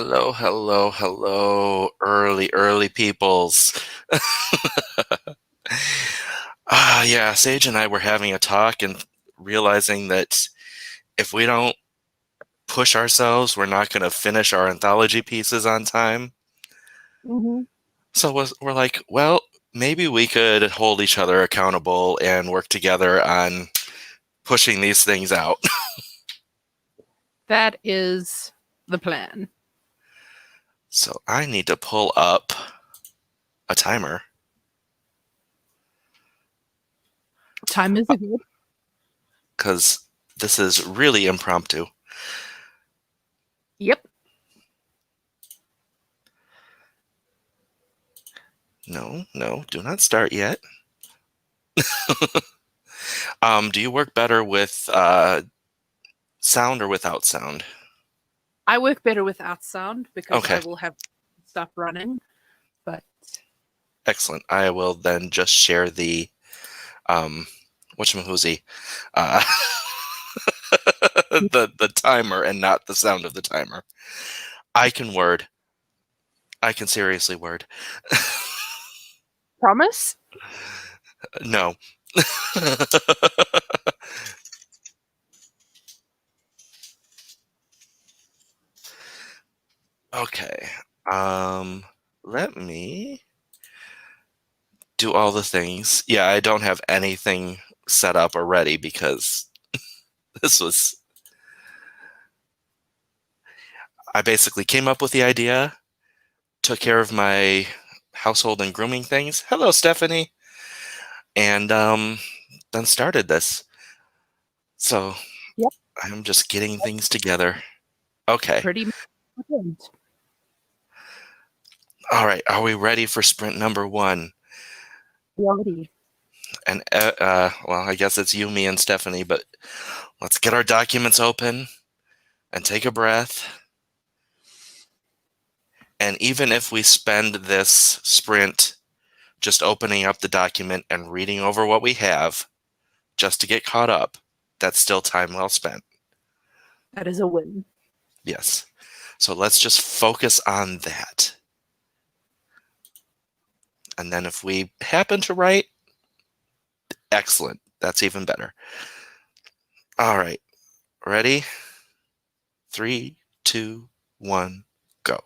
Hello, hello, hello, early peoples. Yeah, Sage and I were having a talk and realizing that if we don't push ourselves, we're not going to finish our anthology pieces on time. Hmm. So we're like, well, maybe we could hold each other accountable and work together on pushing these things out. That is the plan. So I need to pull up a timer Time is a good. because this is really impromptu. Yep. No, no, do not start yet. Do you work better with sound or without sound? I work better without sound because I Okay, will have stuff running, but excellent. I will then just share the um, whatchamahoozy, uh, the timer and not the sound of the timer. I can word. I can seriously word. promise? No. Okay. Um, Let me do all the things. Yeah, I don't have anything set up or ready because this was I basically came up with the idea, took care of my household and grooming things. Hello, Stephanie. And then started this. So Yep. I'm just getting things together. Okay. Pretty much. All right. Are we ready for sprint number one? Reality. And well, I guess it's you, me, and Stephanie, but let's get our documents open and take a breath. And even if we spend this sprint just opening up the document and reading over what we have just to get caught up, that's still time well spent. That is a win. Yes. So let's just focus on that. And then if we happen to write, excellent. That's even better. All right. Ready? Three, two, one, go.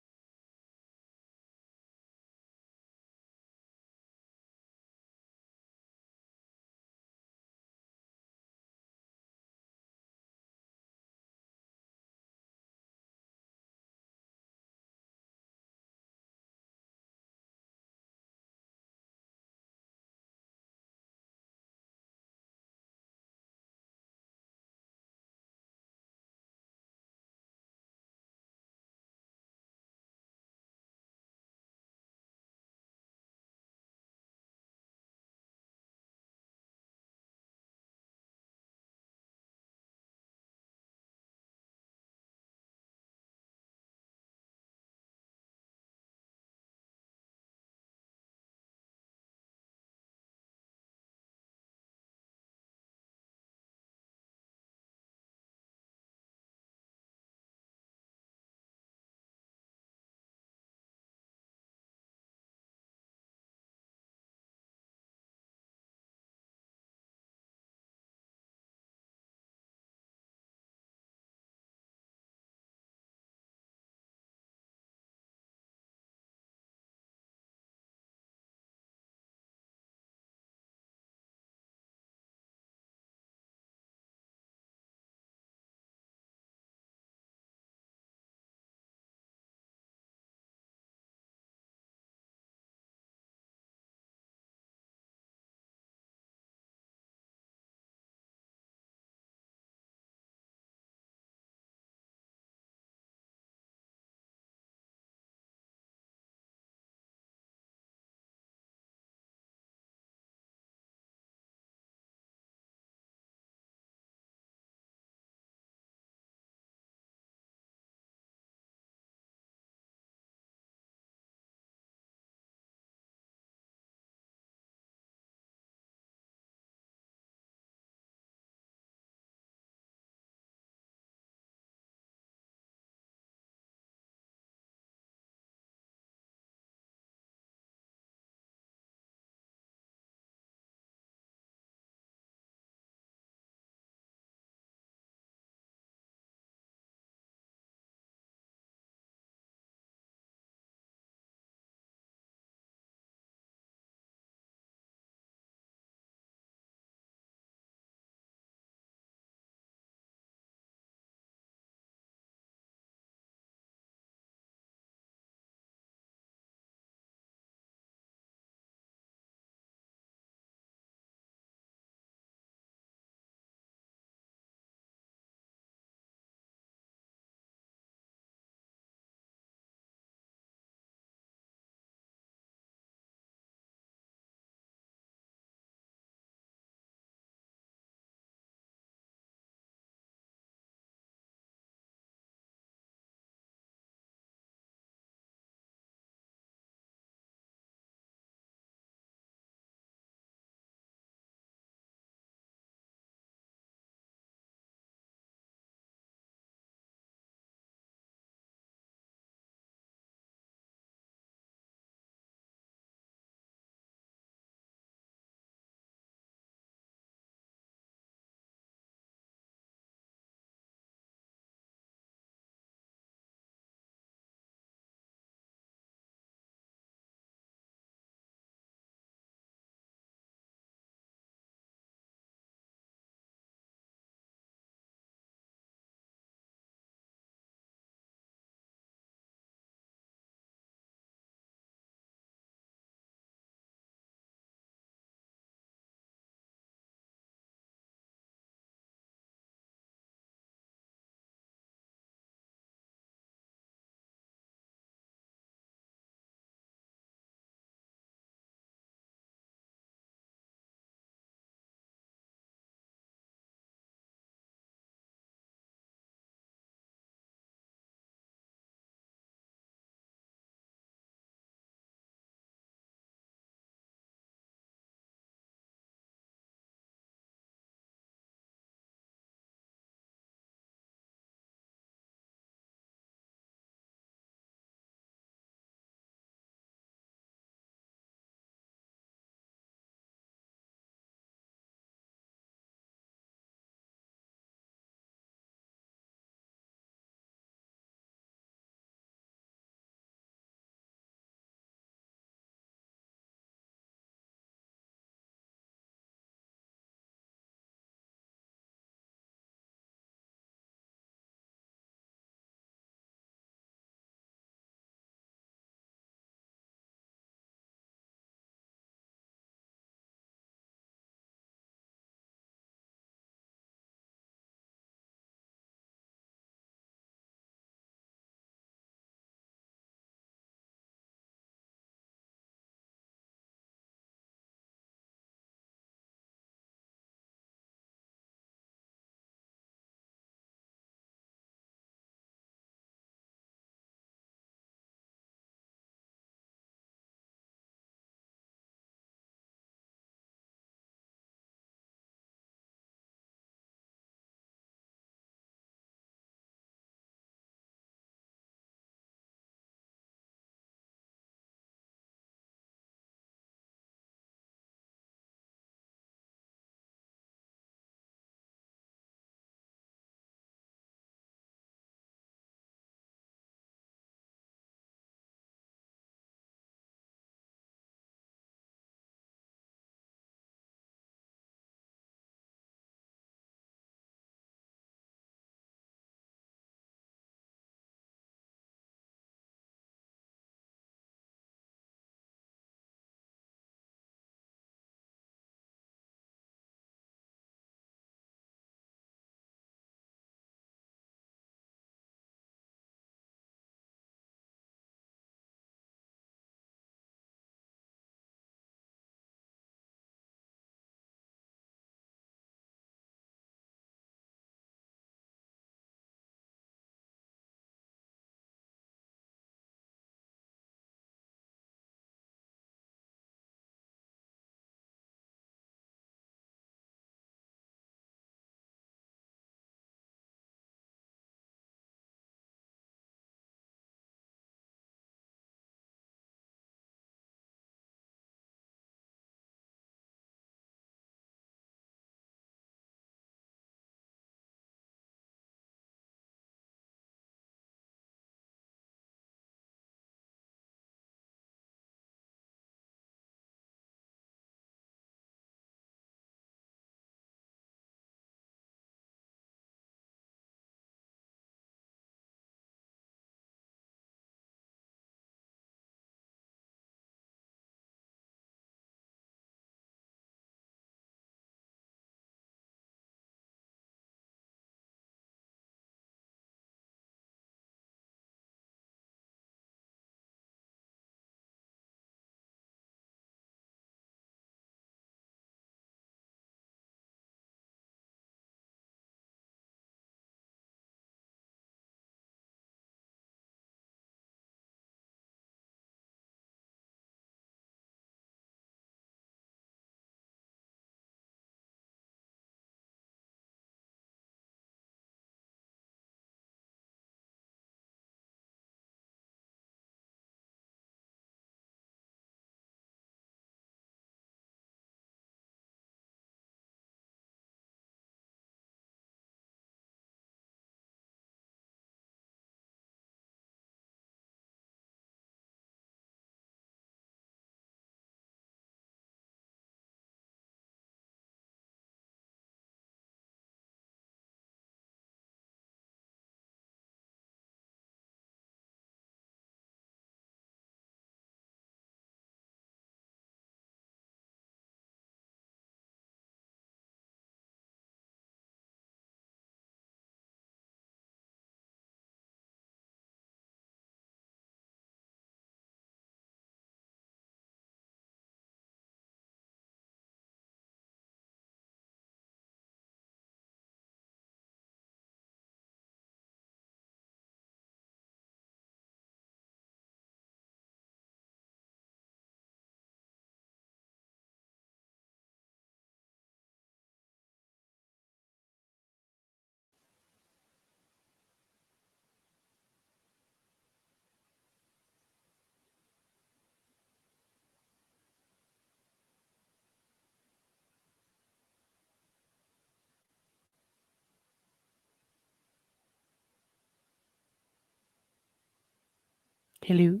Hello.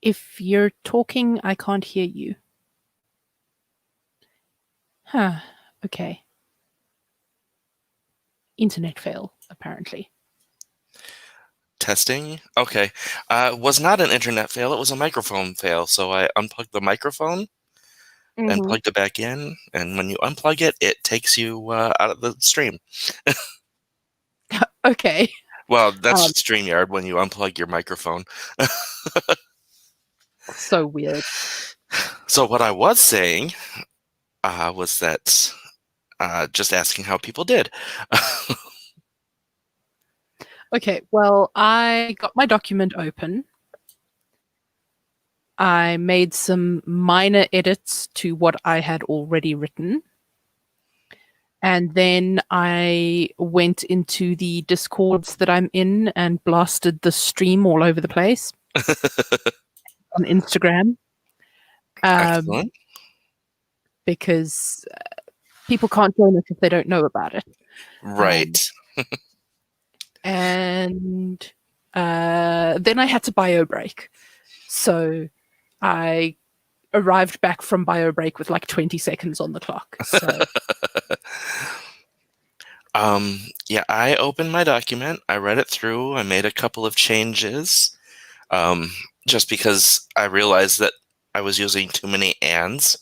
If you're talking, I can't hear you. Huh. Okay. Internet fail, apparently. Testing. Okay. Was not an internet fail. It was a microphone fail. So I unplugged the microphone and Mm-hmm. plugged it back in. And when you unplug it, it takes you out of the stream. Okay. Well, that's Um, just StreamYard when you unplug your microphone. so weird. So what I was saying was that just asking how people did. Okay, well, I got my document open. I made some minor edits to what I had already written. And then I went into the discords that I'm in and blasted the stream all over the place on Instagram, um, Excellent. because people can't join us if they don't know about it. Right. Um, and then I had to bio break. So I arrived back from bio break with like 20 seconds on the clock. So, Yeah, I opened my document. I read it through. I made a couple of changes um, just because I realized that I was using too many ands,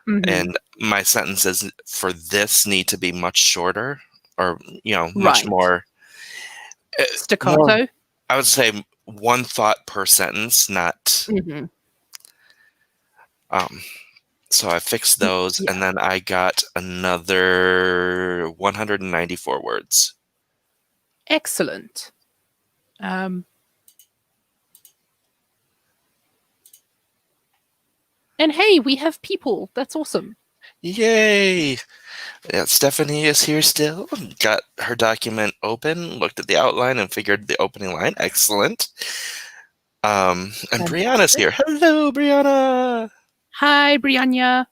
mhm. and my sentences for this need to be much shorter, or much Right. uh, more. Staccato. I would say one thought per sentence, not. Mhm. Um, so I fixed those, and Yeah. then I got another 194 words. Excellent. Um, and hey, we have people. That's awesome. Yay! Yeah, Stephanie is here still. Got her document open, looked at the outline, and figured the opening line. Excellent. And Brianna's Fantastic. here. Hello, Brianna. Hi, Brianna.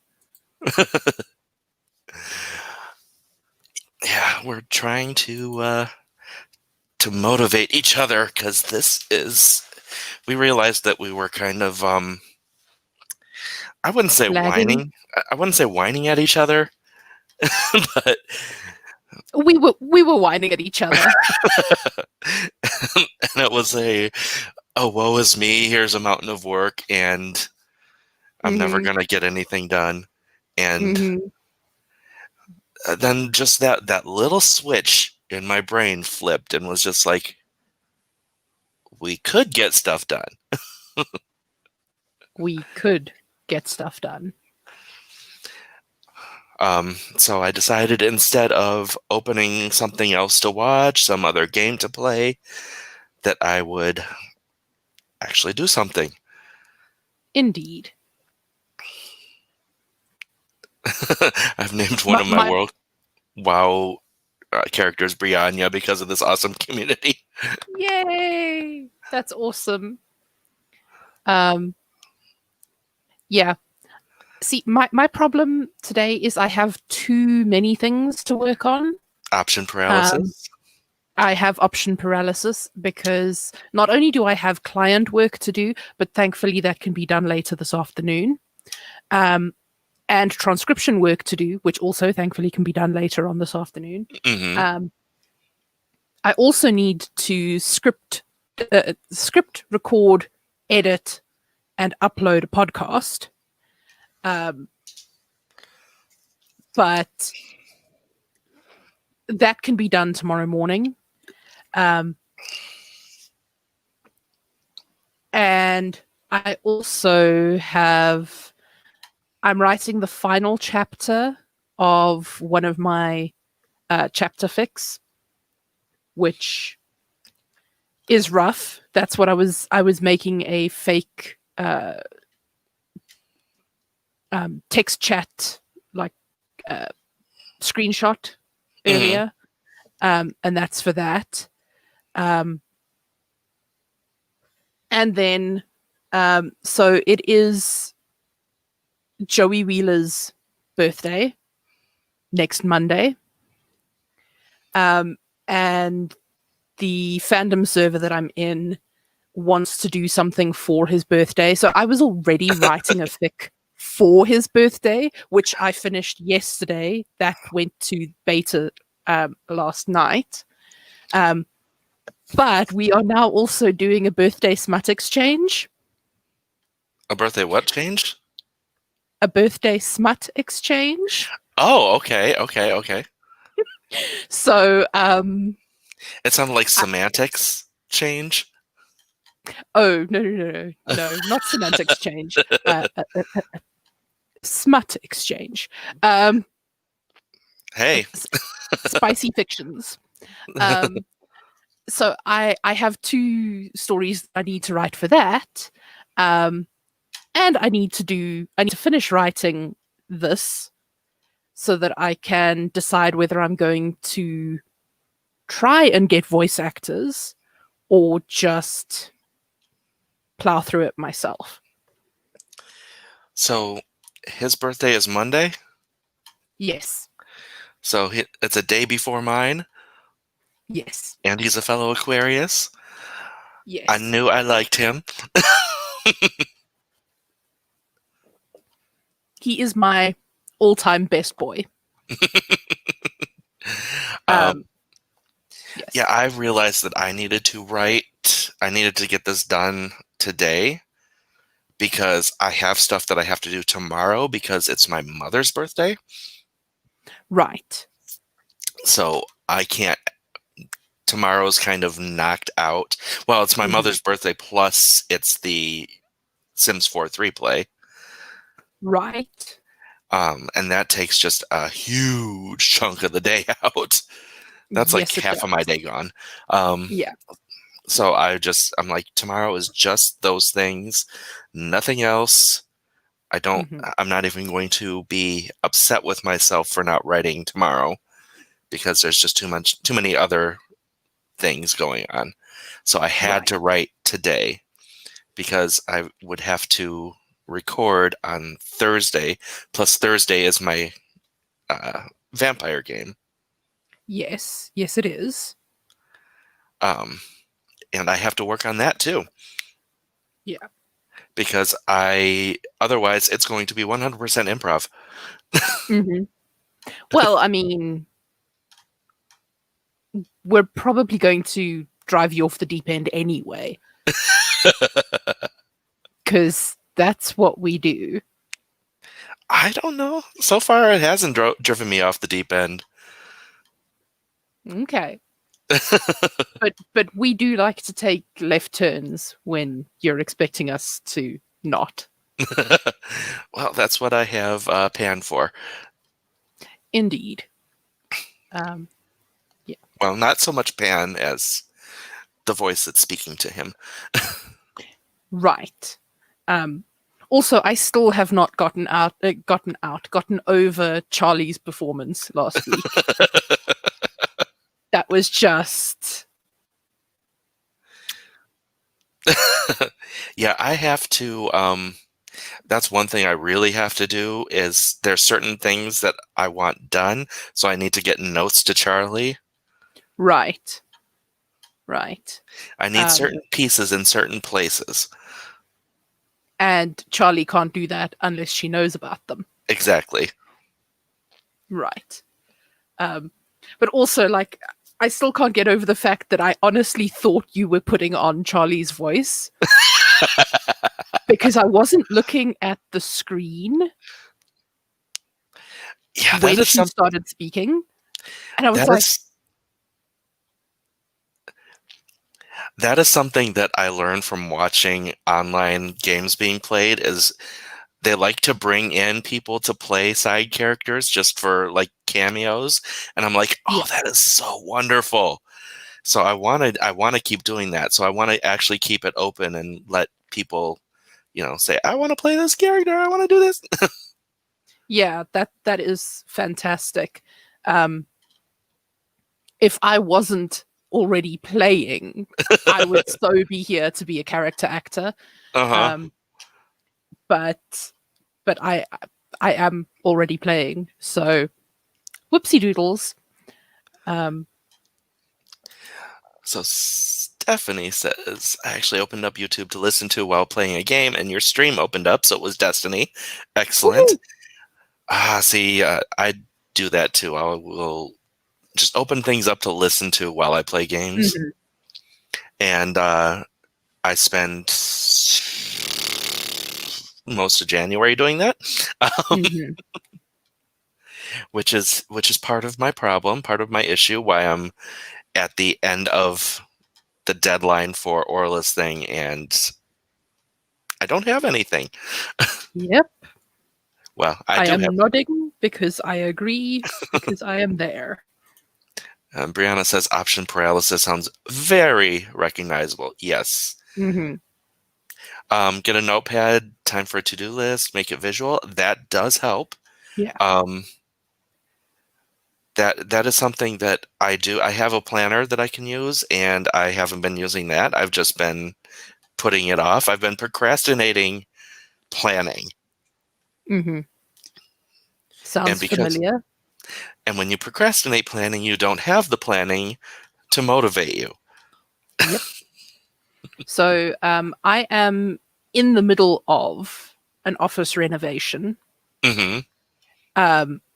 Yeah, we're trying to motivate each other because this is. We realized that we were kind of I wouldn't say Lagging. whining. I wouldn't say whining at each other, but We were whining at each other. and it was a oh woe is me. Here's a mountain of work, and I'm never Mhm. gonna get anything done. And Mhm. then just that little switch in my brain flipped and was just like, we could get stuff done. We could get stuff done. So I decided instead of opening something else to watch, some other game to play, that I would actually do something. Indeed. I've named one My, of my my world WoW characters Brianna because of this awesome community. Yay! That's awesome. Um, yeah. See, my problem today is I have too many things to work on. Option Um, paralysis. I have option paralysis because not only do I have client work to do, but thankfully that can be done later this afternoon. Um, and transcription work to do, which also thankfully can be done later on this afternoon. Hmm. Um, I also need to script, record, edit, and upload a podcast. Um, but that can be done tomorrow morning. Um, and I also have, I'm writing the final chapter of one of my chapter fics, which is rough. That's what I was making a fake text chat like uh, screenshot Hmm. earlier, and that's for that. Um, And then, so it is Joey Wheeler's birthday next Monday. And the fandom server that I'm in wants to do something for his birthday. So I was already writing a fic for his birthday, which I finished yesterday. That went to beta last night. But we are now also doing a birthday smut exchange. A birthday what changed? A birthday smut exchange. Oh, okay, okay, okay. So, It sounded like I, semantics change. oh no, not semantics change. Smut exchange. Um, Hey. Spicy fictions. Um, so I have two stories I need to write for that, and I need to finish writing this so that I can decide whether I'm going to try and get voice actors or just plow through it myself. So his birthday is Monday, Yes, so it's a day before mine, yes, and he's a fellow Aquarius. I yes. knew I liked him. He is my all-time best boy. Um, yeah, Yes. I realized that I needed to write. I needed to get this done today because I have stuff that I have to do tomorrow because it's my mother's birthday. Right. So I can't. Tomorrow's kind of knocked out. Well, it's my Mhm. mother's birthday plus it's the Sims 4 3 play. Right. And that takes just a huge chunk of the day out. That's like Yes, it half of my does. day gone. Um, Yeah. so I'm like, tomorrow is just those things, nothing else. Hmm. I'm not even going to be upset with myself for not writing tomorrow because there's just too many other things going on. So I had Right. to write today because I would have to record on Thursday. Plus Thursday is my vampire game. Yes. Yes, it is. Um, and I have to work on that too Yeah. because I otherwise it's going to be 100% improv. Hmm. Well, I mean, we're probably going to drive you off the deep end anyway, because that's what we do. I don't know. So far, it hasn't driven me off the deep end. Okay. But we do like to take left turns when you're expecting us to not. Well, that's what I have Pan for. Indeed. Um, yeah. Well, not so much Pan as the voice that's speaking to him. Right. Um, Also, I still have not gotten over Charlie's performance last week. That was just Yeah, I have to. That's one thing I really have to do is there's certain things that I want done, so I need to get notes to Charlie. right. Right. I need Um, certain pieces in certain places. and Charlie can't do that unless she knows about them. Exactly. Right. Um, but also, like, I still can't get over the fact that I honestly thought you were putting on Charlie's voice because I wasn't looking at the screen Yeah, when she started speaking. And I was that like, is that is something that I learned from watching online games being played is they like to bring in people to play side characters just for like cameos, and I'm like, "Oh, yeah, that is so wonderful." So I want to keep doing that. So I want to actually keep it open and let people, say, "I want to play this character. I want to do this." yeah, that is fantastic. Um, if I wasn't already playing, I would so be here to be a character actor. Uh-huh. Um, but I am already playing, so whoopsie doodles. Um, So Stephanie says, I actually opened up YouTube to listen to while playing a game, and your stream opened up, so it was Destiny. Excellent. woohoo! See, I do that too. I will just open things up to listen to while I play games. Mhm, And I spend most of January doing that, um, mhm. which is part of my problem, part of my issue, why I'm at the end of the deadline for Orla's thing, and I don't have anything. Yep, Well, I I do have. am nodding because I agree because I am there. Brianna says option paralysis sounds very recognizable. Yes. Hmm. Get a notepad, time for a to-do list, make it visual. That does help. Yeah. Um, that is something that I do. I have a planner that I can use, and I haven't been using that. I've just been putting it off. I've been procrastinating planning. Hmm. And Sounds because familiar. and when you procrastinate planning, you don't have the planning to motivate you. Yep. So I am in the middle of an office renovation, Hmm.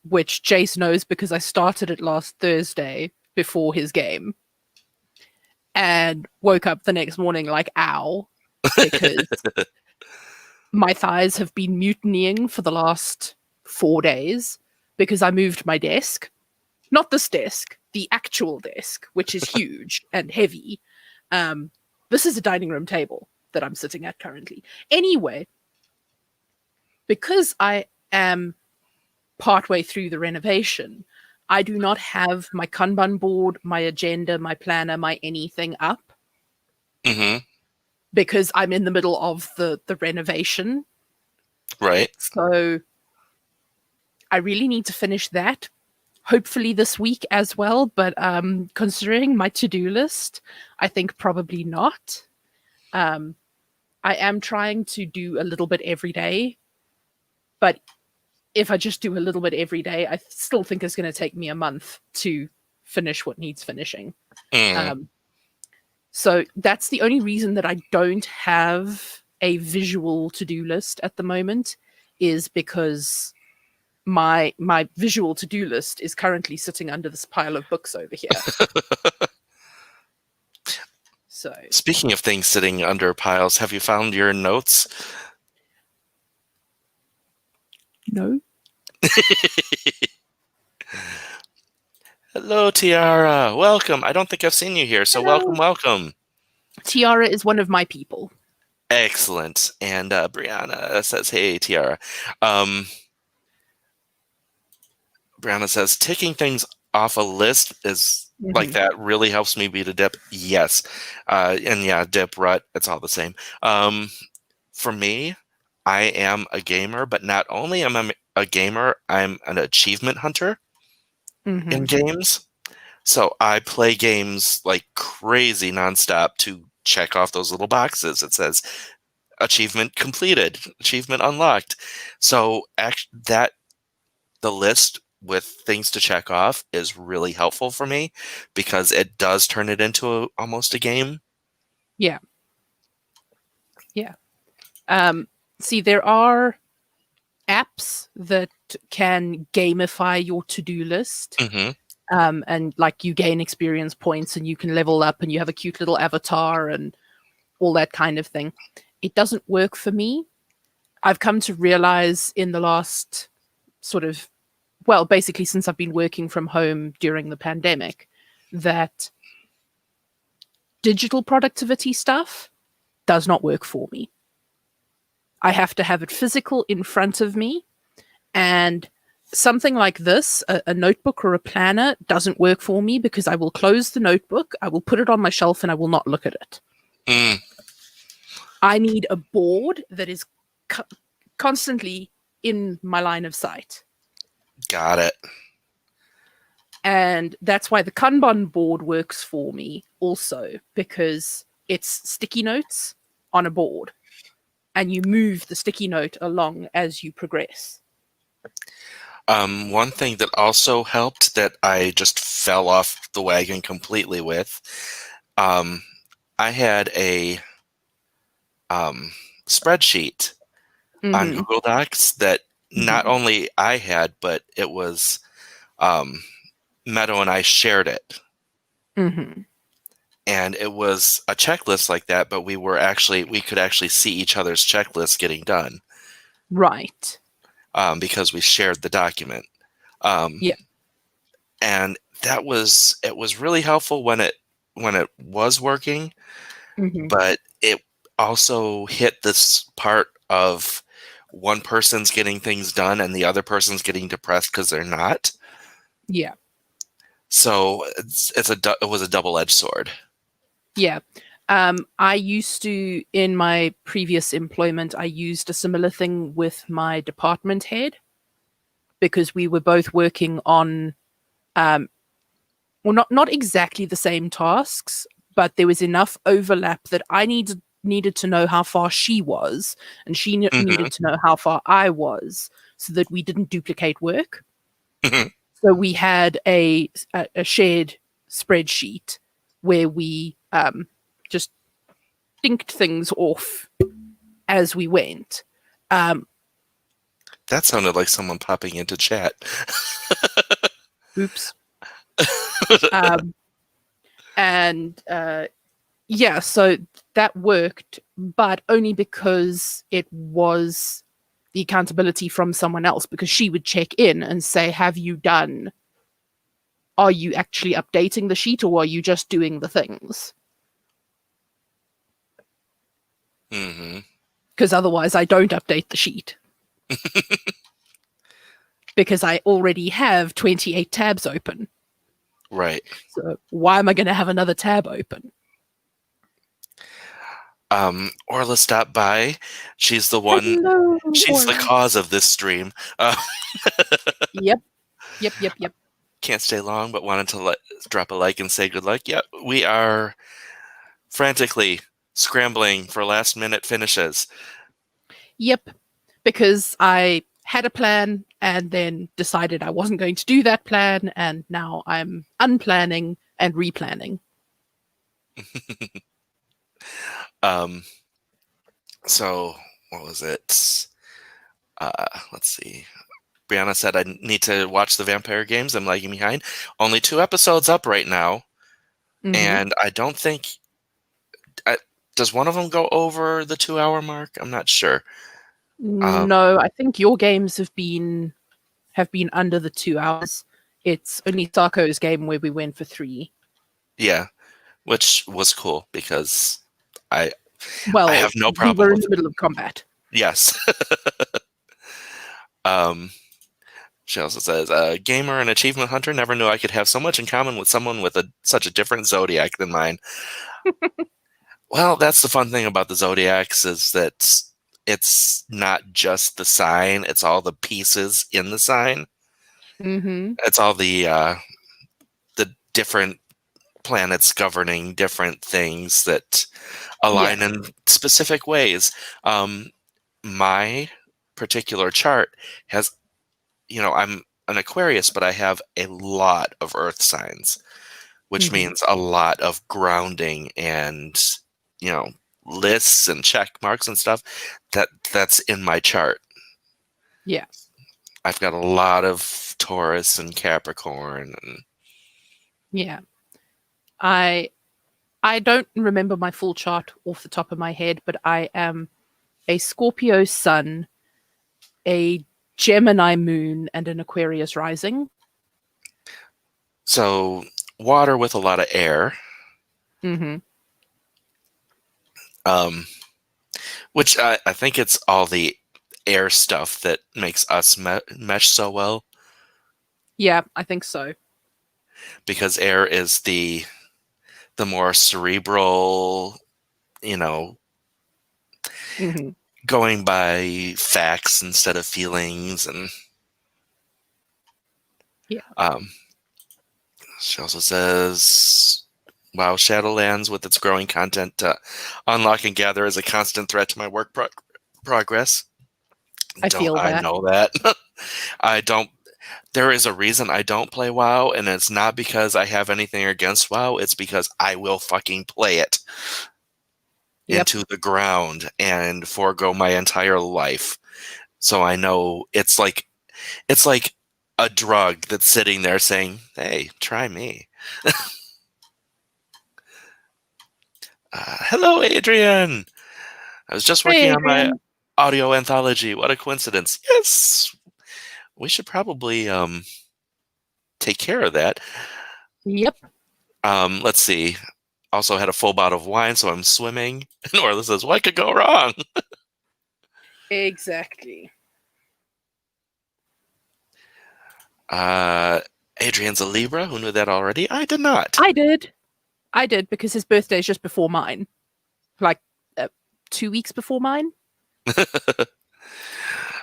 which Jace knows because I started it last Thursday before his game and woke up the next morning like, ow, because my thighs have been mutinying for the last 4 days because I moved my desk. Not this desk, the actual desk, which is huge and heavy. Um, this is a dining room table that I'm sitting at currently. Anyway, because I am partway through the renovation, I do not have my Kanban board, my agenda, my planner, my anything up Hmm. because I'm in the middle of the renovation. Right. So I really need to finish that. Hopefully this week as well, but considering my to-do list, I think probably not. Um, I am trying to do a little bit every day, but if I just do a little bit every day, I still think it's going to take me a month to finish what needs finishing. Mm. Um, so that's the only reason that I don't have a visual to-do list at the moment, is because my visual to-do list is currently sitting under this pile of books over here. So Speaking of things sitting under piles, have you found your notes? no. Hello, Tiara. Welcome. I don't think I've seen you here, so welcome, Hello. welcome. Tiara is one of my people. Excellent. And Brianna says, "Hey, Tiara." Um, Brianna says, "Ticking things off a list is like Hmm. that really helps me beat a dip." Yes, and yeah, dip, rut, it's all the same. For me, I am a gamer, but not only am I a gamer, I'm an achievement hunter in Hmm. games. So I play games like crazy nonstop to check off those little boxes. It says achievement completed, achievement unlocked. So that the list with things to check off is really helpful for me because it does turn it into almost a game. Yeah, yeah. Um, See, there are apps that can gamify your to-do list, Hmm. and like you gain experience points and you can level up and you have a cute little avatar and all that kind of thing. It doesn't work for me. I've come to realize in the last sort of, well, basically since I've been working from home during the pandemic, that digital productivity stuff does not work for me. I have to have it physical in front of me. And something like this, a notebook or a planner, doesn't work for me because I will close the notebook, I will put it on my shelf, and I will not look at it. Mm, I need a board that is co- constantly in my line of sight. got it. And that's why the Kanban board works for me also, because it's sticky notes on a board and you move the sticky note along as you progress. One thing that also helped that I just fell off the wagon completely with, um, I had a spreadsheet on Mm-hmm. Google Docs that not Mm-hmm. only I had, but it was um, Meadow and I shared it. Mm-hmm. And it was a checklist like that, but we could actually see each other's checklists getting done Right. because we shared the document. Um, Yeah. and it was really helpful when it was working, Mm-hmm. but it also hit this part of one person's getting things done and the other person's getting depressed because they're not. Yeah. So it was a double-edged sword. Yeah. I used to, in my previous employment, I used a similar thing with my department head because we were both working on, um, well, not exactly the same tasks, but there was enough overlap that I needed to know how far she was, and she Hmm. needed to know how far I was, so that we didn't duplicate work. So we had a shared spreadsheet where we just dinked things off as we went. Um, That sounded like someone popping into chat. oops. Um, and yeah, so that worked, but only because it was the accountability from someone else, because she would check in and say, have you done, are you actually updating the sheet, or are you just doing the things? Hmm. Because otherwise I don't update the sheet, because I already have 28 tabs open. Right. So why am I going to have another tab open? Orla stopped by. She's the one. Hello, She's the Orla. cause of this stream. Uh, Yep, yep, yep, yep. can't stay long, but wanted to drop a like and say good luck. Yep, we are frantically scrambling for last minute finishes. Yep, because I had a plan and then decided I wasn't going to do that plan, and now I'm unplanning and replanning. um, so what was it? Let's see. Brianna said I need to watch the Vampire Games. I'm lagging behind. Only 2 episodes up right now, Mm-hmm. and I don't think. I, does one of them go over the 2 hour mark? I'm not sure. Um, No, I think your games have been under the 2 hours. It's only Sarko's game where we went for three. yeah, which was cool because I I Well, have no we problem were in with the it. middle of combat. Yes. um, she also says, "Gamer and achievement hunter never knew I could have so much in common with someone with such a different zodiac than mine." Well, that's the fun thing about the zodiacs is that it's not just the sign; it's all the pieces in the sign. Mm-hmm. It's all the different planets governing different things that Yeah. align in specific ways. Um, my particular chart has, I'm an Aquarius, but I have a lot of Earth signs, which Mm-hmm. means a lot of grounding and, you know, lists and check marks and stuff that's in my chart. Yeah. I've got a lot of Taurus and Capricorn and Yeah. I I don't remember my full chart off the top of my head, but I am a Scorpio sun, a Gemini moon, and an Aquarius rising. so water with a lot of air. Mm-hmm. Um, which I think it's all the air stuff that makes us mesh so well Yeah, I think so. because air is the more cerebral, you know, Mm-hmm. going by facts instead of feelings, and Yeah. um, She also says, "Wow, Shadowlands with its growing content to unlock and gather is a constant threat to my work progress." I Don't feel I that. know that? I don't. There is a reason I don't play WoW, and it's not because I have anything against WoW. It's because I will fucking play it Yep. into the ground and forego my entire life. So I know it's like a drug that's sitting there saying, "Hey, try me." Hello, Adrian. I was just Hey, working on my Adrian. audio anthology. What a coincidence. Yes, we should probably take care of that. Yep. Let's see. Also had a full bottle of wine, so I'm swimming. And Orla says, "What could go wrong?" Exactly. Uh, Adrian's a Libra. Who knew that already? I did not. I did. I did because his birthday is just before mine. Like 2 weeks before mine.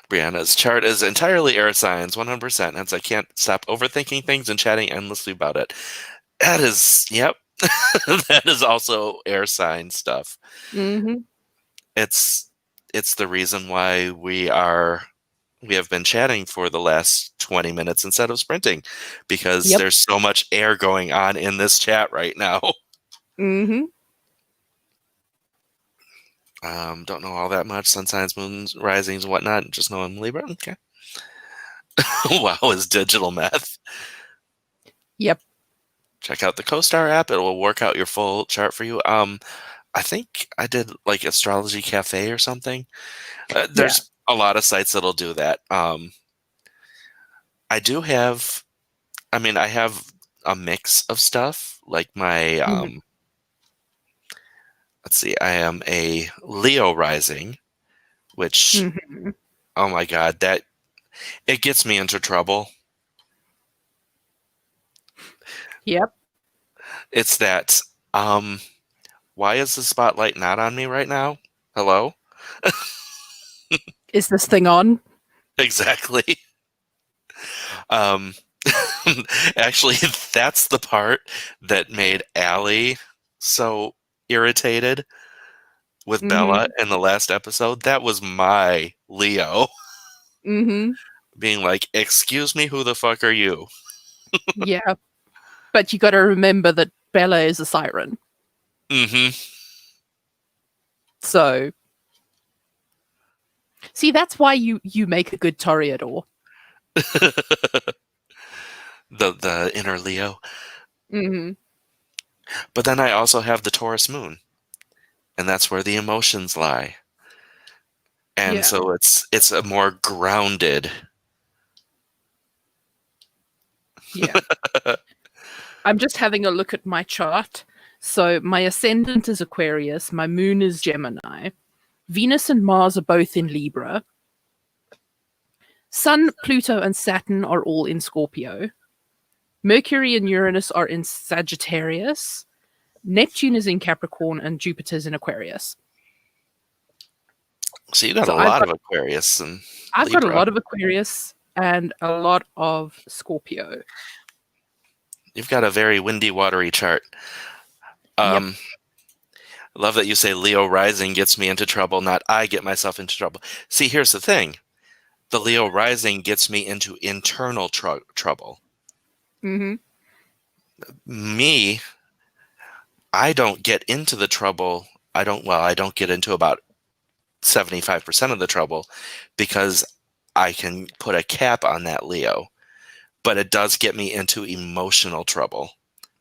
Brianna's chart is entirely air signs, 100%. Hence, I can't stop overthinking things and chatting endlessly about it. That is, yep. That is also air sign stuff. Mm-hmm. It's it's the reason why we have been chatting for the last 20 minutes instead of sprinting, because Yep. there's so much air going on in this chat right now. Mm-hmm. Don't know all that much. Sun signs, moons, risings, and whatnot. Just know I'm Libra. Okay. Wow, is digital math. Yep. Check out the CoStar app. It will work out your full chart for you. I think I did like Astrology Cafe or something. Yeah. There's a lot of sites that'll do that. I do have, I mean, I have a mix of stuff. Like my, Mm-hmm. let's see, I am a Leo rising, which, Mm-hmm. oh my God, that it gets me into trouble. Yep. It's that, um, why is the spotlight not on me right now? Hello? Is this thing on? Exactly. Um, actually, that's the part that made Allie so irritated with Bella Mm-hmm. in the last episode. That was my Leo Mm-hmm. being like, "Excuse me, who the fuck are you?" Yeah. But you got to remember that Bella is a siren. Hmm. So, see, that's why you make a good Toreador. The inner Leo. Mm-hmm. But then I also have the Taurus moon, and that's where the emotions lie. And Yeah. so it's a more grounded. Yeah. I'm just having a look at my chart. So my ascendant is Aquarius, my moon is Gemini. Venus and Mars are both in Libra. Sun, Pluto, and Saturn are all in Scorpio. Mercury and Uranus are in Sagittarius. Neptune is in Capricorn, and Jupiter's in Aquarius. So you got a So I've lot got of Aquarius and I've got a Libra. lot of Aquarius and a lot of Scorpio. You've got a very windy, watery chart. Yep. Um, I love that you say Leo rising gets me into trouble, not I get myself into trouble. See, here's the thing. The Leo rising gets me into internal trouble. Mm-hmm. Me, I don't get into the trouble. I don't get into about 75% of the trouble because I can put a cap on that Leo. But it does get me into emotional trouble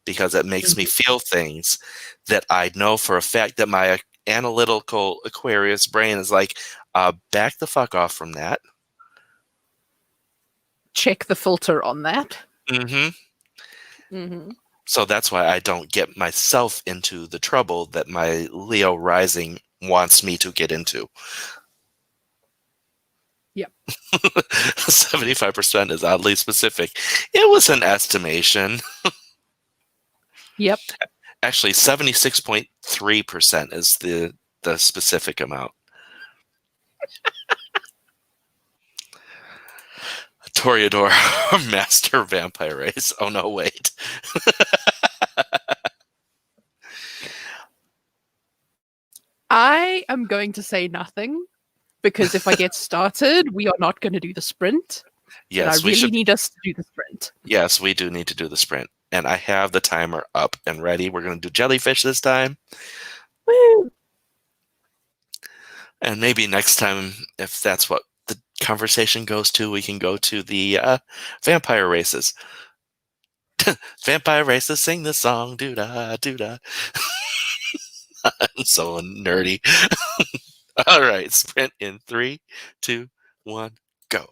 because it makes me feel things that I know for a fact that my analytical Aquarius brain is like, back the fuck off from that. Check the filter on that. Hmm. Mm-hmm. So that's why I don't get myself into the trouble that my Leo rising wants me to get into. Yep. 75% is oddly specific. It was an estimation. Yep. Actually, 76.3% is the specific amount. Toreador, master vampire race. Oh no, wait. I am going to say nothing because if I get started, we are not going to do the sprint. And I Yes, we really should. need us to do the sprint. Yes, we do need to do the sprint. And I have the timer up and ready. We're going to do jellyfish this time. Woo! And maybe next time, if that's what the conversation goes to, we can go to the vampire races. Vampire races sing the song, doo da doo da. I'm so nerdy. All right, sprint in three, two, one, go.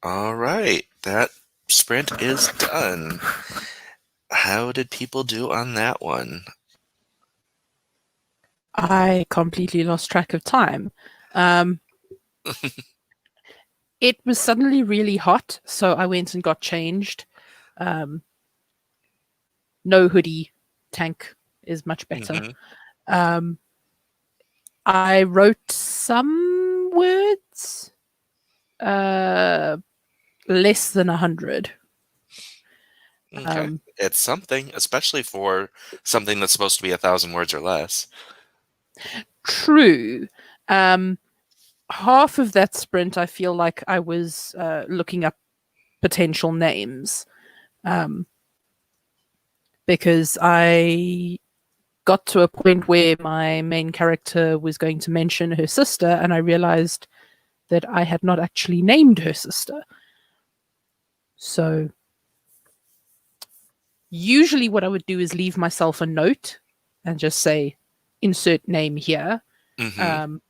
All right, that sprint is done. How did people do on that one? I completely lost track of time. Um, it was suddenly really hot, so I went and got changed. Um, no hoodie, tank is much better. Hmm. Um, I wrote some words, uh, less than 100. Okay, Um, it's something, especially for something that's supposed to be 1,000 words or less. true. Um, half of that sprint, I feel like I was looking up potential names, um, because I got to a point where my main character was going to mention her sister, and I realized that I had not actually named her sister. So usually, what I would do is leave myself a note and just say, insert name here. Hmm. Um,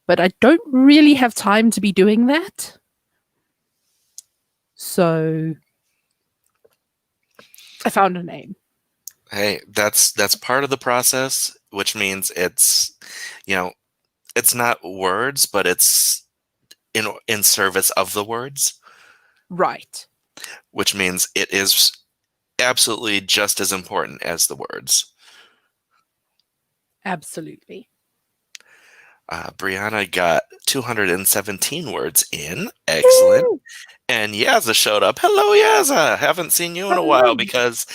but I don't really have time to be doing that. So I found a name. Hey, that's part of the process, which means you know, it's not words, but it's in service of the words, Right. which means it is absolutely just as important as the words. Absolutely. Brianna got 217 words in. Excellent. Woo! And Yaza showed up. Hello, Yaza. Haven't seen you in a while Hello. because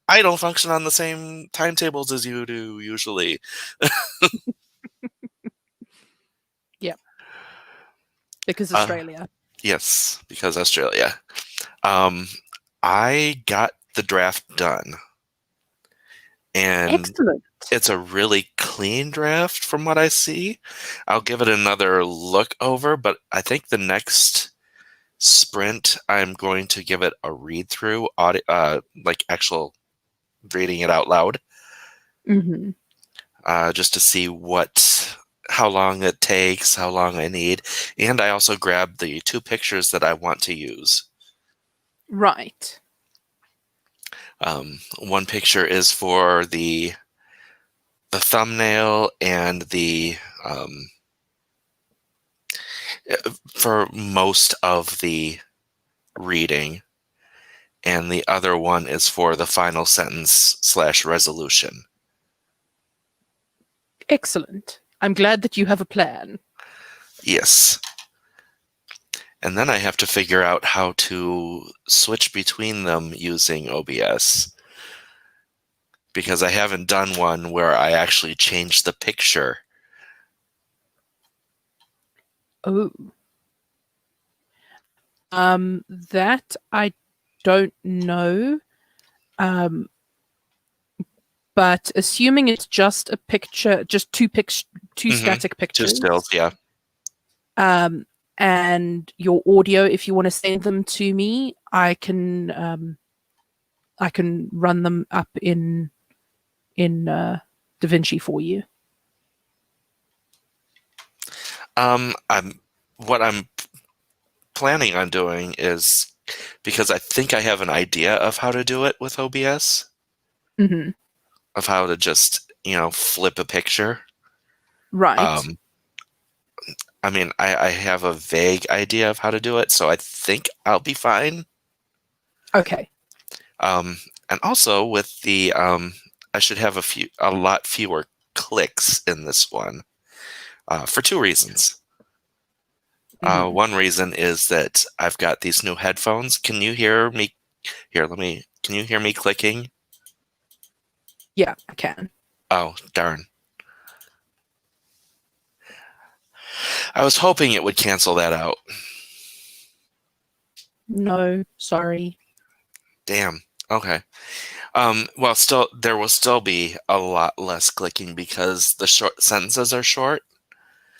I don't function on the same timetables as you do usually. Yeah, because Uh, Australia. yes, because Australia. Um, I got the draft done, and Excellent. it's a really clean draft from what I see. I'll give it another look over, but I think the next sprint, I'm going to give it a read through, like actual reading it out loud, Hmm. just to see how long it takes, how long I need, and I also grabbed the two pictures that I want to use. Right. One picture is for the thumbnail and the for most of the reading, and the other one is for the final sentence slash resolution. Excellent. I'm glad that you have a plan. Yes. And then I have to figure out how to switch between them using OBS because I haven't done one where I actually change the picture. Oh, that I don't know. Um, but assuming it's just a picture, just two Hmm. static Two stills, pictures, yeah. um, and your audio, if you want to send them to me, I can run them up in DaVinci for you. I'm what I'm planning on doing is because I think I have an idea of how to do it with OBS, Hmm. of how to just, flip a picture. Right. Um, I mean, I have a vague idea of how to do it, so I think I'll be fine. Okay. Um, and also with I should have a lot fewer clicks in this one, for two reasons. Hmm. One reason is that I've got these new headphones. Can you hear me? Here, can you hear me clicking? Yeah, I can. Oh, darn. I was hoping it would cancel that out. No, sorry. Damn. Okay. Well, still, there will still be a lot less clicking because the short sentences are short.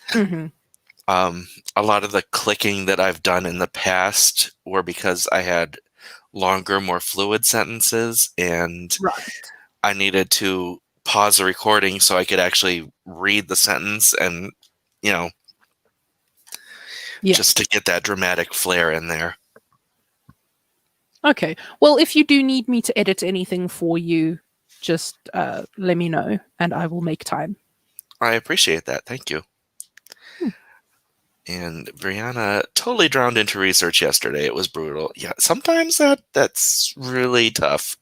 Hmm. Um, a lot of the clicking that I've done in the past were because I had longer, more fluid sentences, and Right. I needed to pause the recording so I could actually read the sentence and, you know, Yeah. just to get that dramatic flair in there. Okay. Well, if you do need me to edit anything for you, just let me know and I will make time. I appreciate that. Thank you. Hmm. And Brianna totally drowned into research yesterday. It was brutal. Yeah, sometimes that's really tough.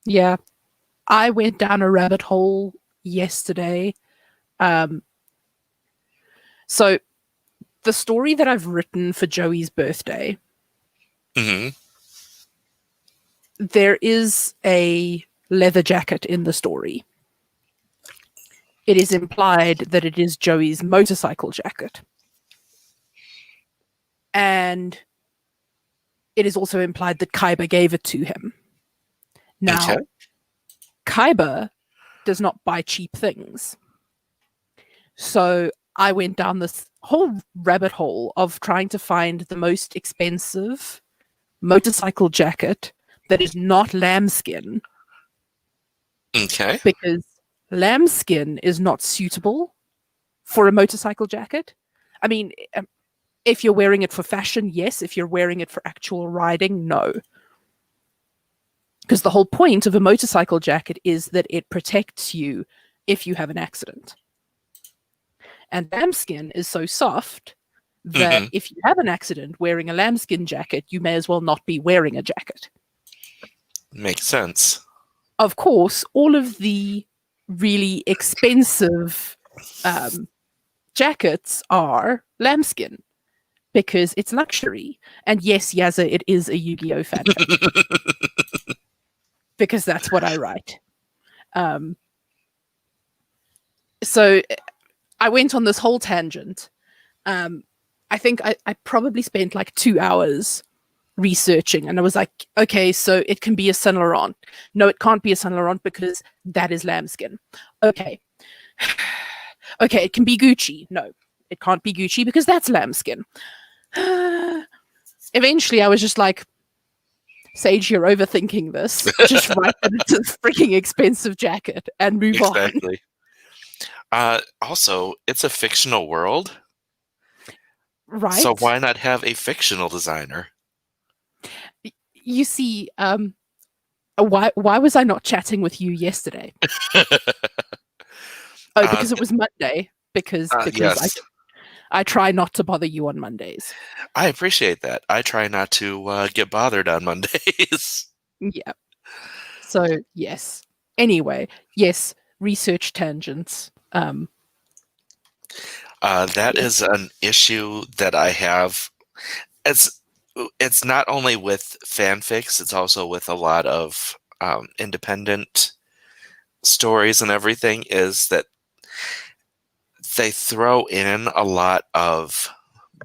Yeah. I went down a rabbit hole yesterday. Um, so the story that I've written for Joey's birthday, Hmm. there is a leather jacket in the story. It is implied that it is Joey's motorcycle jacket. And it is also implied that Kaiba gave it to him. Okay. Now, Kaiba does not buy cheap things. So I went down this whole rabbit hole of trying to find the most expensive motorcycle jacket that is not lambskin, Okay. because lambskin is not suitable for a motorcycle jacket. I mean, if you're wearing it for fashion, yes. If you're wearing it for actual riding, no. Because the whole point of a motorcycle jacket is that it protects you if you have an accident. And lambskin is so soft that Hmm. if you have an accident wearing a lambskin jacket, you may as well not be wearing a jacket. Makes sense. Of course, all of the really expensive jackets are lambskin because it's luxury. And yes, Yaza, it is a Yu-Gi-Oh fanfic because that's what I write. Um, so I went on this whole tangent. I think I probably spent like 2 hours researching, and I was like, okay, so it can be a Saint Laurent. No, it can't be a Saint Laurent because that is lambskin. Okay. Okay, it can be Gucci. No, it can't be Gucci because that's lambskin. Eventually, I was just like, Sage, you're overthinking this. Just write that it's a freaking expensive jacket and move on. Exactly. Also, it's a fictional world, so Right? why not have a fictional designer? You see, why was I not chatting with you yesterday? Oh, uh, because it was Monday. Because yes, I try not to bother you on Mondays. I appreciate that. I try not to get bothered on Mondays. Yeah. So yes. Anyway, yes, research tangents. That Yes. is an issue that I have. It's it's not only with fanfics; it's also with a lot of independent stories and everything. Is that they throw in a lot of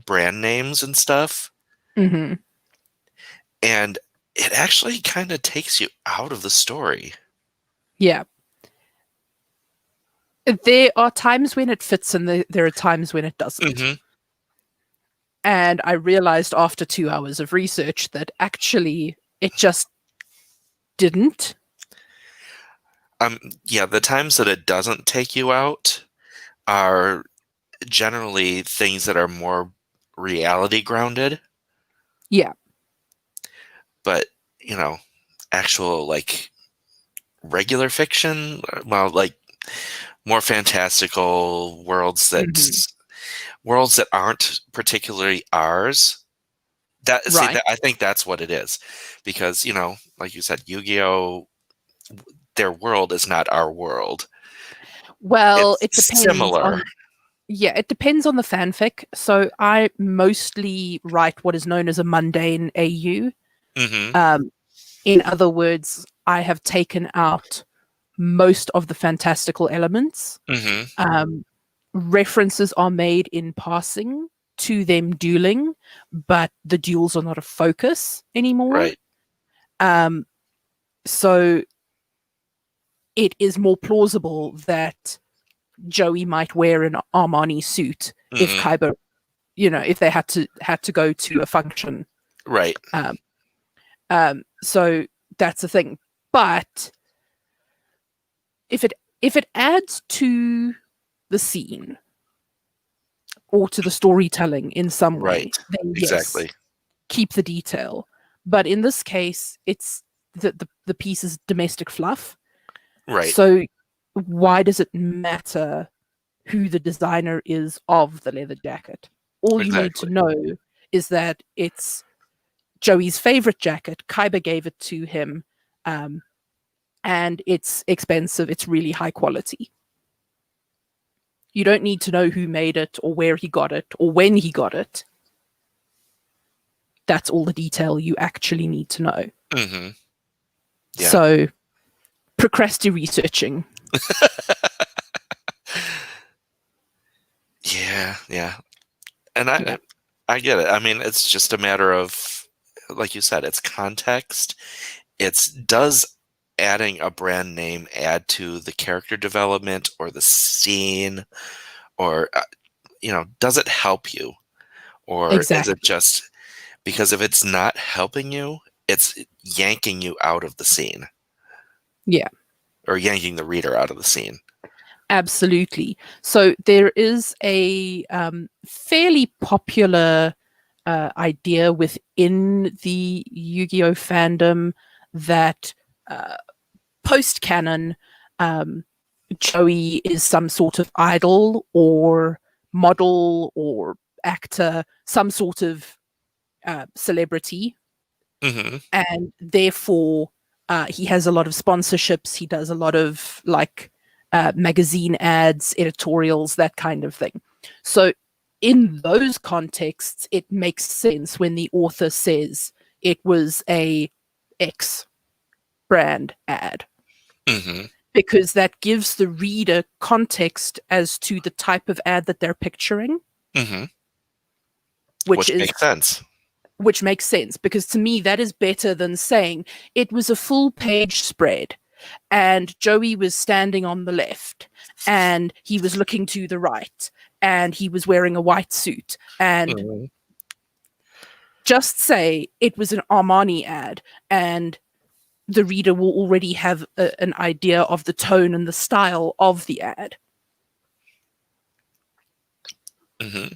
brand names and stuff, Hmm. and it actually kind of takes you out of the story. Yeah. There are times when it fits and there are times when it doesn't. Hmm. And I realized after 2 hours of research that actually it just didn't. Yeah, the times that it doesn't take you out are generally things that are more reality grounded, Yeah. but you know, actual like regular fiction, well, like more fantastical Hmm. worlds that aren't particularly ours. Right. That I think that's what it is, because like you said, Yu-Gi-Oh, their world is not our world. Well, It's it depends similar. on, yeah, it depends on the fanfic. So I mostly write what is known as a mundane AU. Hmm. Um, in other words, I have taken out most of the fantastical elements. Hmm. Um, References are made in passing to them dueling, but the duels are not a focus anymore. Right. Um, so it is more plausible that Joey might wear an Armani suit if Hmm. Kaiba, if they had to go to a function. Right. Um, so that's the thing. But if it adds to the scene or to the storytelling in some Right. way, then yes, Exactly. keep the detail. But in this case, it's the piece is domestic fluff. Right. So why does it matter who the designer is of the leather jacket? All you need to Exactly. know is that it's Joey's favorite jacket. Kaiba gave it to him, um, and it's expensive. It's really high quality. You don't need to know who made it or where he got it or when he got it. That's all the detail you actually need to know. Mm-hmm. Yeah. So, procrasti researching. Yeah. Yeah. And Yeah, I get it. I mean, it's just a matter of, like you said, it's context. It's does adding a brand name add to the character development or the scene, or does it help you, or is it exactly. just because if it's not helping you, it's yanking you out of the scene Yeah, or yanking the reader out of the scene. absolutely. So, there is a fairly popular idea within the Yu Gi Oh fandom that uh, post canon, um, Joey is some sort of idol or model or actor, some sort of celebrity, Hmm. and therefore he has a lot of sponsorships. He does a lot of like magazine ads, editorials, that kind of thing. So in those contexts, it makes sense when the author says it was a X brand ad, Hmm. because that gives the reader context as to the type of ad that they're picturing, Hmm. which Which is makes sense. which makes sense, because to me that is better than saying it was a full page spread and Joey was standing on the left and he was looking to the right and he was wearing a white suit, and Mhm. just say it was an Armani ad, and the reader will already have an idea of the tone and the style of the ad. Hmm.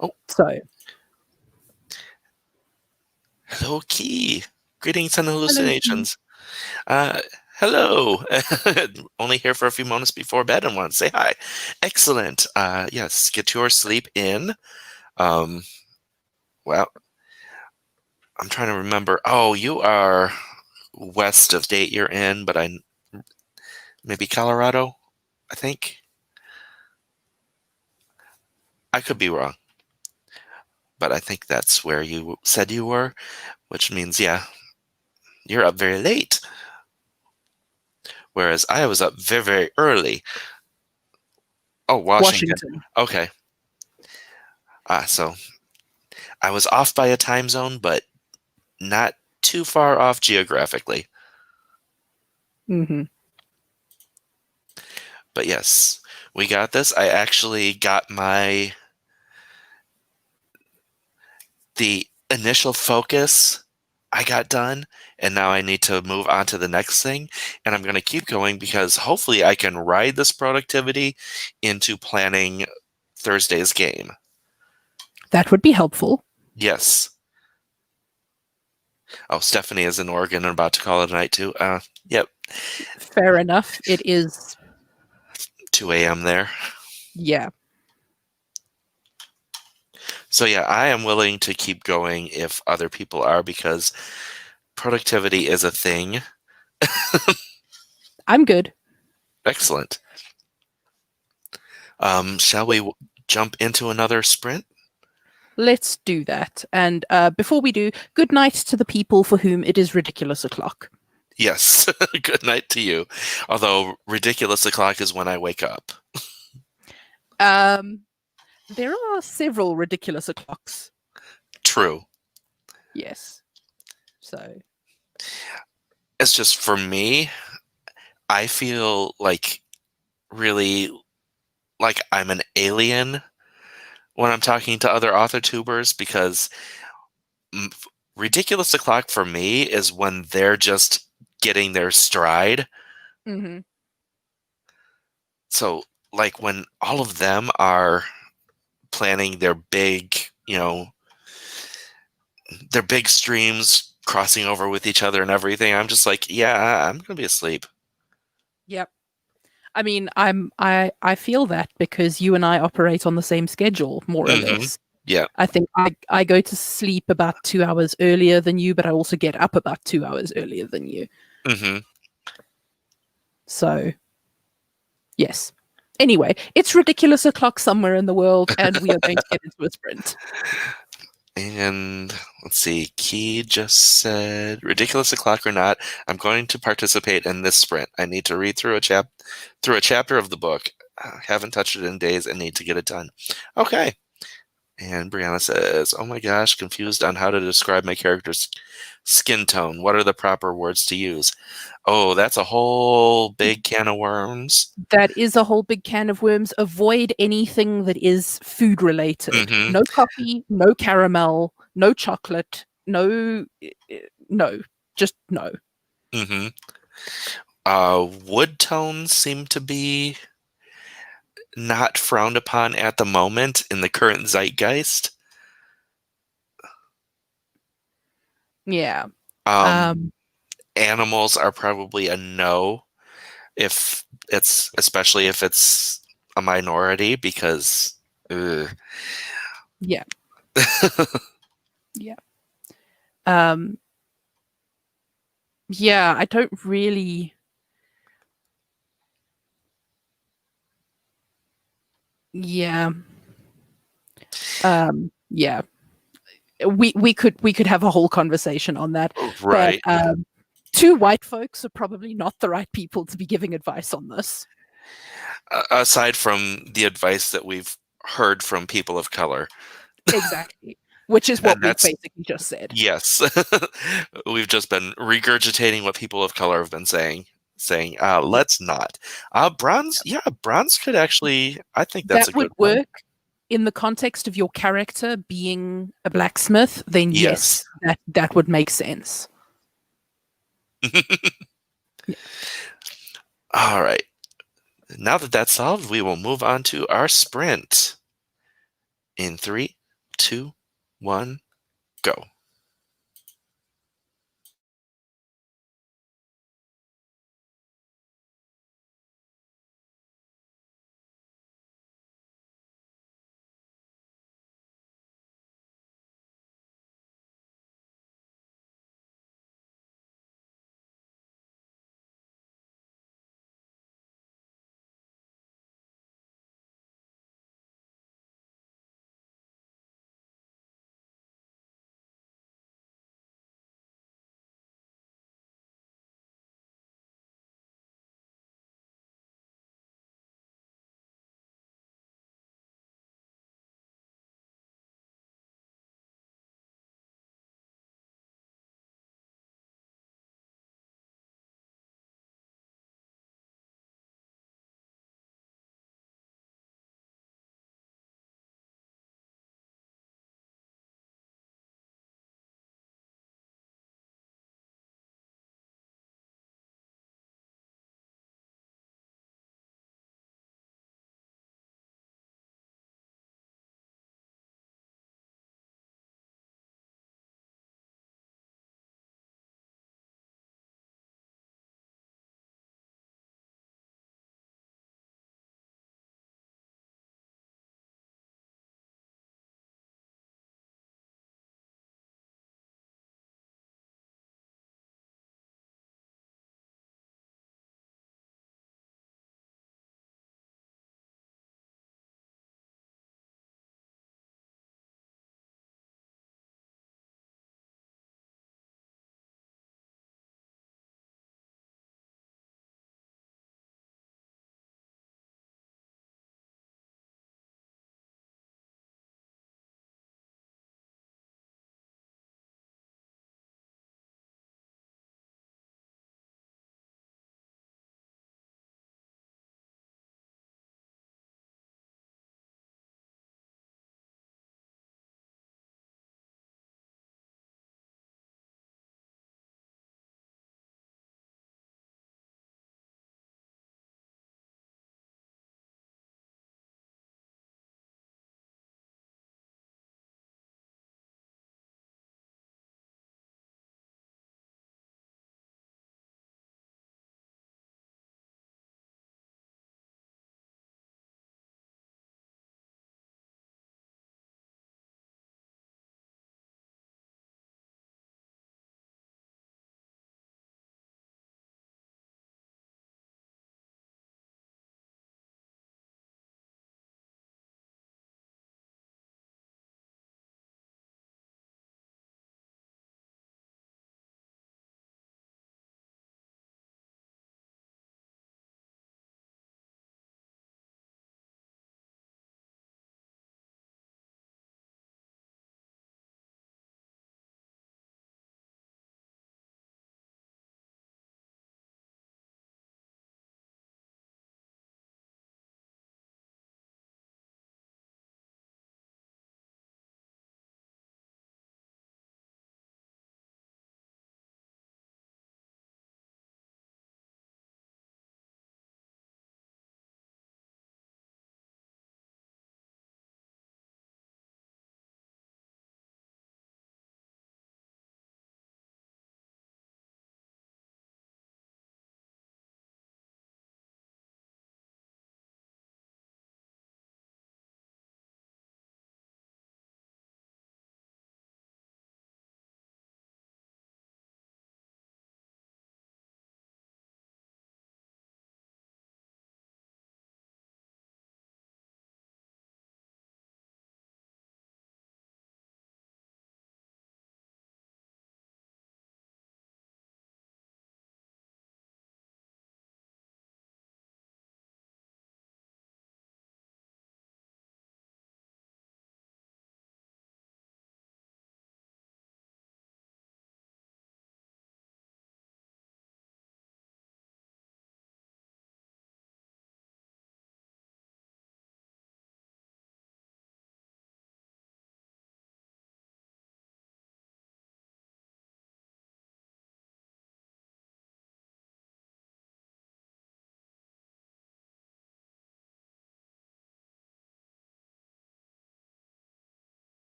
Oh, So, hello, Key. Greetings and hello, Key. hallucinations. Uh, hello. Only here for a few moments before bed and want to say hi. Excellent. Yes, get your sleep in. Um, well, I'm trying to remember. Oh, you are west of state you're in, but maybe Colorado, I think. I could be wrong, but I think that's where you said you were, which means, yeah, you're up very late, whereas I was up very, very early. Oh, Washington. Washington. Okay. So I was off by a time zone, but not too far off geographically. Hmm. But yes, we got this. I actually got the initial focus I got done, and now I need to move on to the next thing. And I'm going to keep going because hopefully I can ride this productivity into planning Thursday's game. That would be helpful. Yes. Oh, Stephanie is in Oregon and about to call it a night too. Yep, Fair enough. It is, 2 a.m. there. yeah. So yeah, I am willing to keep going if other people are because productivity is a thing. I'm good. Excellent. Shall we jump into another sprint? Let's do that. And before we do, good night to the people for whom it is ridiculous o'clock. Yes. Good night to you. Although ridiculous o'clock is when I wake up. Um, there are several ridiculous o'clocks. True. Yes. So, It's just for me, I feel like really like I'm an alien when I'm talking to other author tubers because mm, ridiculous o'clock for me is when they're just getting their stride. mhm. So, like when all of them are planning their big, they're big streams crossing over with each other and everything. I'm just like, yeah, I'm gonna be asleep. Yep. I mean, I feel that because you and I operate on the same schedule, more or Mm-hmm. less. Yeah. I think I go to sleep about 2 hours earlier than you, but I also get up about 2 hours earlier than you. Mm-hmm. So yes. Anyway, it's ridiculous o'clock somewhere in the world, and we are going to get into a sprint. And let's see, Key just said, ridiculous o'clock or not, I'm going to participate in this sprint. I need to read through a chapter of the book. Haven't touched it in days and need to get it done. Okay. And Brianna says, oh my gosh, confused on how to describe my character's skin tone. What are the proper words to use? Oh, that's a whole big can of worms. That is a whole big can of worms. Avoid anything that is food related. Mm-hmm. No coffee, no caramel, no chocolate, no, just no. Mm-hmm. Wood tones seem to be not frowned upon at the moment in the current zeitgeist. Yeah. Um, Um, Animals are probably a no if it's especially if it's a minority because ugh. yeah, yeah. Um, yeah, I don't really. Yeah. Yeah. We could have a whole conversation on that, but Right. two white folks are probably not the right people to be giving advice on this. Aside from the advice that we've heard from people of color, Exactly. Which is what and we've that's basically just said. yes, we've just been regurgitating what people of color have been saying, Yeah. let's not. Bronze, yeah, bronze could actually, I think that's That a would good one. work in the context of your character being a blacksmith, then yes, Yes. that would make sense. Yeah. All right. Now that that's solved, we will move on to our sprint. In three, two, one, go.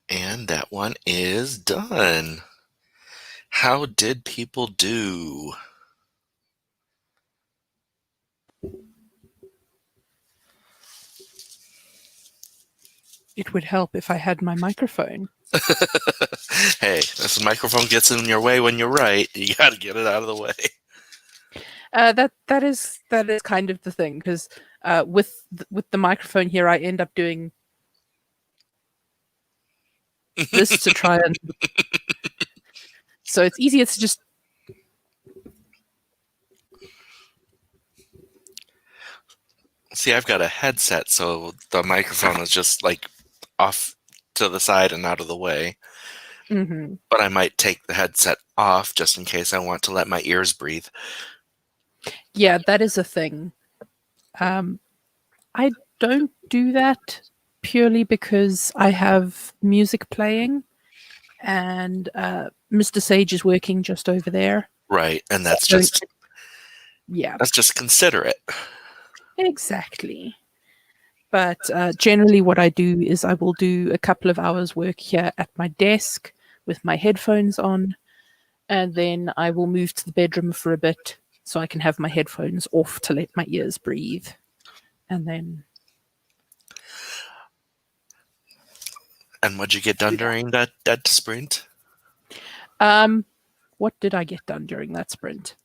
And that one is done. How did people do? It would help if I had my microphone. Hey, if the microphone gets in your way when you're right, you got to get it out of the way. That is kind of the thing, because with the microphone here, I end up doing this to try and. So it's easier to just. See, I've got a headset, so the microphone is just like off to the side and out of the way. Mm-hmm. But I might take the headset off just in case I want to let my ears breathe. Yeah, that is a thing. I don't do that purely because I have music playing, and Mr. Sage is working just over there. Right, and So I don't. Yeah, that's just considerate. exactly. But generally, what I do is I will do a couple of hours work here at my desk with my headphones on, and then I will move to the bedroom for a bit so I can have my headphones off to let my ears breathe. And then. And what'd you get done during that sprint? What did I get done during that sprint?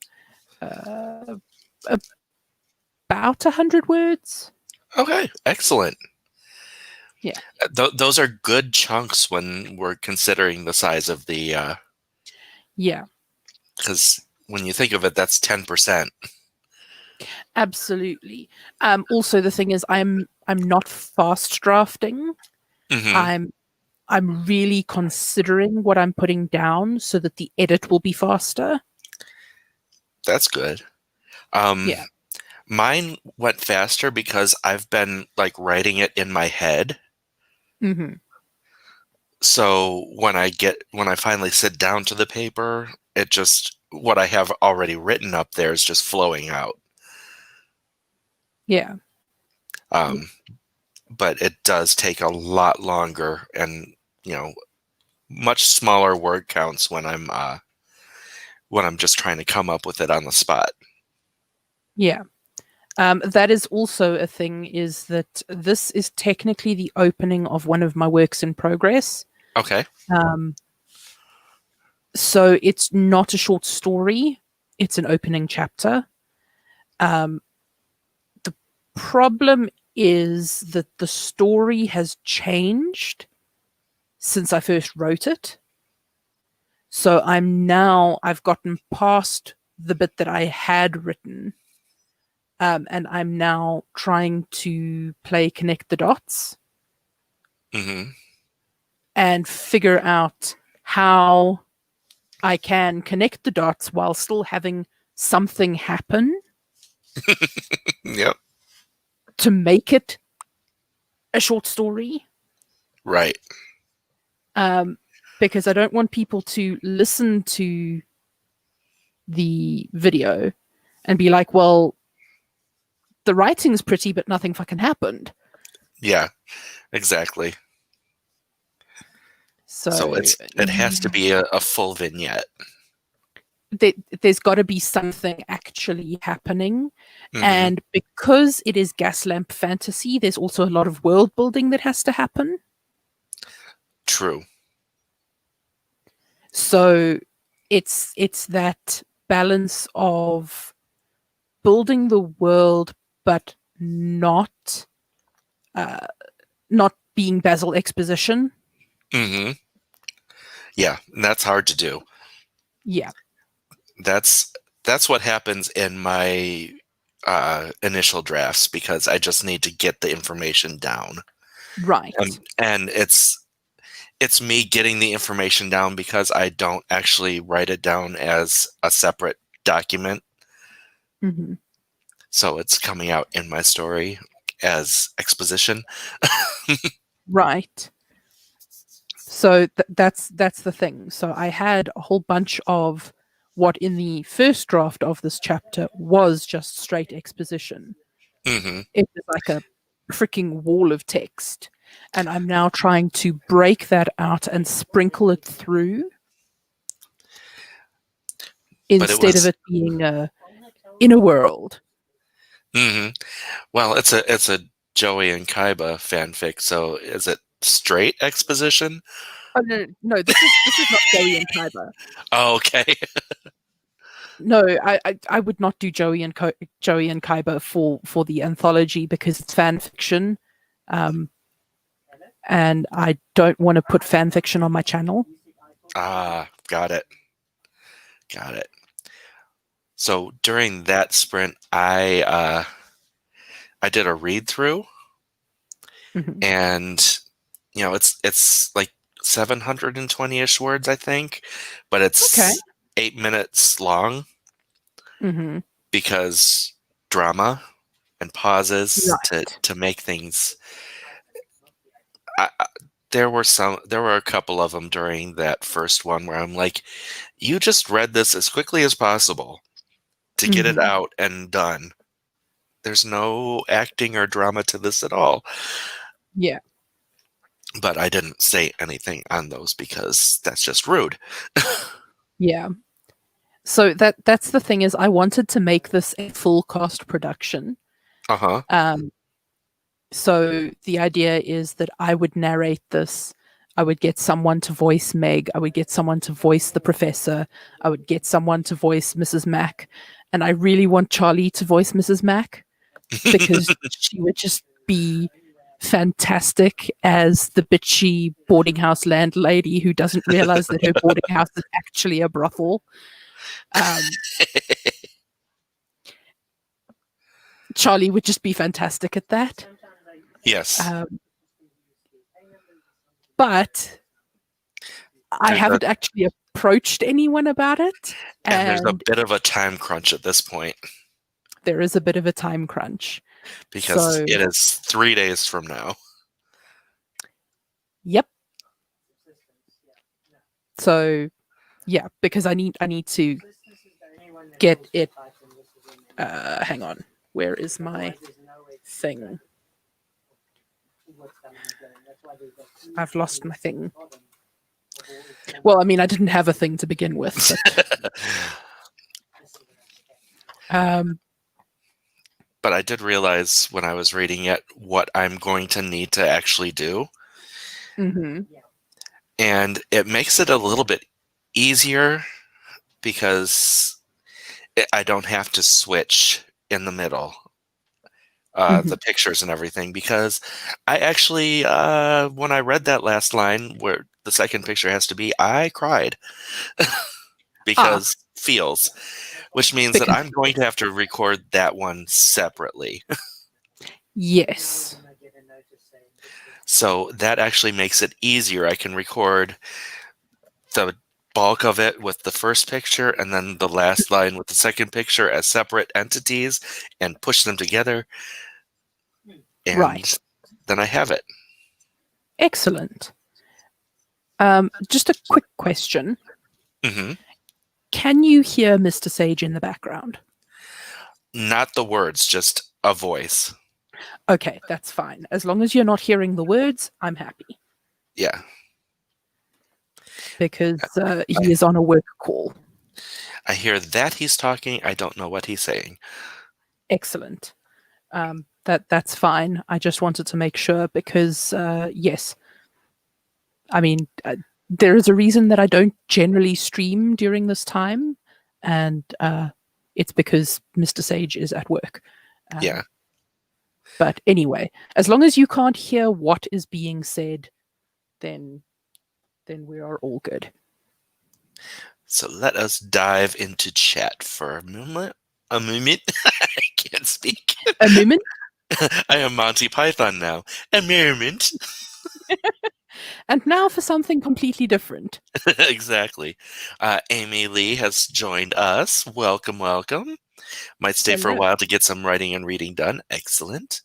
About 100 words. Okay, excellent. Yeah. Those are good chunks when we're considering the size of the. Yeah, Because when you think of it, that's 10%. absolutely. Also, the thing is, I'm not fast drafting. Mm-hmm. I'm really considering what I'm putting down so that the edit will be faster. That's good. Um, Yeah. Mine went faster because I've been like writing it in my head. Mm-hmm. So when I finally sit down to the paper, it just what I have already written up there is just flowing out. Yeah. Um, but it does take a lot longer and you know much smaller word counts when I'm just trying to come up with it on the spot. Yeah. That is also a thing, is that this is technically the opening of one of my works in progress. Okay. Um, so it's not a short story, it's an opening chapter. Um, the problem is that the story has changed since I first wrote it. So I've gotten past the bit that I had written, and I'm now trying to play connect the dots Mm-hmm. and figure out how I can connect the dots while still having something happen Yep. to make it a short story. Right. Um, because I don't want people to listen to the video and be like, well, the writing's pretty, but nothing fucking happened. Yeah. Exactly. So So it has to be a full vignette. there's got to be something actually happening. Mm-hmm. And because it is Gaslamp fantasy, there's also a lot of world building that has to happen. True. So it's that balance of building the world, but uh, not being Basil exposition. Mm-hmm. Yeah, and that's hard to do. Yeah, That's that's what happens in my initial drafts because I just need to get the information down. right. And it's me getting the information down because I don't actually write it down as a separate document. Hmm. So it's coming out in my story as exposition. Right. So that's the thing. So I had a whole bunch of what in the first draft of this chapter was just straight exposition. Hmm. It was like a freaking wall of text. And I'm now trying to break that out and sprinkle it through But it instead of was, it being in a world. hmm well, it's a Joey and Kaiba fanfic. So is it straight exposition? Oh no, no, this is not Joey and Kaiba. Oh, okay. No, I would not do Joey and Kaiba for the anthology because it's fan fiction, um, and I don't want to put fan fiction on my channel. Ah, got it. Got it. So during that sprint, I did a read through, Mhm. and it's like 720-ish words, I think, but Okay. it's 8 minutes long Hmm. because drama and pauses to Right. to make things. I, there were a couple of them during that first one where I'm like, you just read this as quickly as possible to get it Hmm. out and done. There's no acting or drama to this at all. Yeah. But I didn't say anything on those because that's just rude. Yeah. So that's the thing is I wanted to make this a full cost production. Uh-huh. Um, so the idea is that I would narrate this. I would get someone to voice Meg. I would get someone to voice the professor. I would get someone to voice Mrs. Mac. And I really want Charlie to voice Mrs. Mac because she would just be fantastic as the bitchy boarding house landlady who doesn't realize that her boarding house is actually a brothel. Um, Charlie would just be fantastic at that. Yes. Um, but I There's a haven't actually approached anyone about it, and there's a and bit of a time crunch at this point there is a bit of a time crunch. because So, it is 3 days from now. yep. So, yeah, because I need to get it. Hang on, where is my thing? I've lost my thing. Well, I mean, I didn't have a thing to begin with, but um, But I did realize when I was reading it what I'm going to need to actually do. mhm, And it makes it a little bit easier because I don't have to switch in the middle, mhm. the pictures and everything. Because I actually, when I read that last line where the second picture has to be, I cried Ah, because feels, which means that because I'm going to have to record that one separately. yes, So that actually makes it easier. I can record the bulk of it with the first picture and then the last line with the second picture as separate entities and push them together, and right, then I have it. excellent. Just a quick question: Hmm. can you hear Mr. Sage in the background? Not the words, just a voice. Okay, that's fine. As long as you're not hearing the words, I'm happy Yeah. because I, he is on a work call. I hear that he's talking. I don't know what he's saying. Excellent. That's fine. I just wanted to make sure because yes, I mean there is a reason that I don't generally stream during this time, and it's because Mr. Sage is at work. Yeah. Um, but anyway, as long as you can't hear what is being said, then we are all good. So let us dive into chat for a moment. A moment. I can't speak. A moment. I am Monty Python now. A moment. And now for something completely different. Exactly. Amy Lee has joined us. Welcome, welcome. Might stay for a Hello. while to get some writing and reading done. Excellent.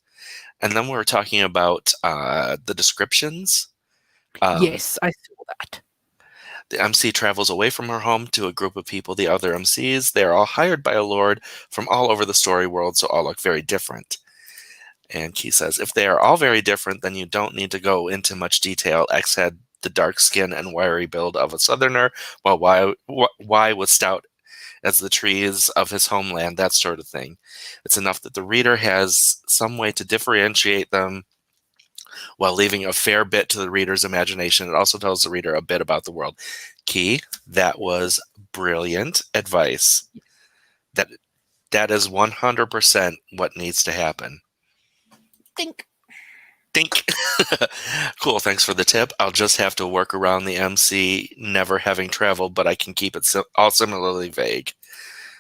And then we were talking about the descriptions. Um, Yes, I saw that. the MC travels away from her home to a group of people, the other MCs. They are all hired by a lord from all over the story world, so all look very different. And Key says, if they are all very different, then you don't need to go into much detail. X had the dark skin and wiry build of a southerner, while Y was stout as the trees of his homeland, that sort of thing. It's enough that the reader has some way to differentiate them while leaving a fair bit to the reader's imagination. It also tells the reader a bit about the world. Key, that was brilliant advice. That that is 100% what needs to happen. Think. Think. Cool, thanks for the tip. I'll just have to work around the MC never having traveled, but I can keep it all similarly vague.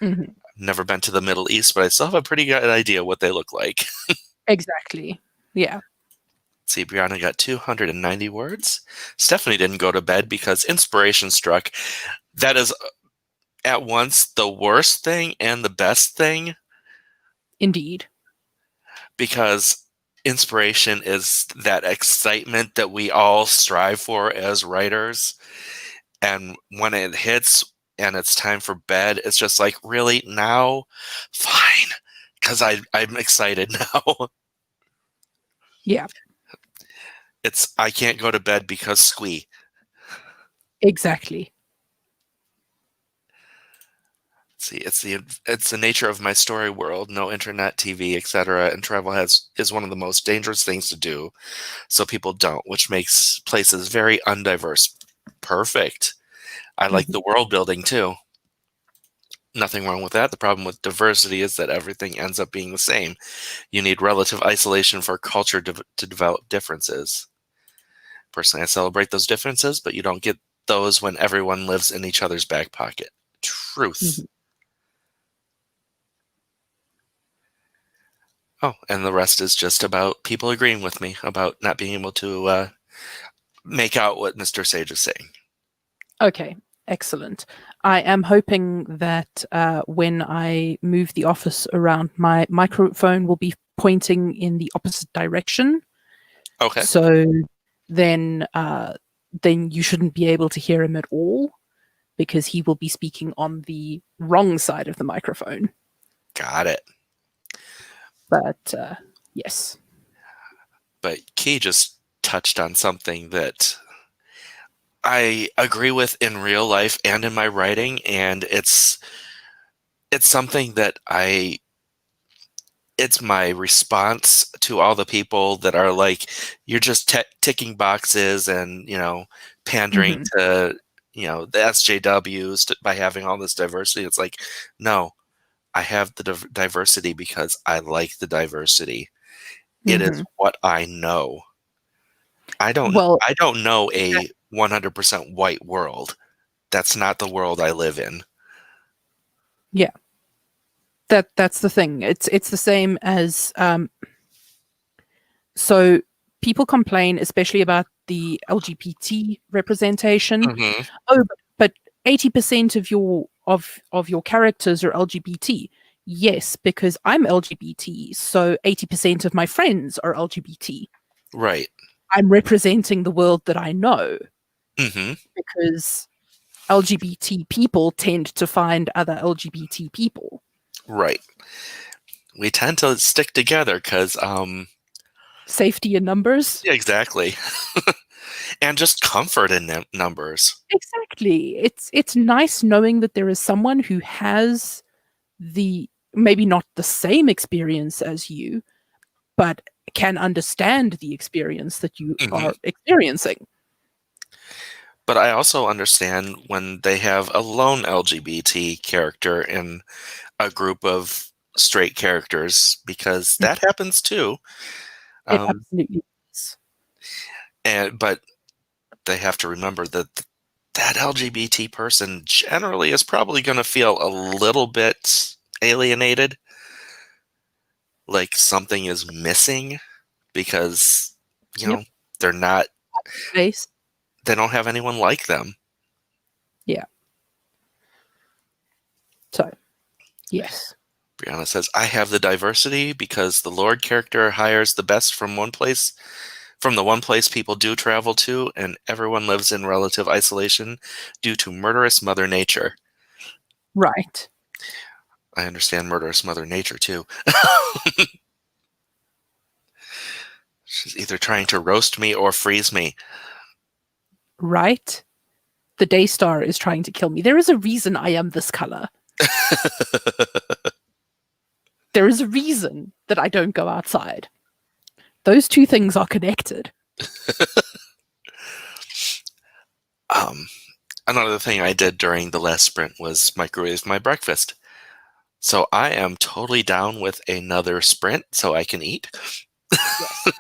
Mhm. Never been to the Middle East, but I still have a pretty good idea what they look like. Exactly. Yeah. See, Brianna got 290 words. Stephanie didn't go to bed because inspiration struck. That is at once the worst thing and the best thing, Indeed. because inspiration is that excitement that we all strive for as writers. And when it hits and it's time for bed, it's just like, really? Now? Fine. Because I'm excited now. Yeah. It's, I can't go to bed because squee. Exactly. See, it's the nature of my story world. No internet, TV, etc., and travel is one of the most dangerous things to do. So people don't, which makes places very undiverse. Perfect. I like Mhm. the world building too. Nothing wrong with that. The problem with diversity is that everything ends up being the same. You need relative isolation for culture to develop differences. Personally, I celebrate those differences, but you don't get those when everyone lives in each other's back pocket. Truth. Mhm. Oh, and the rest is just about people agreeing with me about not being able to make out what Mr. Sage is saying. Okay. Excellent. I am hoping that when I move the office around, my microphone will be pointing in the opposite direction. Okay, So then, then you shouldn't be able to hear him at all because he will be speaking on the wrong side of the microphone. got it. But yes. But Key just touched on something that I agree with in real life and in my writing, and it's something that I it's my response to all the people that are like, you're just ticking boxes and, pandering Hmm. to, the SJWs by having all this diversity. It's like, no, I have the diversity because I like the diversity. It is Hmm. what I know. Well, I don't know exact- a 100% white world. That's not the world I live in. yeah, that's the thing. It's the same as so people complain, especially about the LGBT representation. Hmm. Oh, but 80% of your characters are LGBT. Yes, because I'm LGBT, so 80% of my friends are LGBT. Right. I'm representing the world that I know Hmm. because LGBT people tend to find other LGBT people. Right. We tend to stick together because, Safety in numbers. yeah, exactly. And just comfort in numbers. Exactly. It's nice knowing that there is someone who has the maybe not the same experience as you, but can understand the experience that you Hmm. are experiencing. But I also understand when they have a lone LGBT character in a group of straight characters, because that happens too. It Um, absolutely is. but they have to remember that that LGBT person generally is probably going to feel a little bit alienated, like something is missing, because you Yep. know they're not Base. they don't have anyone like them. Yeah. So yes. Brianna says, I have the diversity because the Lord character hires the best from the one place people do travel to, and everyone lives in relative isolation due to murderous Mother Nature. Right. I understand murderous Mother Nature too. She's either trying to roast me or freeze me. Right? The Daystar is trying to kill me. There is a reason I am this color. There is a reason that I don't go outside. Those two things are connected. um, Another thing I did during the last sprint was microwave my breakfast. So I am totally down with another sprint so I can eat. Yes.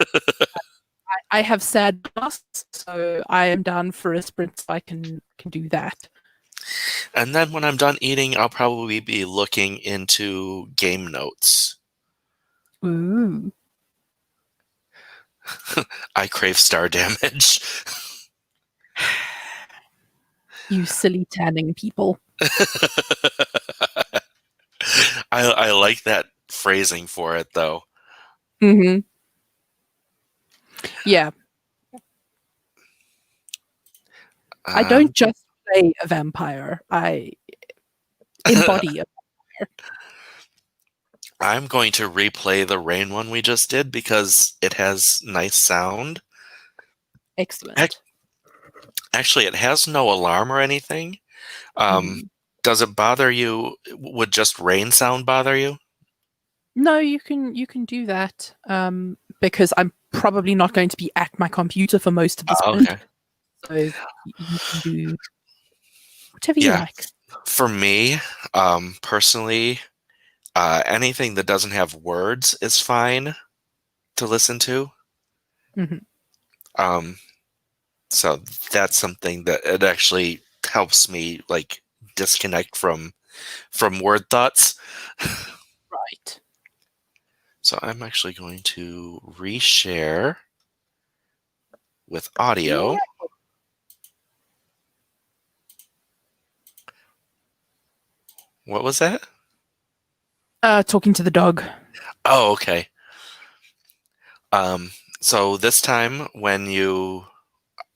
I have sad past, so I am down for a sprint so I can do that. And then when I'm done eating, I'll probably be looking into game notes. Ooh. I crave star damage. You silly tanning people. I like that phrasing for it though. Mm-hmm. Yeah. I Um, don't just play a vampire. I embody a vampire. I'm going to replay the rain one we just did because it has nice sound. Ac- Excellent. Actually, it has no alarm or anything. Um, Mm. does it bother you? Would just rain sound bother you? No, you can do that. Because I'm probably not going to be at my computer for most of the Oh, sprint. okay. So you can do whatever you Yeah. like. For me, personally, anything that doesn't have words is fine to listen to. Hmm. Um, so that's something that it actually helps me like disconnect from word thoughts. Right. So I'm actually going to reshare with Yeah. audio. What was that? Talking to the dog. Oh, okay. Um, so this time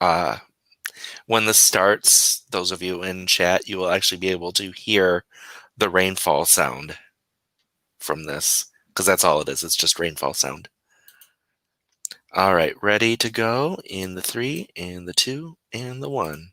uh, when this starts, those of you in chat, you will actually be able to hear the rainfall sound from this because that's all it is. It's just rainfall sound. All right, ready to go in the three and the two and the one.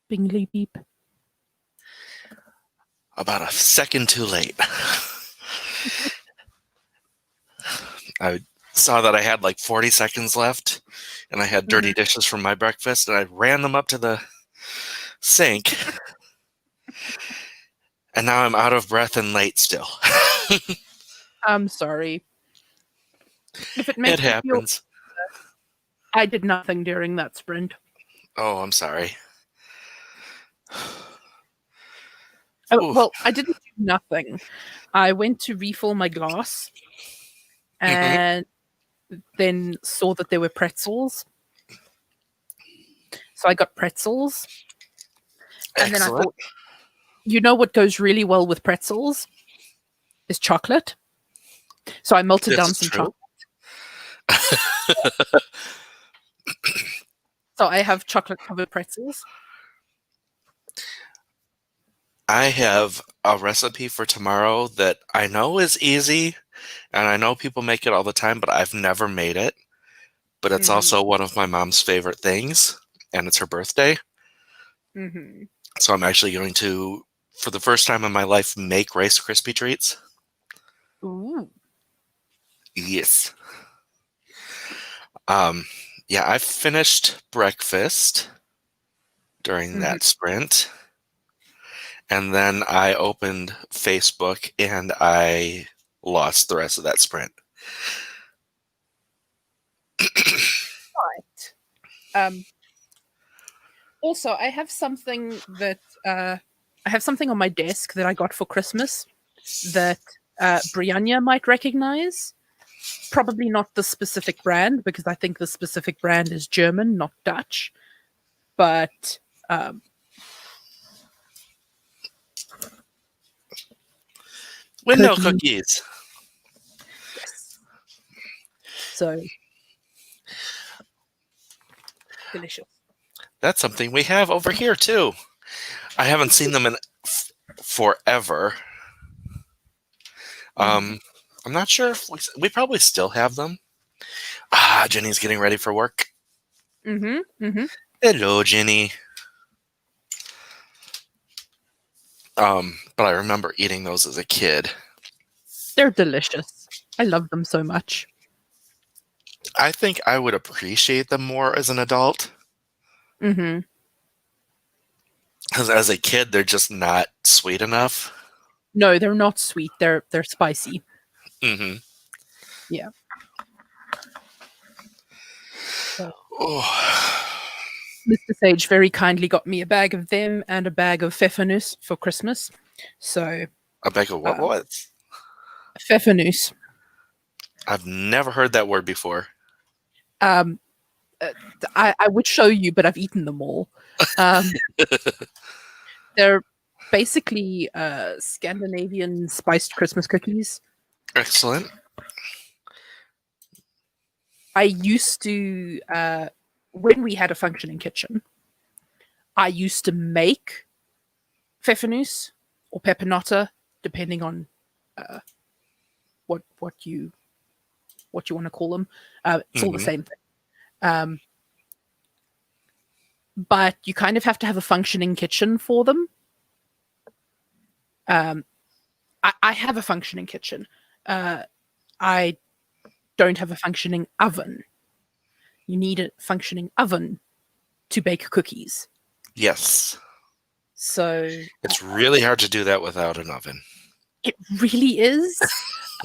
Bingly beep. About a second too late. I saw that I had like 40 seconds left, and I had dirty dishes from my breakfast, and I ran them up to the sink, and now I'm out of breath and late still. I'm sorry. If it It makes you feel, happens. I did nothing during that sprint. Oh, I'm sorry. Ooh. Well, I didn't do nothing. I went to refill my glass Mhm. and then saw that there were pretzels. So I got pretzels. And then I Excellent. thought, you know what goes really well with pretzels? Is chocolate. So I melted This down is some true. chocolate. So I have chocolate covered pretzels. I have a recipe for tomorrow that I know is easy, and I know people make it all the time, but I've never made it. But it's Mm-hmm. also one of my mom's favorite things, and it's her birthday. Mm-hmm. So I'm actually going to, for the first time in my life, make Rice Krispie treats. Ooh. Yes. Um, yeah, I finished breakfast during Mm-hmm. that sprint, and then I opened Facebook and I lost the rest of that sprint. Right. Also, I have something on my desk that I got for Christmas that Brianna might recognize. Probably not the specific brand because I think the specific brand is German, not Dutch. But um, Window cookie, cookies. yes. So delicious. That's something we have over here too. I haven't seen them in forever. Mm-hmm. Um, I'm not sure if we probably still have them. Ah, Jenny's getting ready for work. Mm-hmm. Mm-hmm. Hello, Jenny. But I remember eating those as a kid. They're delicious. I love them so much. I think I would appreciate them more as an adult Hmm. because as a kid, they're just not sweet enough. No, they're not sweet. They're spicy. Hmm. Yeah. So Oh, Mr. Sage very kindly got me a bag of them and a bag of pfeffernuss for Christmas. So a bag of what um, was? pfeffernuss. I've never heard that word before. Um, uh, I would show you, but I've eaten them all. Um, they're basically Scandinavian spiced Christmas cookies. Excellent. I used to, when we had a functioning kitchen, I used to make pfeffernuss or peppernotta, depending on uh, what you what you want to call them. It's all the Hmm. same thing. Um, but you kind of have to have a functioning kitchen for them. Um, I have a functioning kitchen. Uh, I don't have a functioning oven. You need a functioning oven to bake cookies. Yes. So It's really hard to do that without an oven. it really is.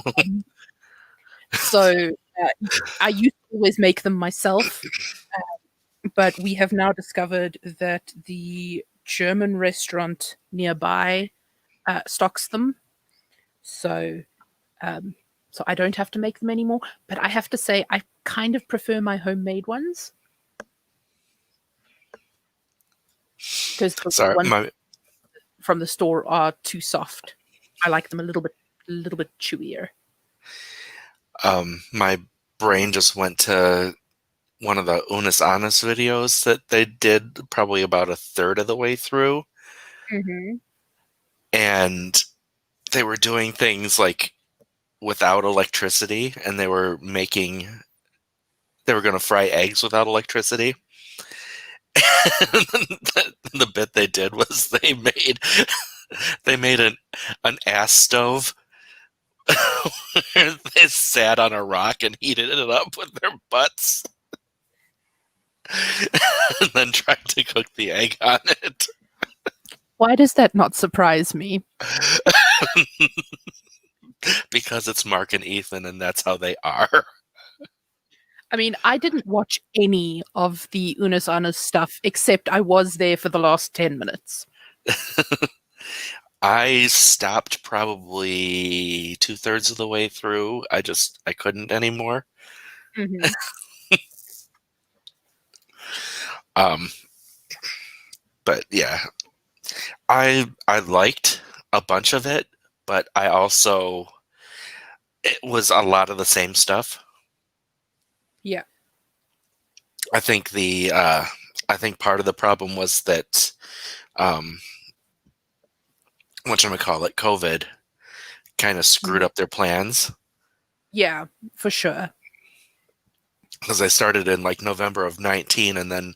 Um, so I used to always make them myself, but we have now discovered that the German restaurant nearby stocks them. So um, so I don't have to make them anymore. But I have to say, I kind of prefer my homemade ones because the Sorry, ones from the store are too soft. I like them a little bit chewier. my brain just went to one of the Unis Honest videos that they did probably about a third of the way through, Mm-hmm. and they were doing things like without electricity, and they were going to fry eggs without electricity. The bit they did was they made an ass stove where they sat on a rock and heated it up with their butts and then tried to cook the egg on it. Why does that not surprise me? Because it's Mark and Ethan and that's how they are. I mean, I didn't watch any of the Unis Annas stuff except I was there for the last 10 minutes. I stopped probably two-thirds of the way through. I couldn't anymore. Mm-hmm. Um, but yeah, I liked a bunch of it, but I also it was a lot of the same stuff. Yeah. I think I think part of the problem was that um whatchamacallit, COVID kind of screwed Mhm. up their plans Yeah, for sure. because they started in like November of 19 and then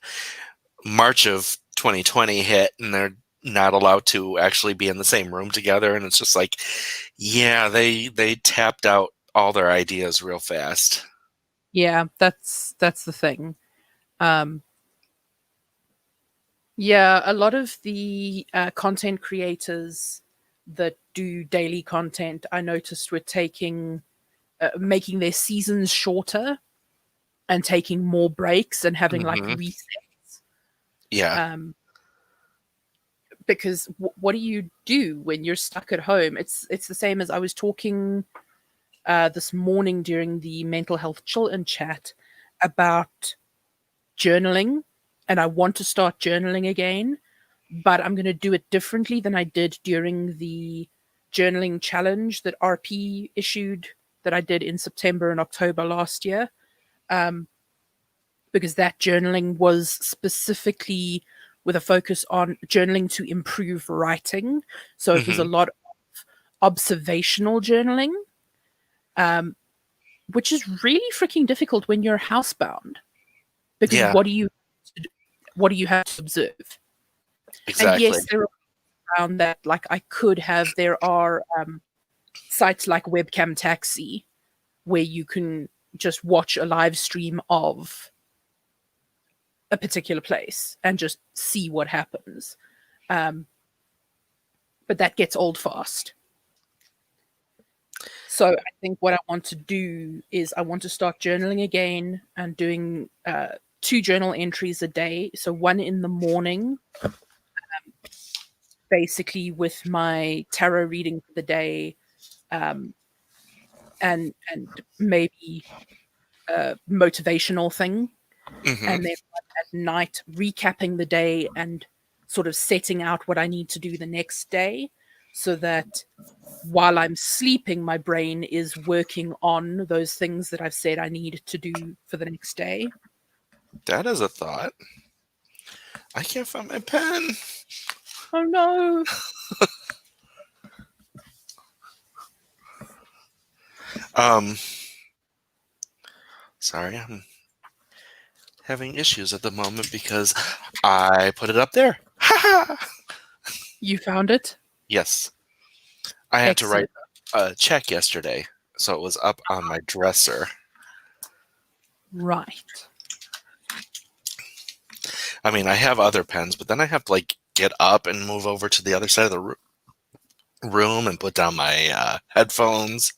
March of 2020 hit and they're not allowed to actually be in the same room together, and it's just like yeah, they tapped out all their ideas real fast. Yeah, that's the thing. Um, yeah, a lot of the content creators that do daily content, I noticed were taking making their seasons shorter and taking more breaks and having like Hmm. resets. Yeah. Um, because what do you do when you're stuck at home? It's the same as I was talking this morning during the mental health chill and chat about journaling, and I want to start journaling again, but I'm going to do it differently than I did during the journaling challenge that RP issued that I did in September and October last year. Um, because that journaling was specifically with a focus on journaling to improve writing. So it was a Hmm. lot of observational journaling, um, which is really freaking difficult when you're housebound because Yeah, what do you have to observe? And exactly. yes, there are found that like I could have. There are sites like Webcam Taxi where you can just watch a live stream of a particular place and just see what happens. Um, but that gets old fast. So I think what I want to do is I want to start journaling again and doing 2 journal entries a day. So one in the morning, basically with my tarot reading for the day, um, and maybe a motivational thing, Hmm. and then at night recapping the day and sort of setting out what I need to do the next day, so that while I'm sleeping, my brain is working on those things that I've said I need to do for the next day. That is a thought. I can't find my pen. Oh no. Um, Sorry, I'm having issues at the moment because I put it up there. Ha ha! You found it? Yes, I had to write Excellent. a check yesterday, so it was up on my dresser. Right. I mean, I have other pens, but then I have to like get up and move over to the other side of the room and put down my headphones.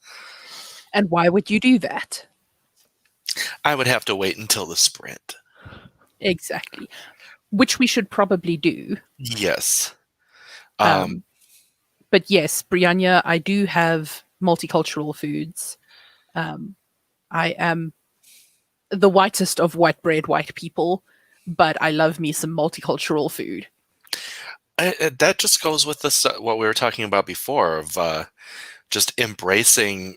And why would you do that? I would have to wait until the sprint. Exactly. Which we should probably do. Yes. Um, Um, but yes, Brianna, I do have multicultural foods. Um, I am the whitest of white bread white people, but I love me some multicultural food. that just goes with this what we were talking about before of just embracing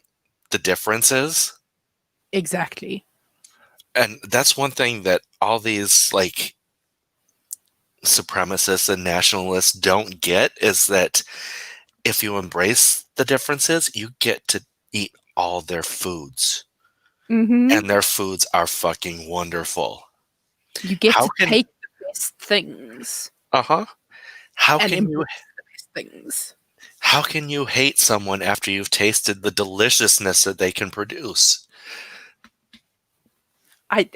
the differences. Exactly. And that's one thing that all these like supremacists and nationalists don't get is that if you embrace the differences, you get to eat all their foods. Hmm. And their foods are fucking wonderful. You get How to can take the best things uh-huh. How and can you embrace the best things. how can you hate someone after you've tasted the deliciousness that they can produce? I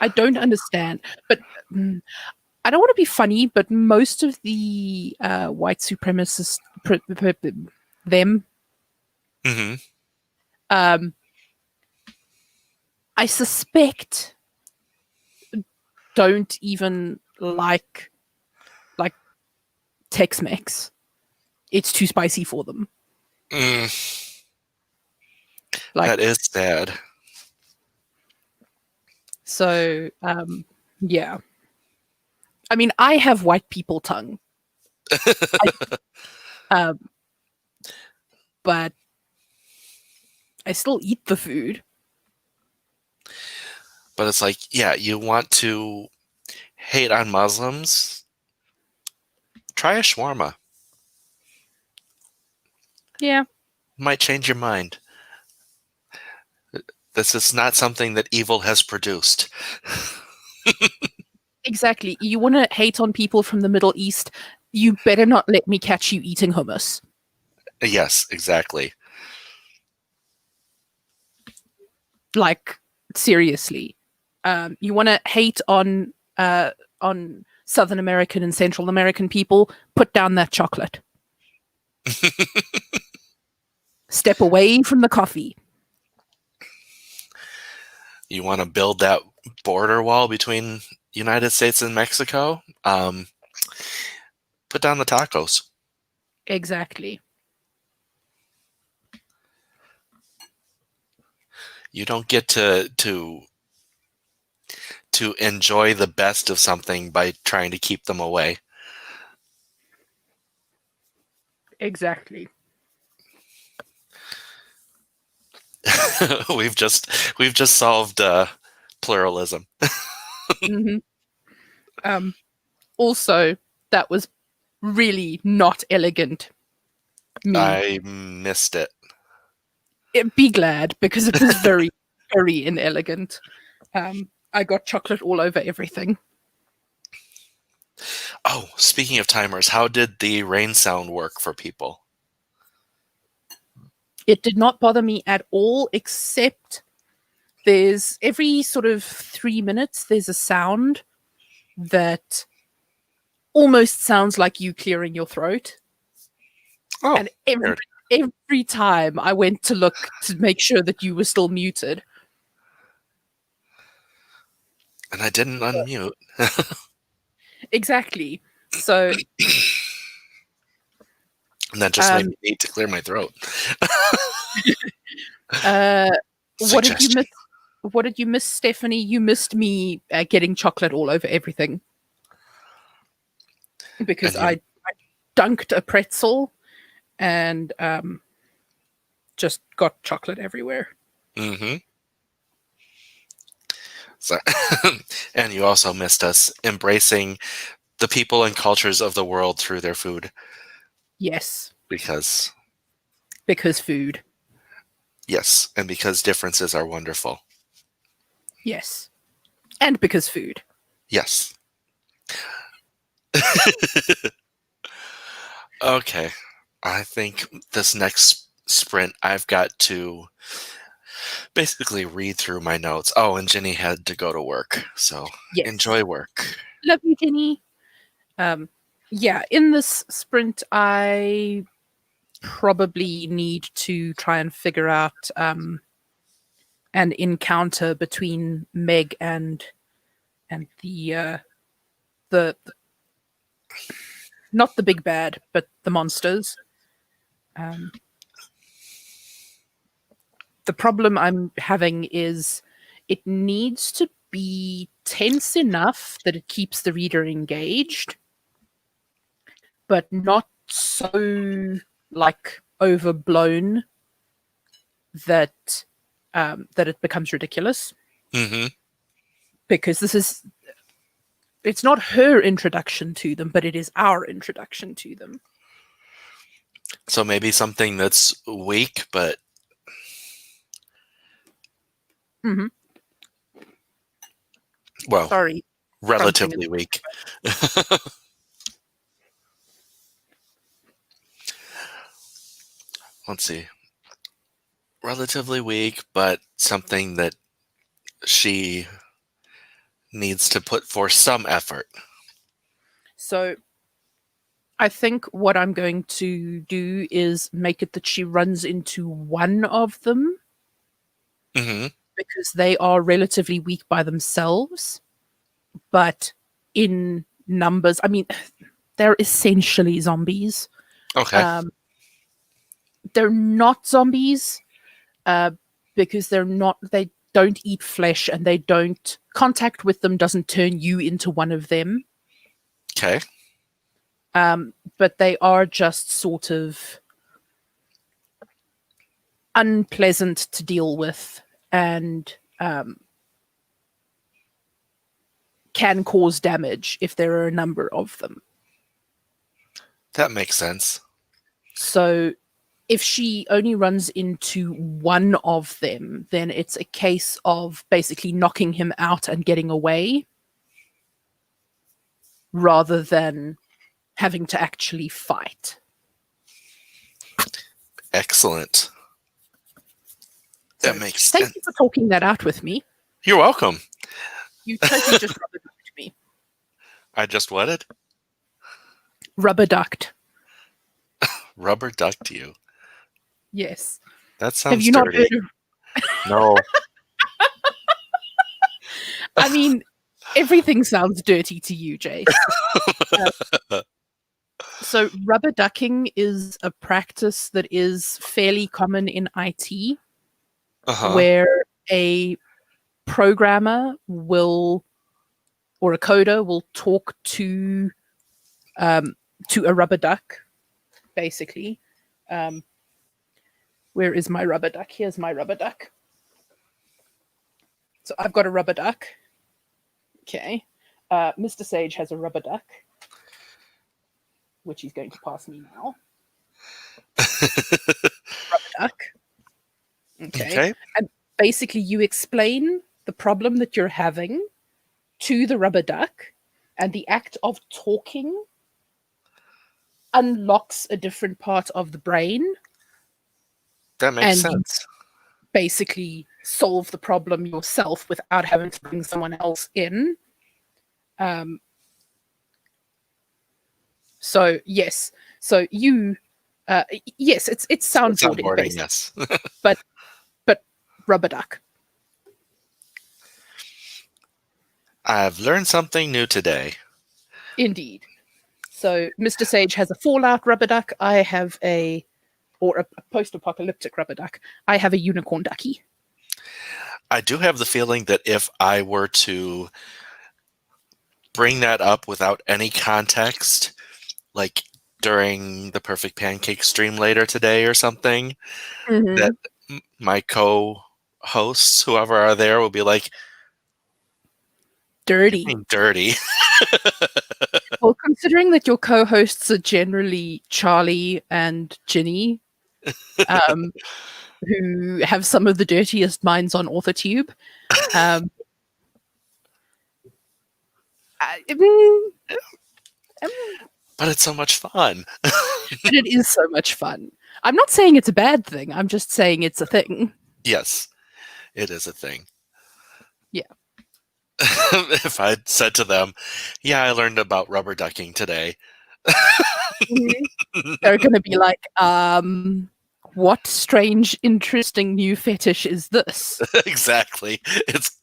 I don't understand, but mm, I don't want to be funny, but most of the white supremacists, them, Hmm. um, I suspect don't even like Tex-Mex. It's too spicy for them. Mm, Like that is sad. so, yeah. I mean, I have white people tongue, I, um, but I still eat the food. But it's like, yeah, you want to hate on Muslims? Try a shawarma. Yeah, Might change your mind. This is not something that evil has produced. exactly. You want to hate on people from the Middle East? You better not let me catch you eating hummus. Yes, exactly. Like seriously. You want to hate on Southern American and Central American people? Put down that chocolate. Step away from the coffee. You want to build that border wall between United States and Mexico? Put down the tacos. Exactly. You don't get to enjoy the best of something by trying to keep them away. Exactly. We've just solved pluralism. Hmm. Um, Also, that was really not elegant. Me. I missed it. Be glad because it was very, very inelegant. I got chocolate all over everything. Oh, speaking of timers, how did the rain sound work for people? It did not bother me at all, except there's every sort of 3 minutes, there's a sound that almost sounds like you clearing your throat. Oh, And weird. every time I went to look to make sure that you were still muted. And I didn't unmute. Exactly. So, And that just made um, me need to clear my throat. uh, what did you Suggestion. miss? What did you miss, Stephanie? You missed me getting chocolate all over everything because And you, I dunked a pretzel and just got chocolate everywhere. mm-hmm. So, and you also missed us embracing the people and cultures of the world through their food Yes, because, because food. yes, and because differences are wonderful. Yes, and because food. Yes. Okay. I think this next sprint, I've got to basically read through my notes. Oh, and Jenny had to go to work. So Yes, enjoy work. love you, Jenny. Um, yeah, in this sprint, I probably need to try and figure out an encounter between Meg and the not the big bad, but the monsters. Um, the problem I'm having is it needs to be tense enough that it keeps the reader engaged, but not so like overblown that that it becomes ridiculous. Mm-hmm. Because this is it's not her introduction to them, but it is our introduction to them. So maybe something that's weak, but, Hmm. well, Sorry, crunching. relatively weak. Let's see. Relatively weak, but something that she needs to put forth some effort. So I think what I'm going to do is make it that she runs into one of them Mm-hmm. because they are relatively weak by themselves, but in numbers, I mean, they're essentially zombies. Okay. Um, they're not zombies uh, because they don't eat flesh and they don't contact with them doesn't turn you into one of them. Okay. But they are just sort of unpleasant to deal with and can cause damage if there are a number of them. That makes sense. So if she only runs into one of them, then it's a case of basically knocking him out and getting away rather than having to actually fight. Excellent. That So makes thank sense. you for talking that out with me. You're welcome. You totally just rubber ducked me. I just what? Rubber ducked. Rubber ducked you. Yes. That Have sounds you not heard dirty. of? No. I mean, everything sounds dirty to you, Jace. Uh, so rubber ducking is a practice that is fairly common in IT, Uh-huh. where a programmer will or a coder will talk um, to a rubber duck, basically. Um, where is my rubber duck? Here's my rubber duck. So I've got a rubber duck. Okay. Mr. Sage has a rubber duck, which he's going to pass me now. Rubber duck. Okay. Okay. And basically, you explain the problem that you're having to the rubber duck, And the act of talking unlocks a different part of the brain, That makes and you sense. basically solve the problem yourself without having to bring someone else in. Um, so yes, so you, yes, it's It's soundboarding soundboarding, basically, yes. but but rubber duck, I've learned something new today. indeed. So Mr. Sage has a Fallout rubber duck. I have a post-apocalyptic rubber duck. I have a unicorn ducky. I do have the feeling that if I were to bring that up without any context, like during the Perfect Pancake stream later today or something, that Mm-hmm. my co-hosts, whoever are there, will be like, "You Dirty. mean dirty?" Well, considering that your co-hosts are generally Charlie and Ginny, um, who have some of the dirtiest minds on AuthorTube, um, I, mm, But it's so much fun. but it is so much fun. I'm not saying it's a bad thing. I'm just saying it's a thing. Yes, it is a thing. Yeah. If I'd said to them, "Yeah, I learned about rubber ducking today." Mhm. They're going to be like, what strange, interesting new fetish is this? Exactly.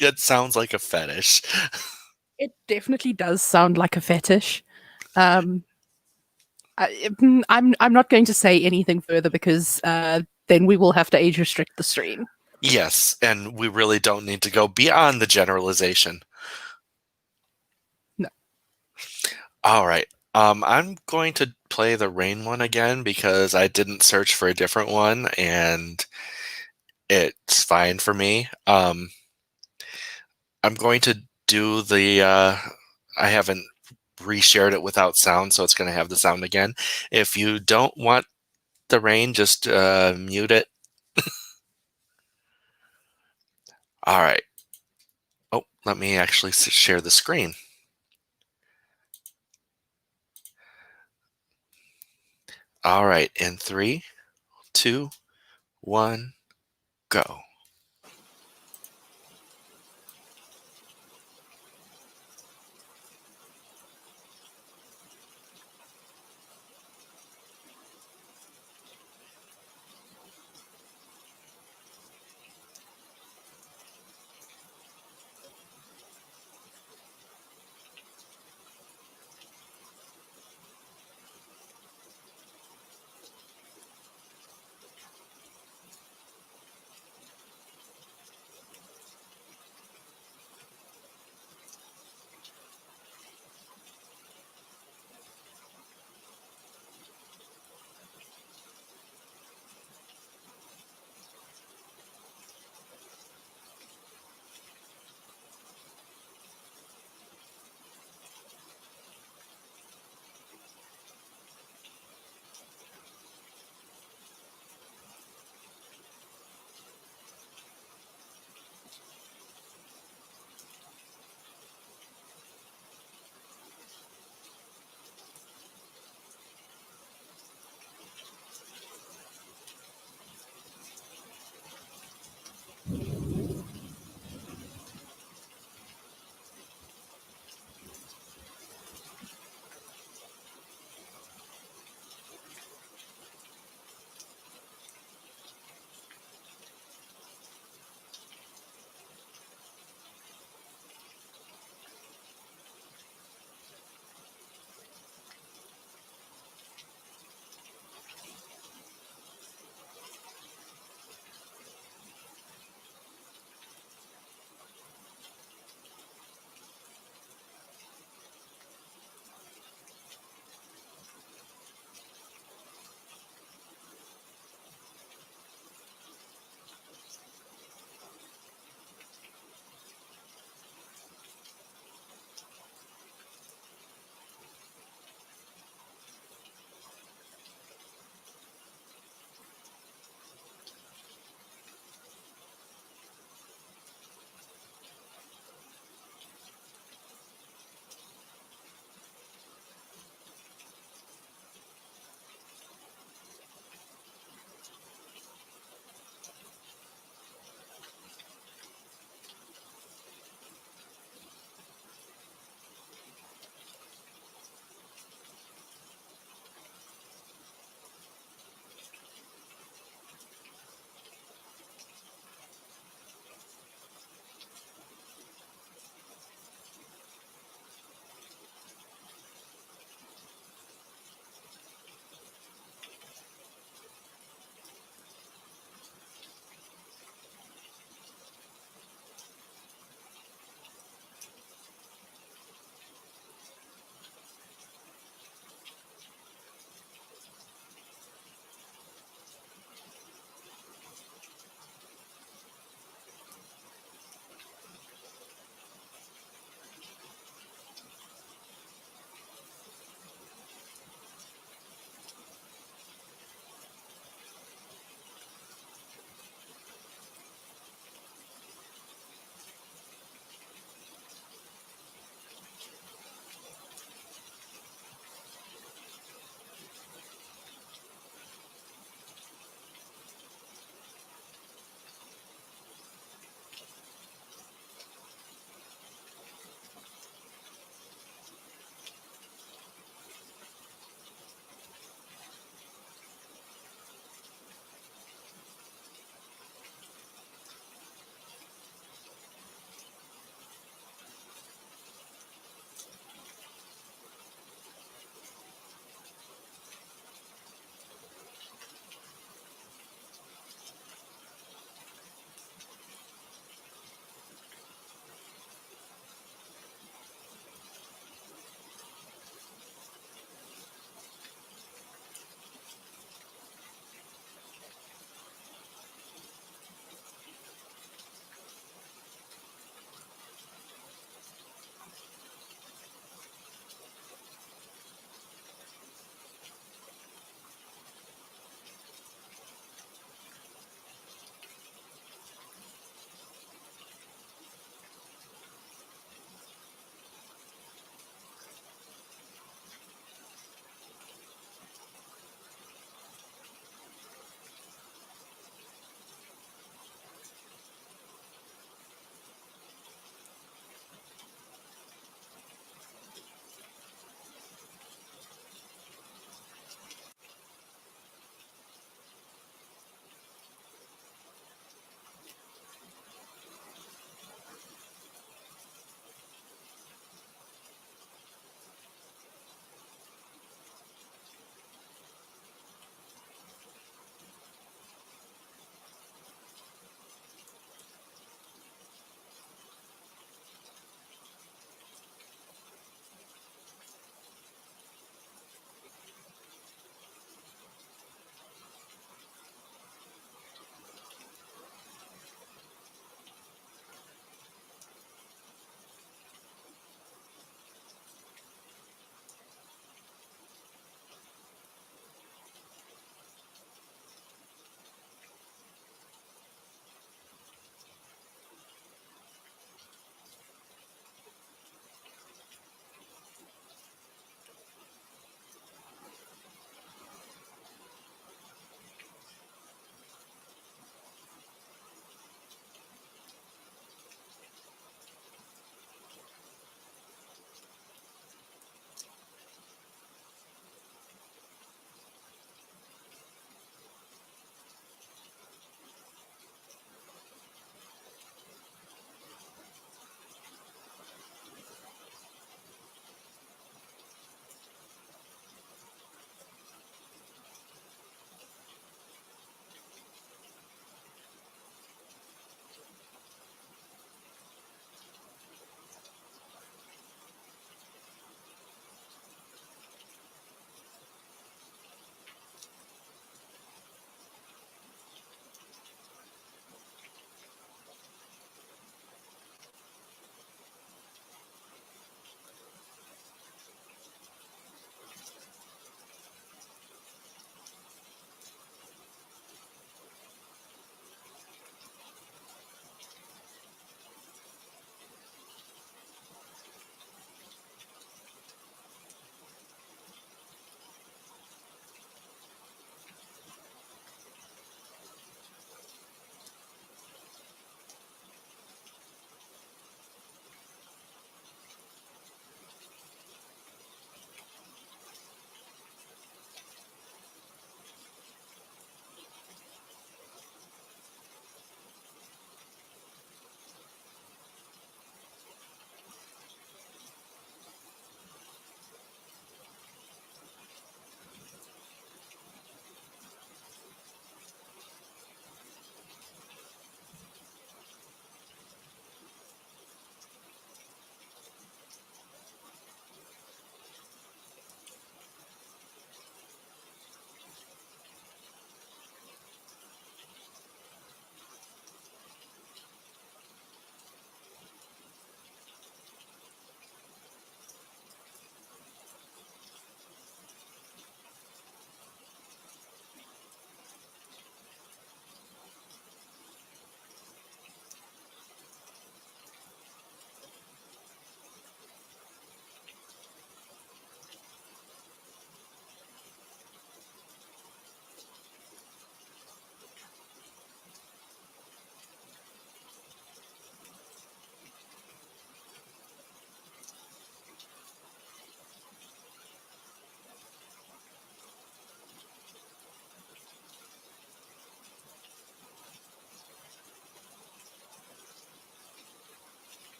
It sounds like a fetish. It definitely does sound like a fetish. Um, I'm not going to say anything further because then we will have to age restrict the stream. Yes, and we really don't need to go beyond the generalization. No. All right. I'm going to play the rain one again because I didn't search for a different one and it's fine for me. I'm going to do I haven't reshared it without sound, so it's going to have the sound again. If you don't want the rain, just mute it. All right. Oh, let me actually share the screen. All right. In three, two, one, go.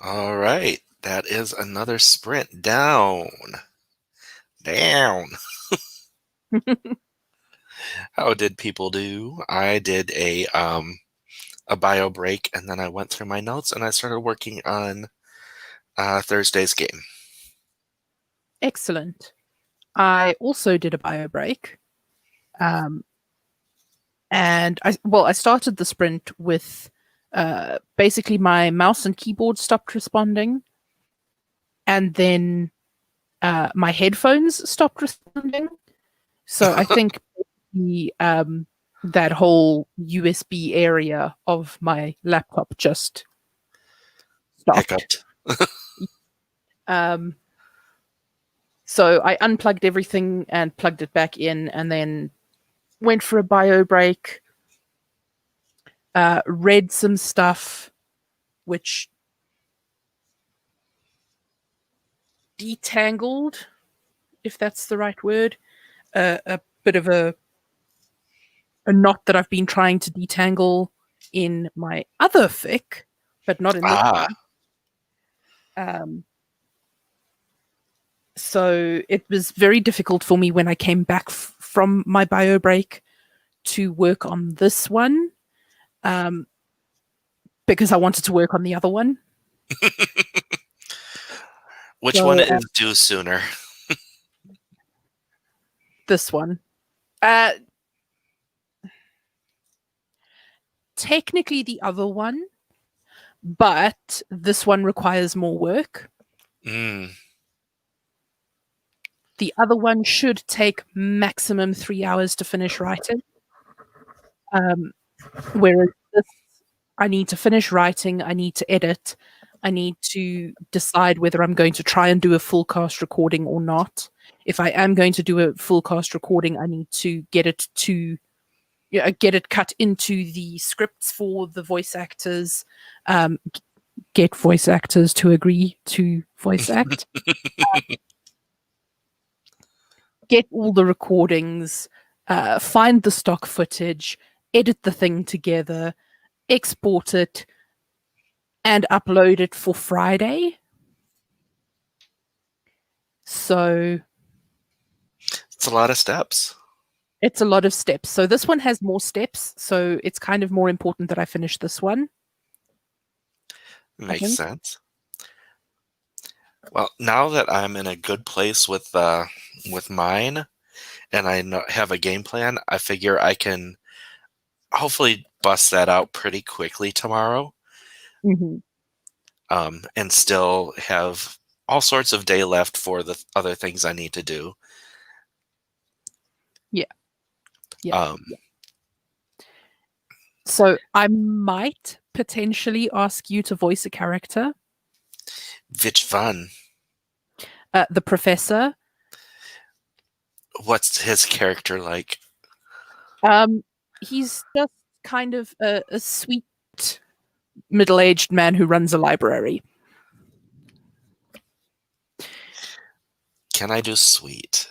All right. That is another sprint down. Down. How did people do? I did a bio break, and then I went through my notes and I started working on Thursday's game. Excellent. I also did a bio break. Um, and I started the sprint with basically my mouse and keyboard stopped responding, and then my headphones stopped responding. So I think the that whole USB area of my laptop just stopped. Hiccuped. Um, so I unplugged everything and plugged it back in, and then went for a bio break. Read some stuff, which detangled, if that's the right word, a bit of a knot that I've been trying to detangle in my other fic, but not in this Ah, one. Um, so it was very difficult for me when I came back from my bio break to work on this one, um, because I wanted to work on the other one. which one So is due sooner? this one. Uh, Technically the other one, but this one requires more work. Mm. The other one should take maximum 3 hours to finish writing. Um, Whereas this, I need to finish writing, I need to edit, I need to decide whether I'm going to try and do a full cast recording or not. If I am going to do a full cast recording, I need to get it cut into the scripts for the voice actors, get voice actors to agree to voice act, get all the recordings, find the stock footage, edit the thing together, export it, and upload it for Friday. So It's a lot of steps. it's a lot of steps. So this one has more steps. So it's kind of more important that I finish this one, I Makes think. sense. Well, now that I'm in a good place with mine, and have a game plan, I figure I can hopefully bust that out pretty quickly tomorrow, Hmm. and still have all sorts of day left for the other things I need to do. Yeah, yeah, Um, yeah. So I might potentially ask you to voice a character, which fun. the professor. What's his character like? Um, he's just kind of a sweet middle-aged man who runs a library. Can I do sweet?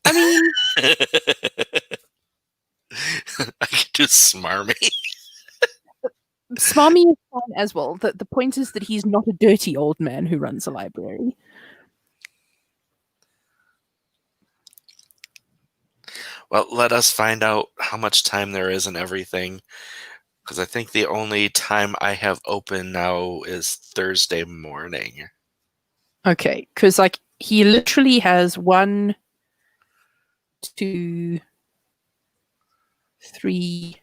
I mean, I can do smarmy. Smarmy is fine as well. The point is that he's not a dirty old man who runs a library. Well, let us find out how much time there is and everything, because I think the only time I have open now is Thursday morning. Okay, because like he literally has one, two, three,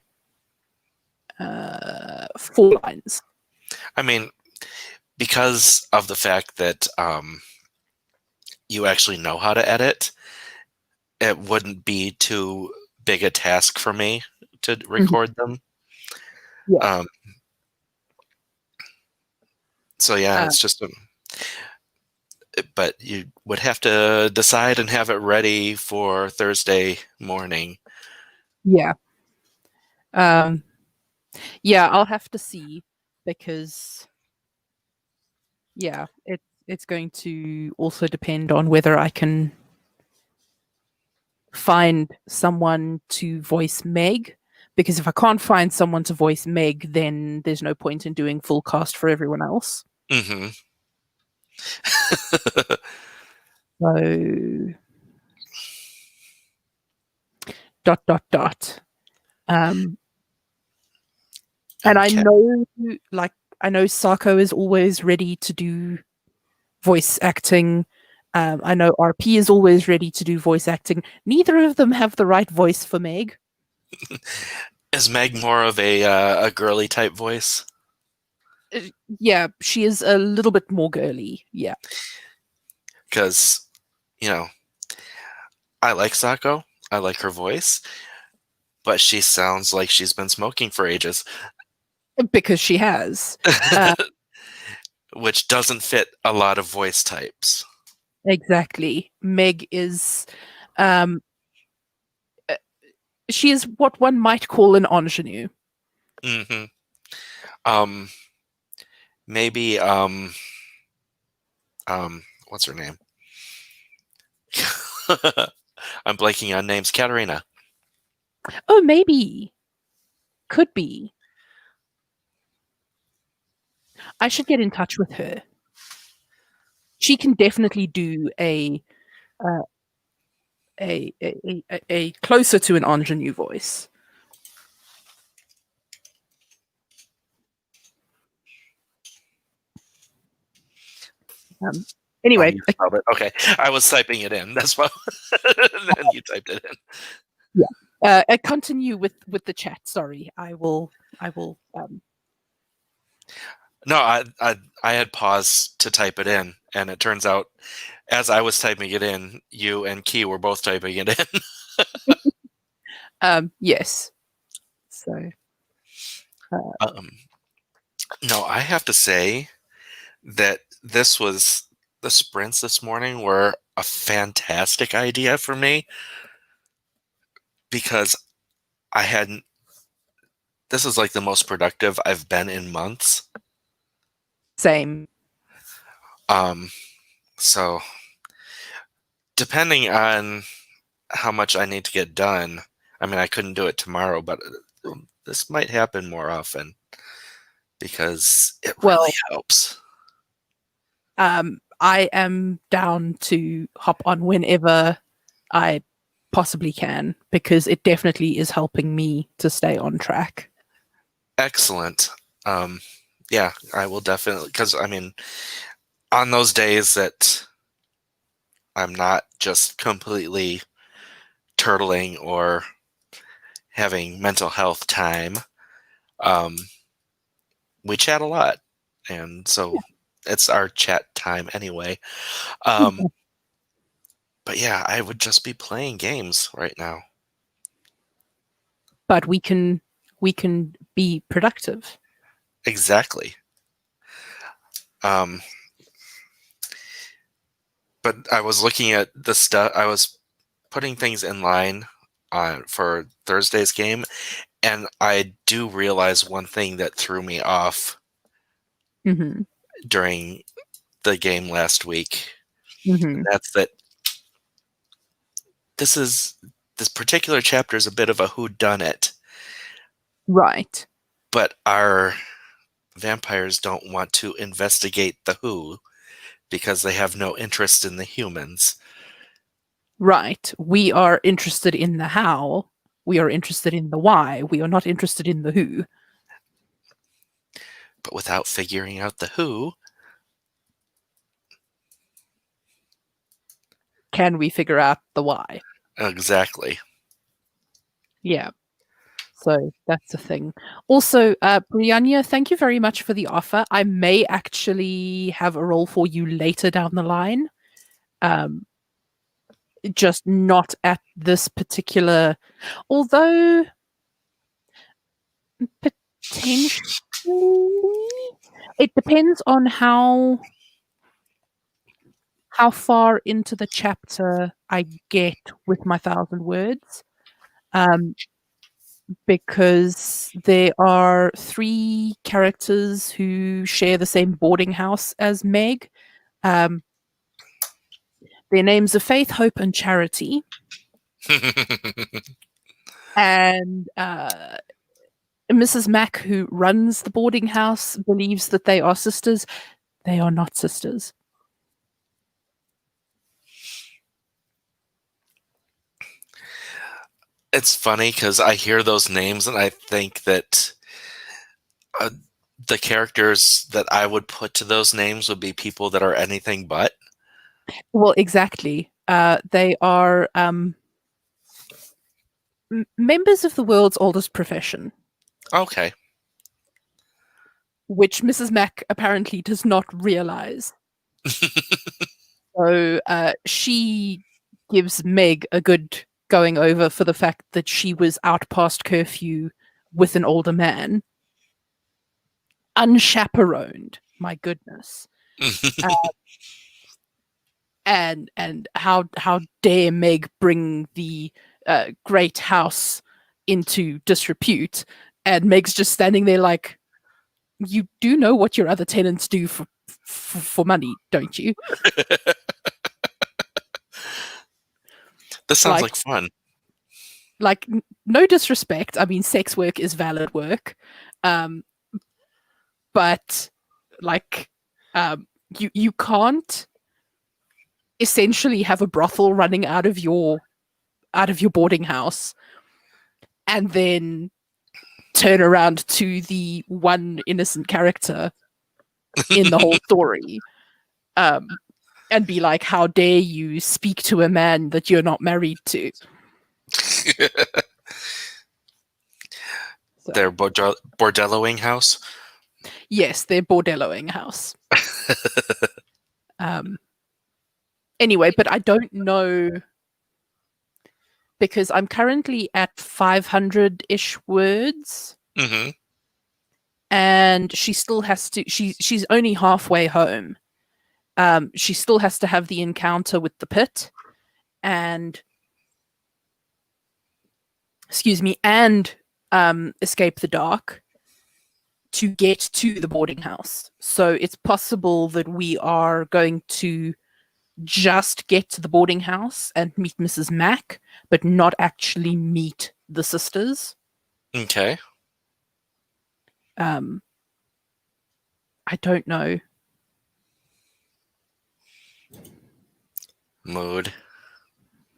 4 lines. I mean, because of the fact that you actually know how to edit, it wouldn't be too big a task for me to Mhm. record them. Yeah. Um, so yeah, Uh, it's just but you would have to decide and have it ready for Thursday morning. yeah. Um, yeah, I'll have to see because yeah, it's going to also depend on whether I can find someone to voice Meg, because if I can't find someone to voice Meg, then there's no point in doing full cast for everyone else. Mm-hmm. So dot dot dot. And I Okay. know, like, I know Sako is always ready to do voice acting. I know RP is always ready to do voice acting. Neither of them have the right voice for Meg. Is Meg more of a girly type voice? Uh, Yeah, she is a little bit more girly. Yeah, Because, you know, I like Sako. I like her voice, but she sounds like she's been smoking for ages, because she has. Uh, which doesn't fit a lot of voice types. exactly. Meg is, um, uh, she is what one might call an ingenue. Hmm. Um, maybe, what's her name? I'm blanking on names. Katarina. Oh, maybe. Could be. I should get in touch with her. She can definitely do uh, a closer to an ingenue voice. Um, Oh, anyway, you spelled it. Okay. I was typing it in. That's why. And then you typed it in. yeah. Continue with the chat. Sorry, I will. I will. No, I had paused to type it in, and it turns out as I was typing it in, you and Key were both typing it in. Yes. So uh, Um, no, I have to say that the sprints this morning were a fantastic idea for me because I hadn't. This is like the most productive I've been in months. same. Um, so depending on how much I need to get done, I mean, I couldn't do it tomorrow, but this might happen more often because it really Well, helps. I am down to hop on whenever I possibly can because it definitely is helping me to stay on track. Excellent. Um, yeah, I will definitely, because I mean, on those days that I'm not just completely turtling or having mental health time, um, we chat a lot. And so it's our chat time anyway. Um, but yeah, I would just be playing games right now. But we can be productive. Exactly. Um, but I was looking at the stuff, I was putting things in line for Thursday's game, and I do realize one thing that threw me off Hmm. during the game last week. Hmm. And that's that this particular chapter is a bit of a whodunit, Right. but our vampires don't want to investigate the who because they have no interest in the humans. Right. We are interested in the how. We are interested in the why. We are not interested in the who. But without figuring out the who, Can we figure out the why? exactly. Yeah. So that's the thing. Also, Brianna, thank you very much for the offer. I may actually have a role for you later down the line. Um, just not at this particular, although potentially it depends on how far into the chapter I get with my 1,000 words. Um, because there are three characters who share the same boarding house as Meg. Um, their names are Faith, Hope, and Charity. And Mrs. Mack, who runs the boarding house, believes that they are sisters. They are not sisters. It's funny because I hear those names and I think that uh, the characters that I would put to those names would be people that are anything but. Well, exactly. They are members of the world's oldest profession, Okay. which Mrs. Mack apparently does not realize. So she gives Meg a good going over for the fact that she was out past curfew with an older man, unchaperoned. My goodness. Uh, and how dare Meg bring the great house into disrepute? And Meg's just standing there like, you do know what your other tenants do for money, don't you? This sounds Like, like fun. no disrespect. I mean, sex work is valid work, um, but like, you can't essentially have a brothel running out of your boarding house and then turn around to the one innocent character in the whole story, um, and be like, "How dare you speak to a man that you're not married to?" So Their bordelloing house. yes, they're bordelloing house. Um, anyway, but I don't know because I'm currently at 500-ish words, Hmm. and she still has to. She's only halfway home. She still has to have the encounter with the pit, and excuse me, and escape the dark to get to the boarding house. So it's possible that we are going to just get to the boarding house and meet Mrs. Mack, but not actually meet the sisters. Okay. Um, I don't know. Mood.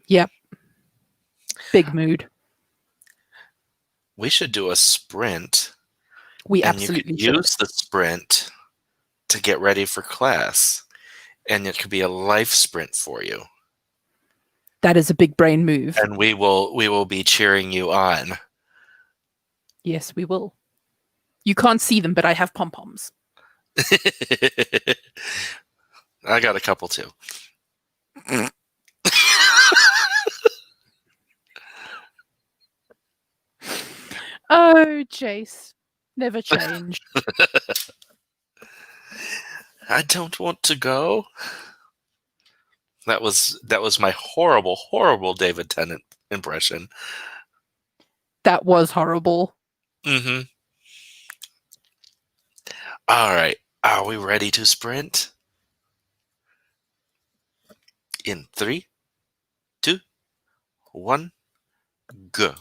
Yep, big mood. We should do a sprint, We and you could absolutely should. use the sprint to get ready for class, and it could be a life sprint for you. That is a big brain move. And we will be cheering you on. Yes, we will. You can't see them, but I have pom poms. I got a couple too. Oh, Jace, never change. I don't want to go. That was my horrible, horrible David Tennant impression. That was horrible. Mm-hmm. All right. Are we ready to sprint? In three, two, one, go.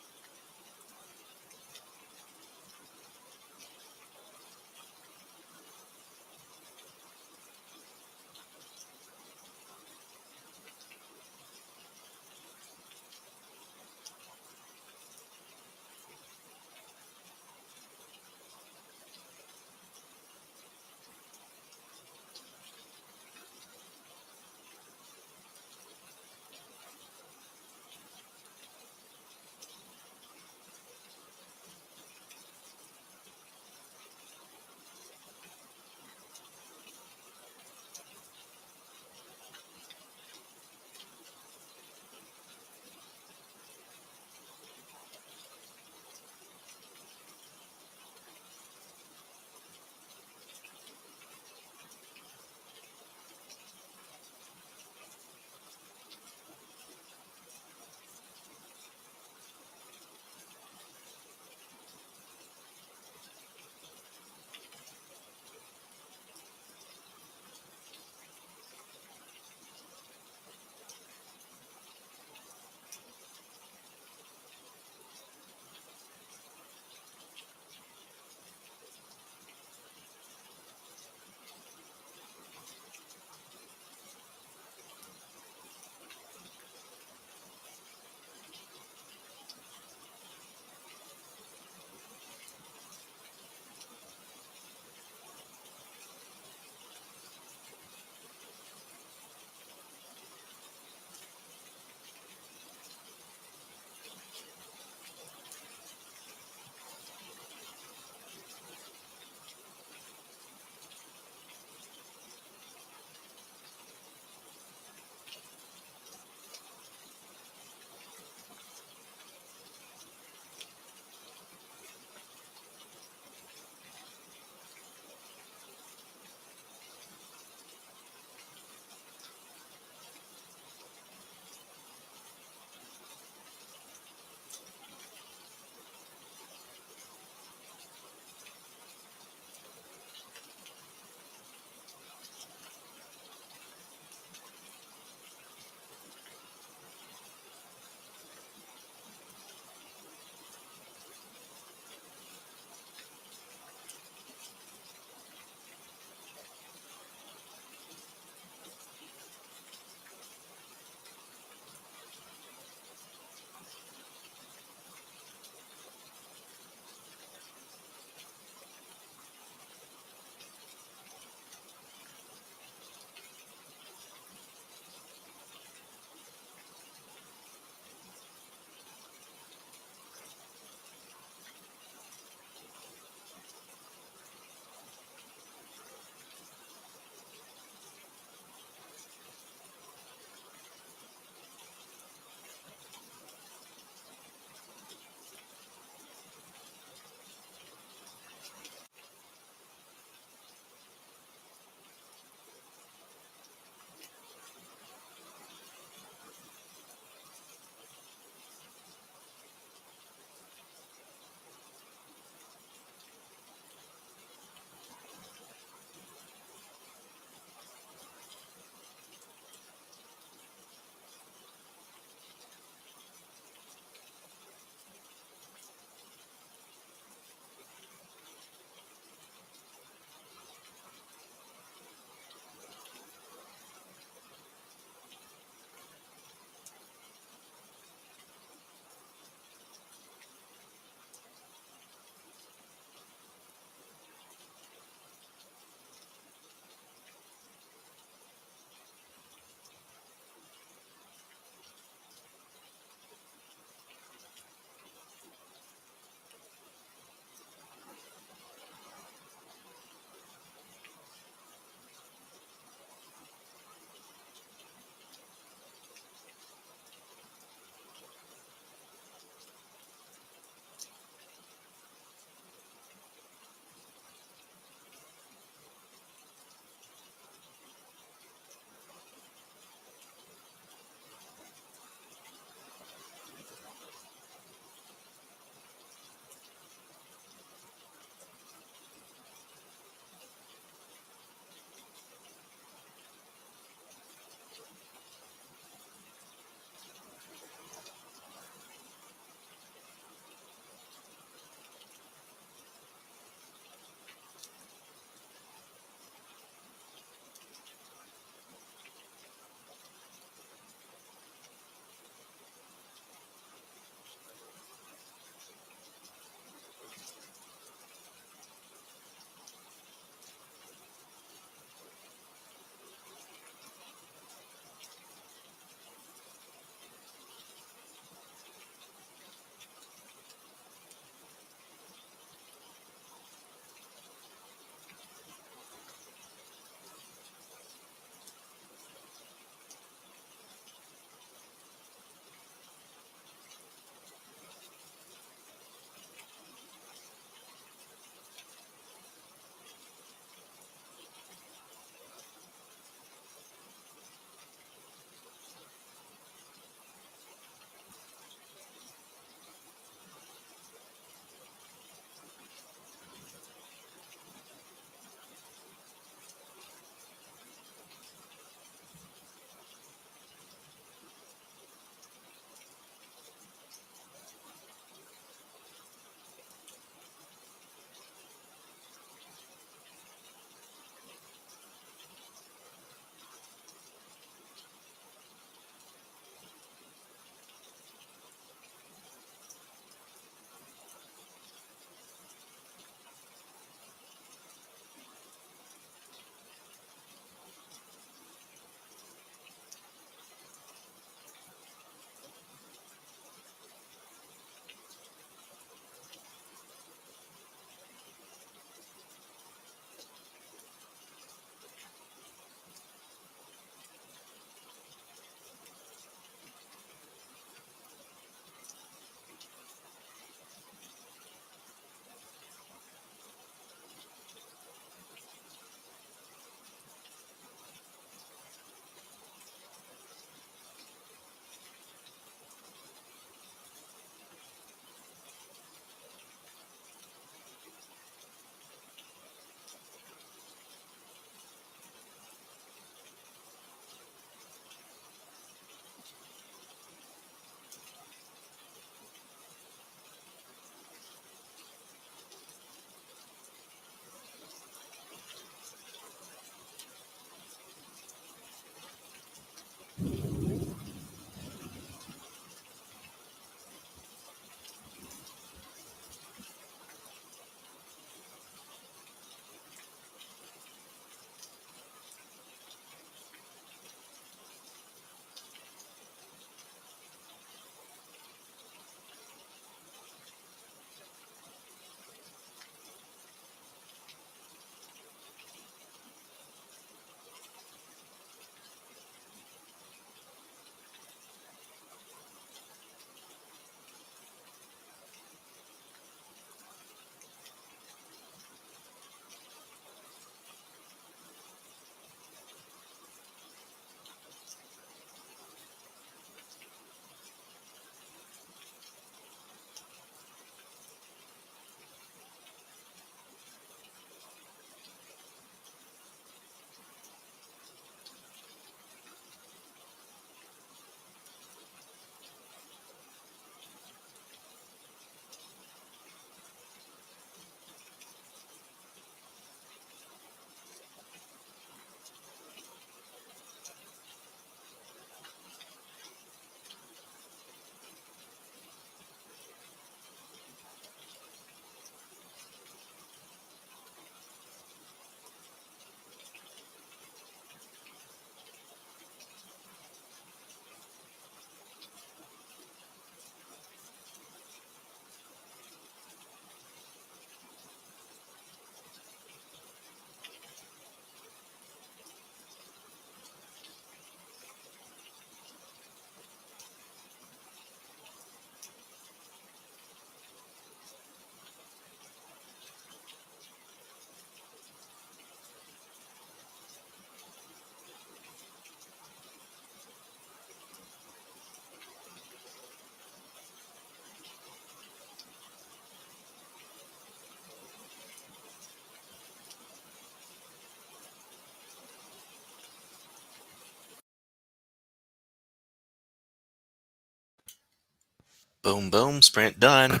Boom, boom, sprint done.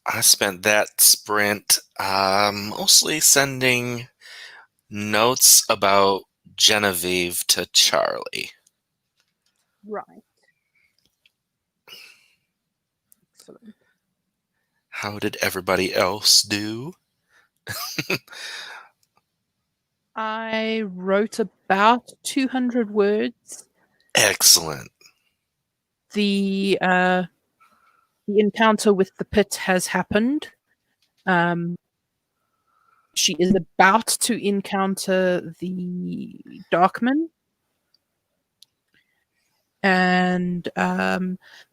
I spent that sprint mostly sending notes about Genevieve to Charlie. Right. Excellent. How did everybody else do? I wrote about 200 words. Excellent. The uh, the encounter with the pit has happened. Um, she is about to encounter the Darkman. And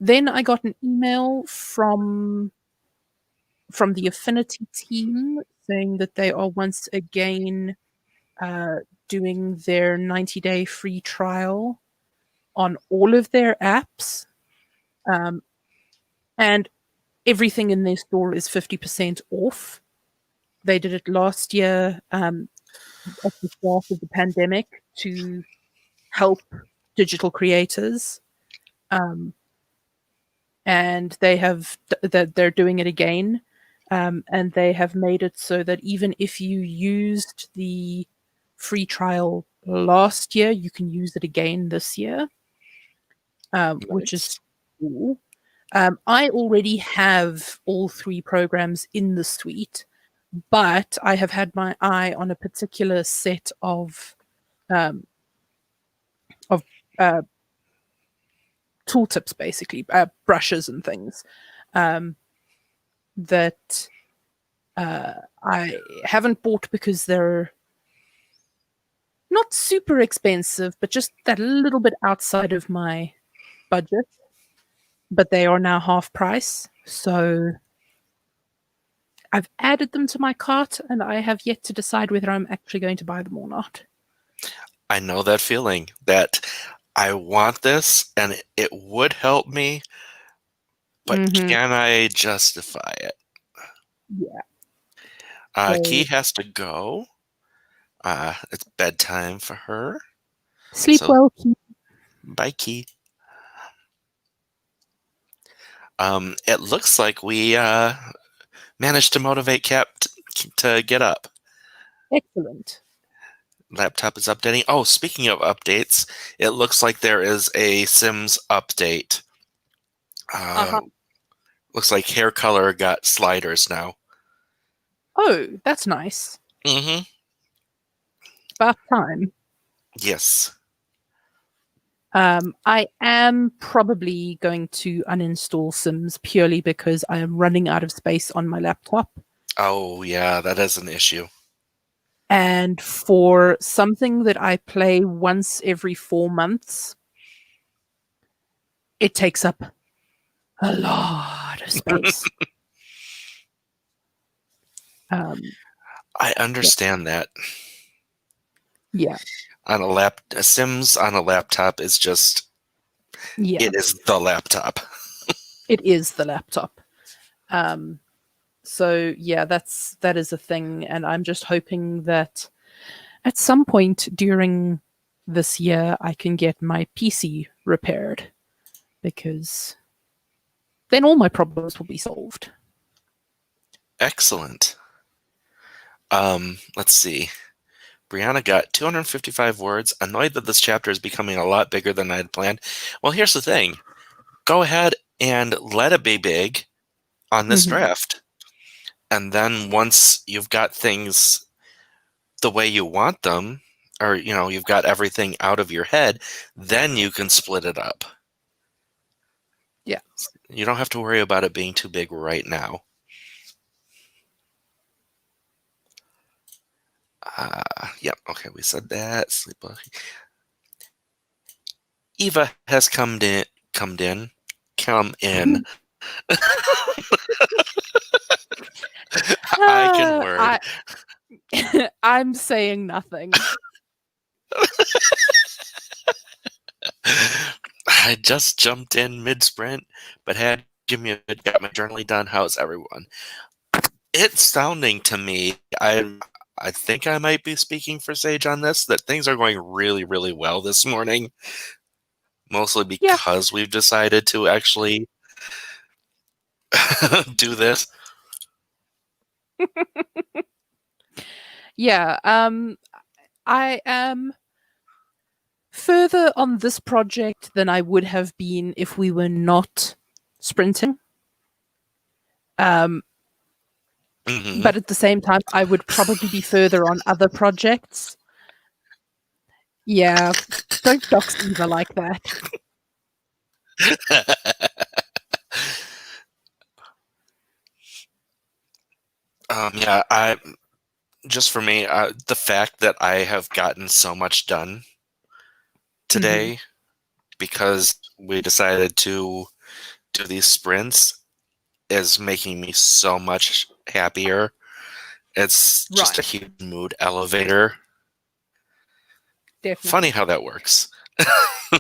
then I got an email from the Affinity team saying that they are once again uh, doing their 90-day free trial on all of their apps. Um, and everything in their store is 50% off. They did it last year at the start of the pandemic to help digital creators. Um, and they're doing it again. And they have made it so that even if you used the free trial last year, you can use it again this year, which is Nice. cool. I already have all three programs in the suite, but I have had my eye on a particular set um, of uh, tooltips, basically brushes and things um, that I haven't bought because they're not super expensive, but just that little bit outside of my budget. But they are now half price, so I've added them to my cart, and I have yet to decide whether I'm actually going to buy them or not. I know that feeling that I want this and it would help me, but Mm-hmm. can I justify it? Yeah. Key So has to go. It's bedtime for her. sleep So, well, Keith. bye, Key. It looks like we managed to motivate to get up. Excellent. Laptop is updating. Oh, speaking of updates, it looks like there is a Sims update. Uh, Uh-huh. looks like hair color got sliders now. Oh, that's nice. Mm-hmm. About time. Yes. I am probably going to uninstall Sims purely because I am running out of space on my laptop. Oh, yeah, that is an issue. And for something that I play once every 4 months, it takes up a lot of space. Um, I yeah, understand that. yeah, A Sims on a laptop is just yeah. it is the laptop. It is the laptop. Um, so yeah, that is a thing, and I'm just hoping that at some point during this year I can get my PC repaired because then all my problems will be solved. Excellent. Let's see. Brianna got 255 words, annoyed that this chapter is becoming a lot bigger than I had planned. Well, here's the thing. Go ahead and let it be big on this Hmm. draft. And then once you've got things the way you want them, or you've got everything out of your head, then you can split it up. Yeah. You don't have to worry about it being too big right now. Yep, okay, we said that. Sleepwalking. Eva has come in. I can word. I I'm saying nothing. I just jumped in mid sprint, but had Jimmy got my journaling done. How's everyone? It's sounding to me, I think I might be speaking for Sage on this, that things are going really, really well this morning. mostly Yeah. because we've decided to actually do this. Yeah. I am further on this project than I would have been if we were not sprinting. Um, Hmm. but at the same time, I would probably be further on other projects. Yeah, don't dox Eva like that. Yeah, I just for me, the fact that I have gotten so much done Hmm. today because we decided to do these sprints is making me so much happier. It's just a Right, huge mood elevator. Funny definitely. how that works.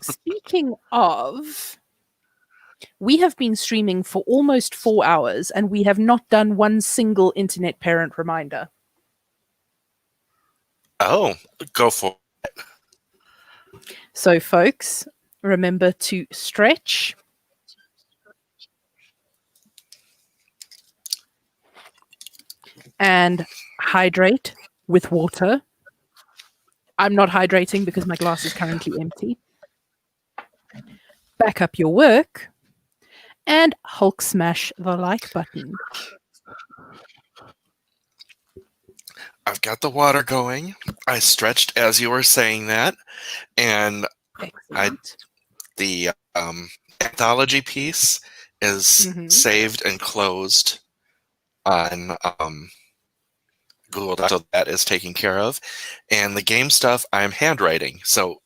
Speaking of, we have been streaming for almost 4 hours and we have not done one single internet parent reminder. Oh, go for So, folks, remember to stretch and hydrate with water. I'm not hydrating because my glass is currently empty. Back up your work and Hulk smash the like button. I've got the water going. I stretched as you were saying that, and I Excellent. the anthology piece is Mm-hmm. saved and closed on Google Docs, so that is taken care of. And the game stuff, I'm handwriting, so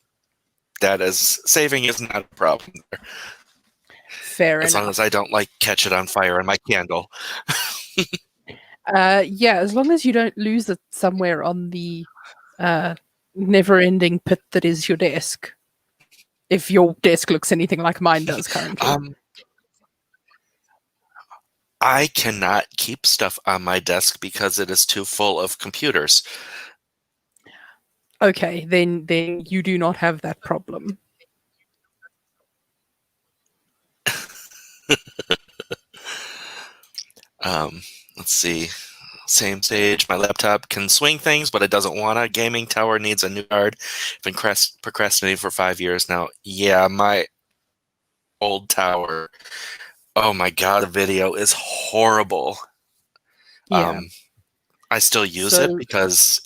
that is saving is not a problem there, Fair as long as I enough. don't like catch it on fire in my candle. Yeah, as long as you don't lose it somewhere on the uh, never-ending pit that is your desk. If your desk looks anything like mine does currently. um, I cannot keep stuff on my desk because it is too full of computers. Okay, then you do not have that problem. Um, let's see. Same stage. My laptop can swing things, but it doesn't want to. Gaming tower needs a new card. Been procrastinating for 5 years now. Yeah, my old tower. Oh my god, the video is horrible. Yeah. Um, I still use it So because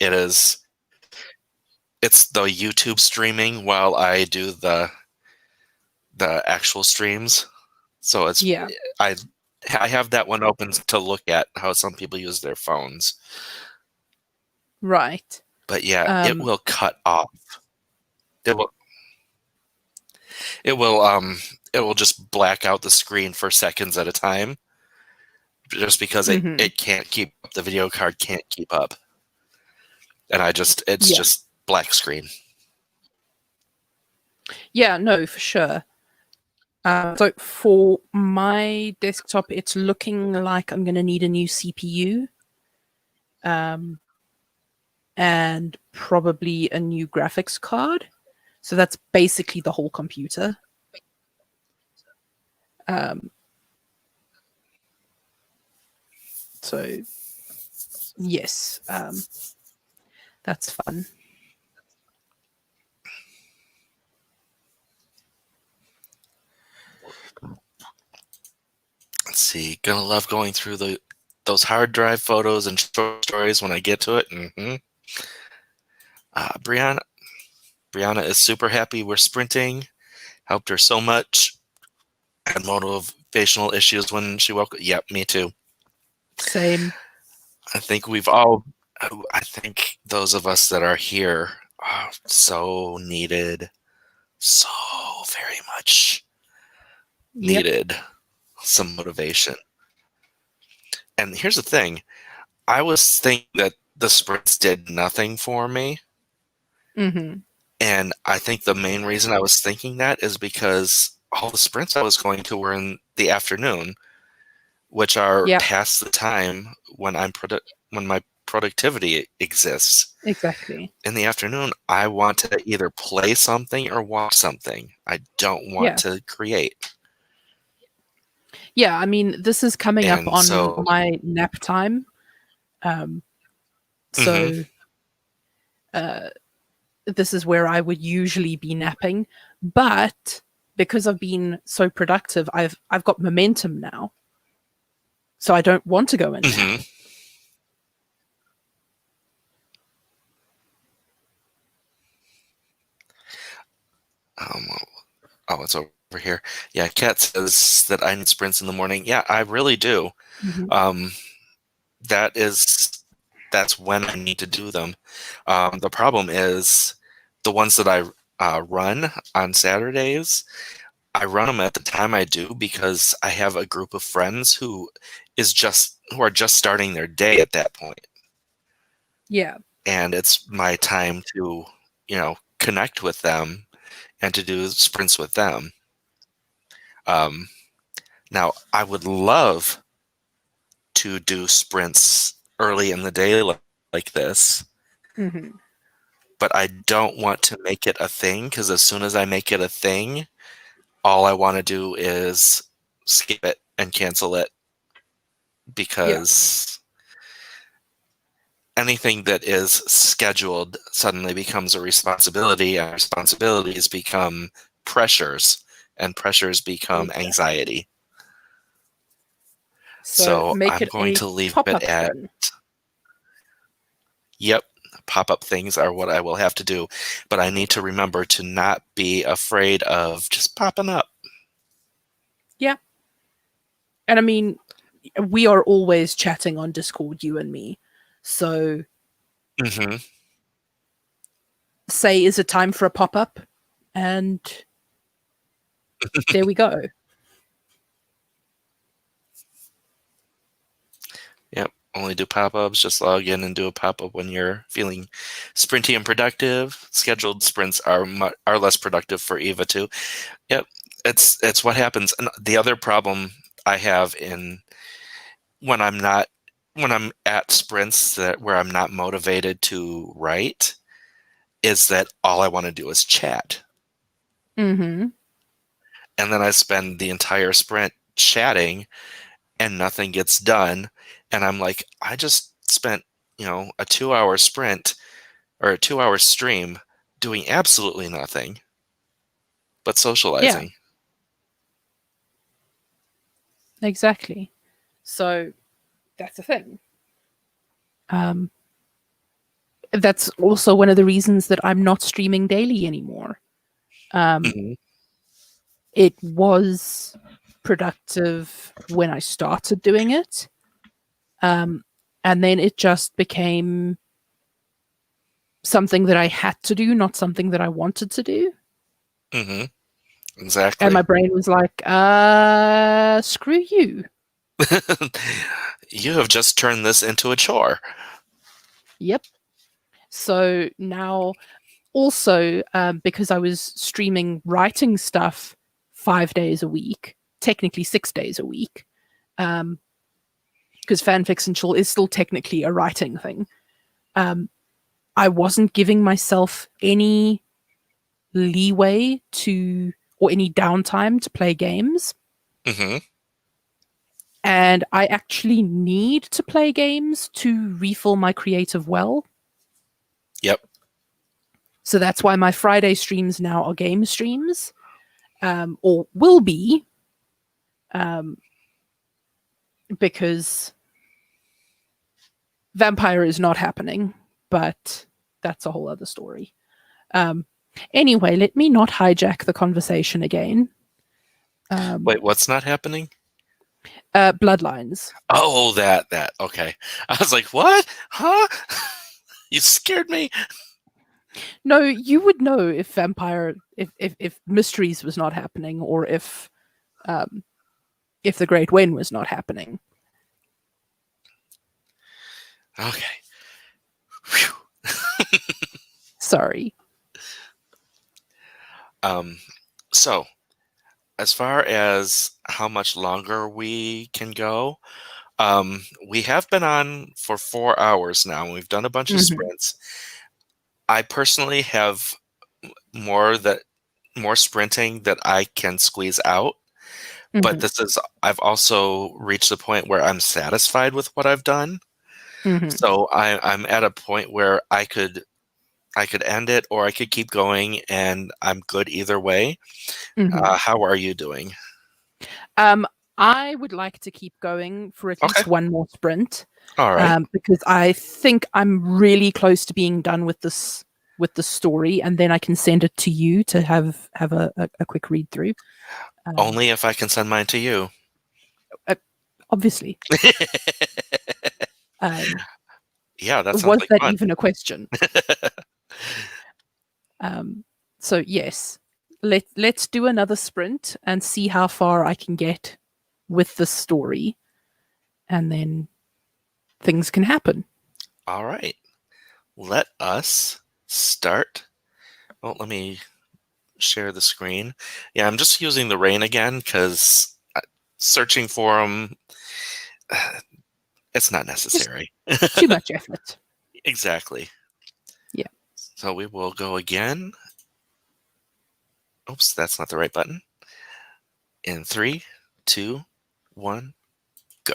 it's the YouTube streaming while I do the actual streams. So yeah, I I have that one open to look at how some people use their phones. right. But yeah, it Um, will cut off. It will it will it will just black out the screen for seconds at a time just because it mhm. it can't keep up. The video card can't keep up. And it's Yeah. just black screen. Yeah, no, for sure. So for my desktop, it's looking like I'm going to need a new CPU, um, and probably a new graphics card. So that's basically the whole computer. Um, so yes, that's fun. Let's see. Gonna love going through those hard drive photos and short stories when I get to it. Brianna Brianna is super happy we're sprinting. Helped her so much. Had motivational issues when she woke up. Yep, me too. Same. I think we've all. I think those of us that are here are so needed, so very much Yep. needed some motivation. And here's the thing: I was thinking that the sprints did nothing for me, Hmm. and I think the main reason I was thinking that is because all the sprints I was going to were in the afternoon, which are Yep. past the time when my productivity exists. Exactly. In the afternoon, I want to either play something or watch something. I don't want Yeah. to create. Yeah, I mean, this is coming up And on so, my nap time. Um, mhm, so uh, this is where I would usually be napping, but because I've been so productive, I've got momentum now, so I don't want to go and nap. mhm. Um, oh, it's over here. Yeah, Kat says that I need sprints in the morning. Yeah, I really do. Mhm. Um, that is that's when I need to do them. The problem is the ones that I run on Saturdays. I run them at the time I do because I have a group of friends who are just starting their day at that point, Yeah, and it's my time to connect with them and to do sprints with them. Um, Now, I would love to do sprints early in the day like this, hmm, but I don't want to make it a thing because as soon as I make it a thing, all I want to do is skip it and cancel it yeah, because anything that is scheduled suddenly becomes a responsibility, and responsibilities become pressures, and pressures become exactly. anxiety. So So make I'm it going a to leave it pop-up at, then. yep, pop-up things are what I will have to do, but I need to remember to not be afraid of just popping up. Yeah, and I mean, we are always chatting on Discord, you and me. So Hmm. say, is it time for a pop-up? And there we go. Yep. Only do pop-ups. Just log in and do a pop-up when you're feeling sprinty and productive. Scheduled sprints are less productive for Eva too. Yep. It's what happens. And the other problem I have in when I'm not when I'm at sprints where I'm not motivated to write is that all I want to do is chat. Hmm. And then I spend the entire sprint chatting and nothing gets done. And I'm like, I just spent, a 2 hour sprint or a 2 hour stream doing absolutely nothing but Yeah, socializing. exactly. So that's the thing. Um, that's also one of the reasons that I'm not streaming daily anymore. Um, Hmm. it was productive when I started doing it, um, and then it just became something that I had to do, not something that I wanted to do. Hmm. And my Exactly. brain was like, screw you. You have just turned this into a chore. Yep. So now, also, because I was streaming writing stuff 5 days a week, technically 6 days a week, um, because fanfictional is still technically a writing thing. Um, I wasn't giving myself any leeway to or any downtime to play games. Hmm. And I actually need to play games to refill my creative well. Yep. So that's why my Friday streams now are game streams, or will be, um, because Vampire is not happening, but that's a whole other story. Um, anyway, let me not hijack the conversation again. Um, Wait, what's not happening? Bloodlines. Oh, that. Okay. I was like, what? Huh? You scared me. No, you would know if Vampire, if Mysteries was not happening, or um, if the Great Wen was not happening. Okay. Whew. Sorry. Um, so as far as how much longer we can go, We have been on for 4 hours now, and we've done a bunch of Mhm, sprints. I personally have more that more sprinting that I can squeeze out, but mhm, this is I've also reached the point where I'm satisfied with what I've done. mhm, So I'm at a point where I could end it or I could keep going, and I'm good either way. mhm. How are you doing? Um, I would like to keep going for at Okay. least one more sprint, All right. because I think I'm really close to being done with the story, and then I can send it to you to have a quick read through. Um, Only if I can send mine to you. uh, obviously, um, Yeah, that sounds was like that fun. even a question? Um, so yes, let's do another sprint and see how far I can get with the story, and then things can happen. All right. Let us start. Oh, let me share the screen. Yeah, I'm just using the rain again because searching for them, it's not Just necessary. too much effort. Exactly. Yeah. So we will go again. Oops, that's not the right button. In three, two, one, go.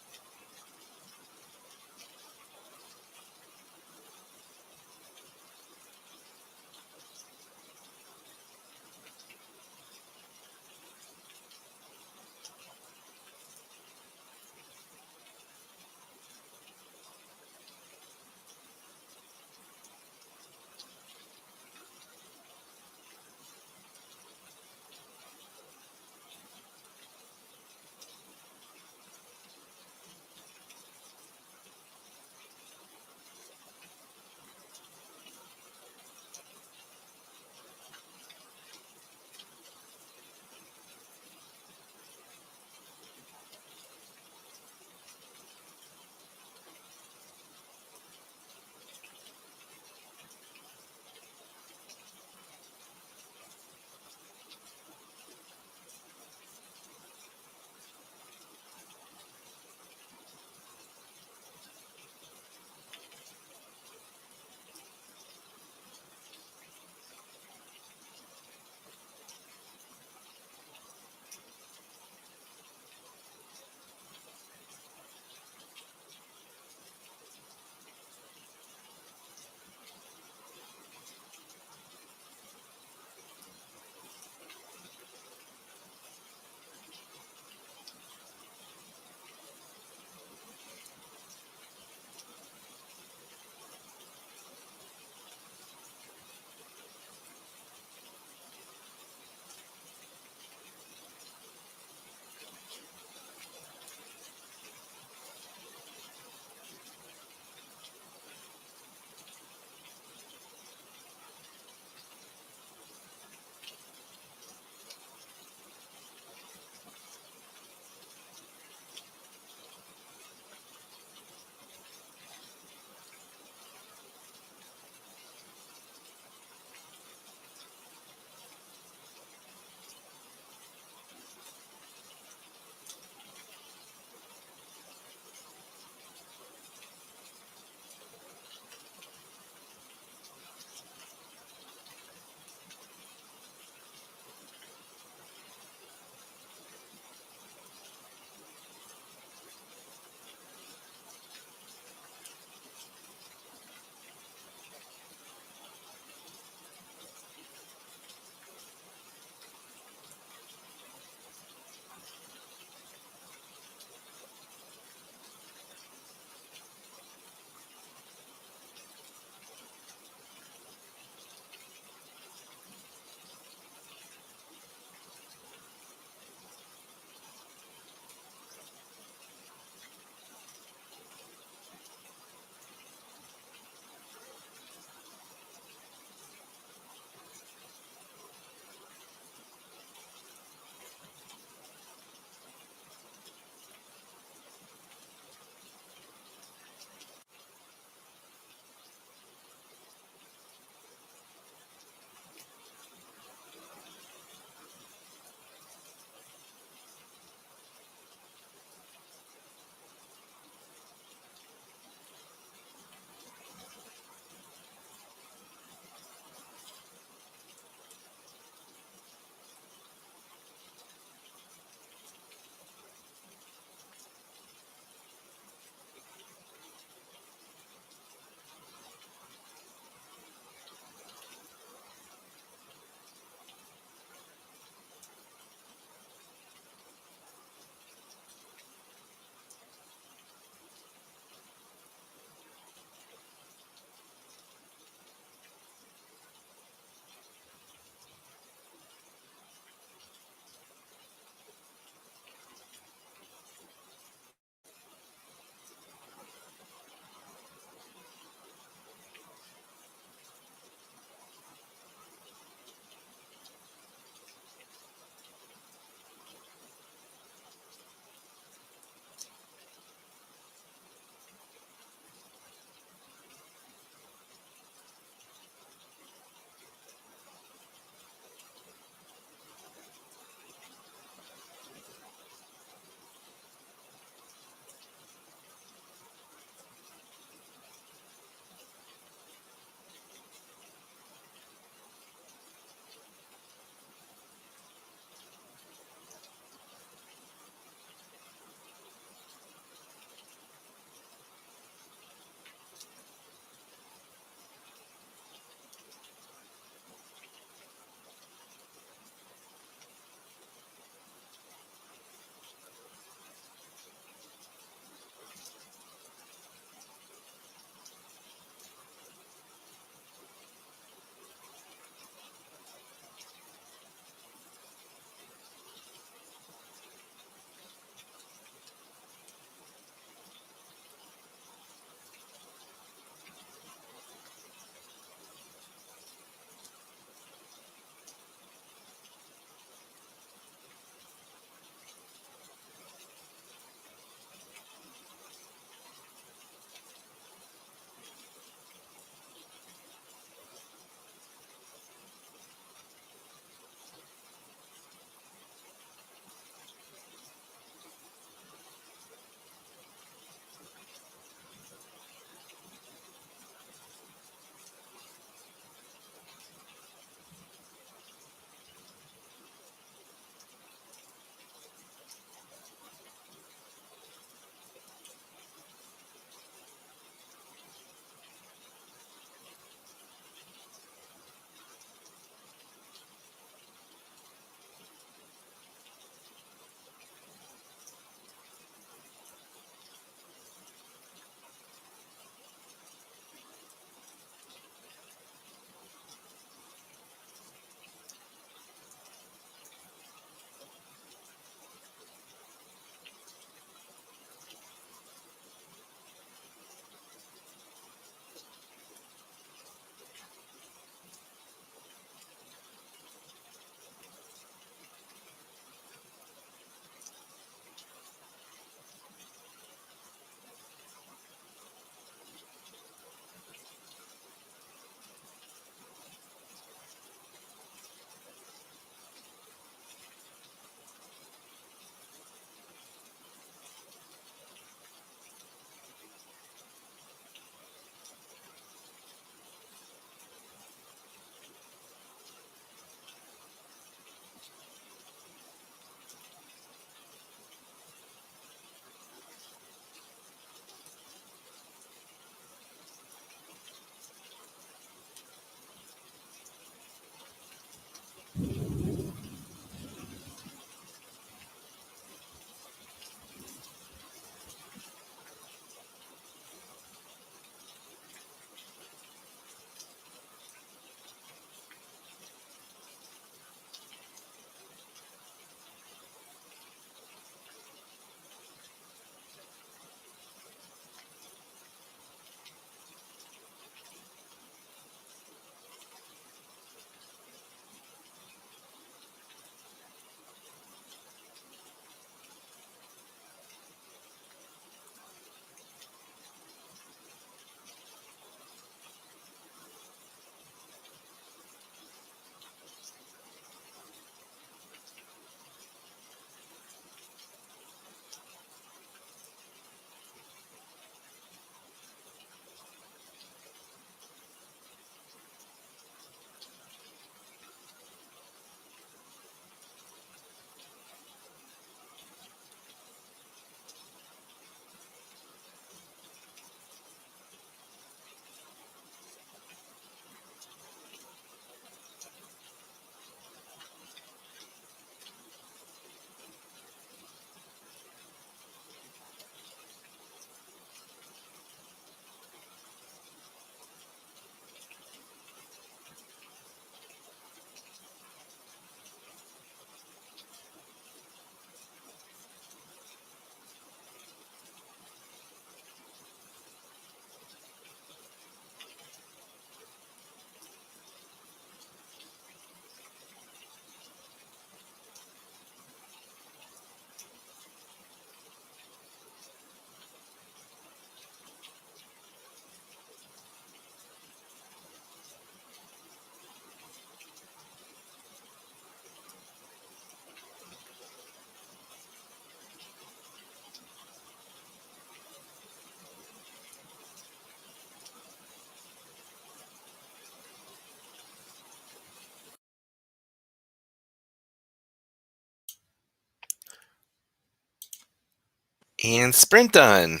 And sprint done.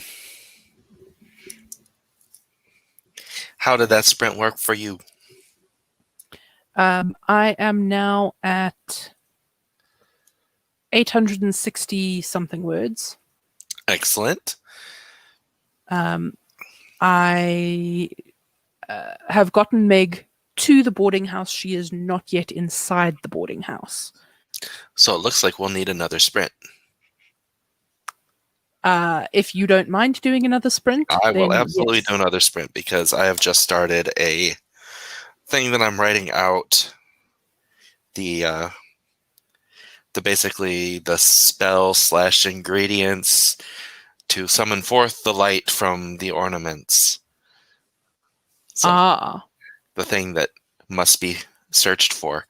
How did that sprint work for you? I am now at 860 something words. Excellent. I have gotten Meg to the boarding house. She is not yet inside the boarding house. So it looks like we'll need another sprint. If you don't mind doing another sprint, I will then absolutely yes. do another sprint because I have just started a thing that I'm writing out the basically the spell / ingredients to summon forth the light from the ornaments. So Ah, the thing that must be searched for.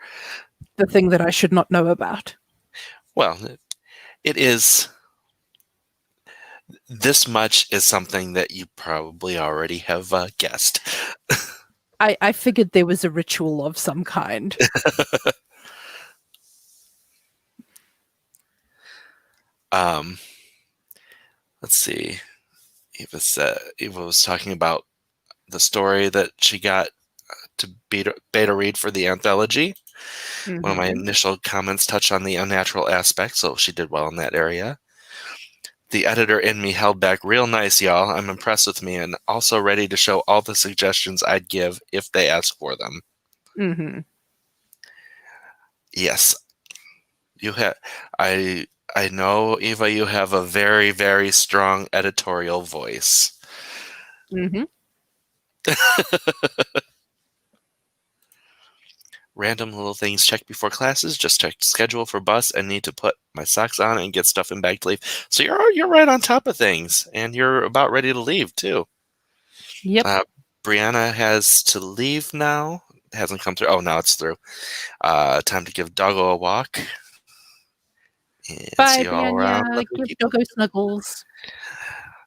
the thing that I should not know about. Well, it is. This much is something that you probably already have guessed. I figured there was a ritual of some kind. um, let's see. Eva was talking about the story that she got to beta read for the anthology. One of my Mm-hmm. initial comments touched on the unnatural aspect, so she did well in that area. The editor in me held back real nice, y'all. I'm impressed with me and also ready to show all the suggestions I'd give if they ask for them. Mm-hmm. Yes, you have. I know, Eva, you have a very, very strong editorial voice. Mm-hmm. Random little things checked before classes. Just checked schedule for bus and need to put my socks on and get stuff in bag to leave. So you're right on top of things, and you're about ready to leave too. Yep. Uh, Brianna has to leave now. It hasn't come through. Oh, now it's through. Time to give Doggo a walk and see Bye, you all around, Brianna. lovely Give people. doggo snuggles.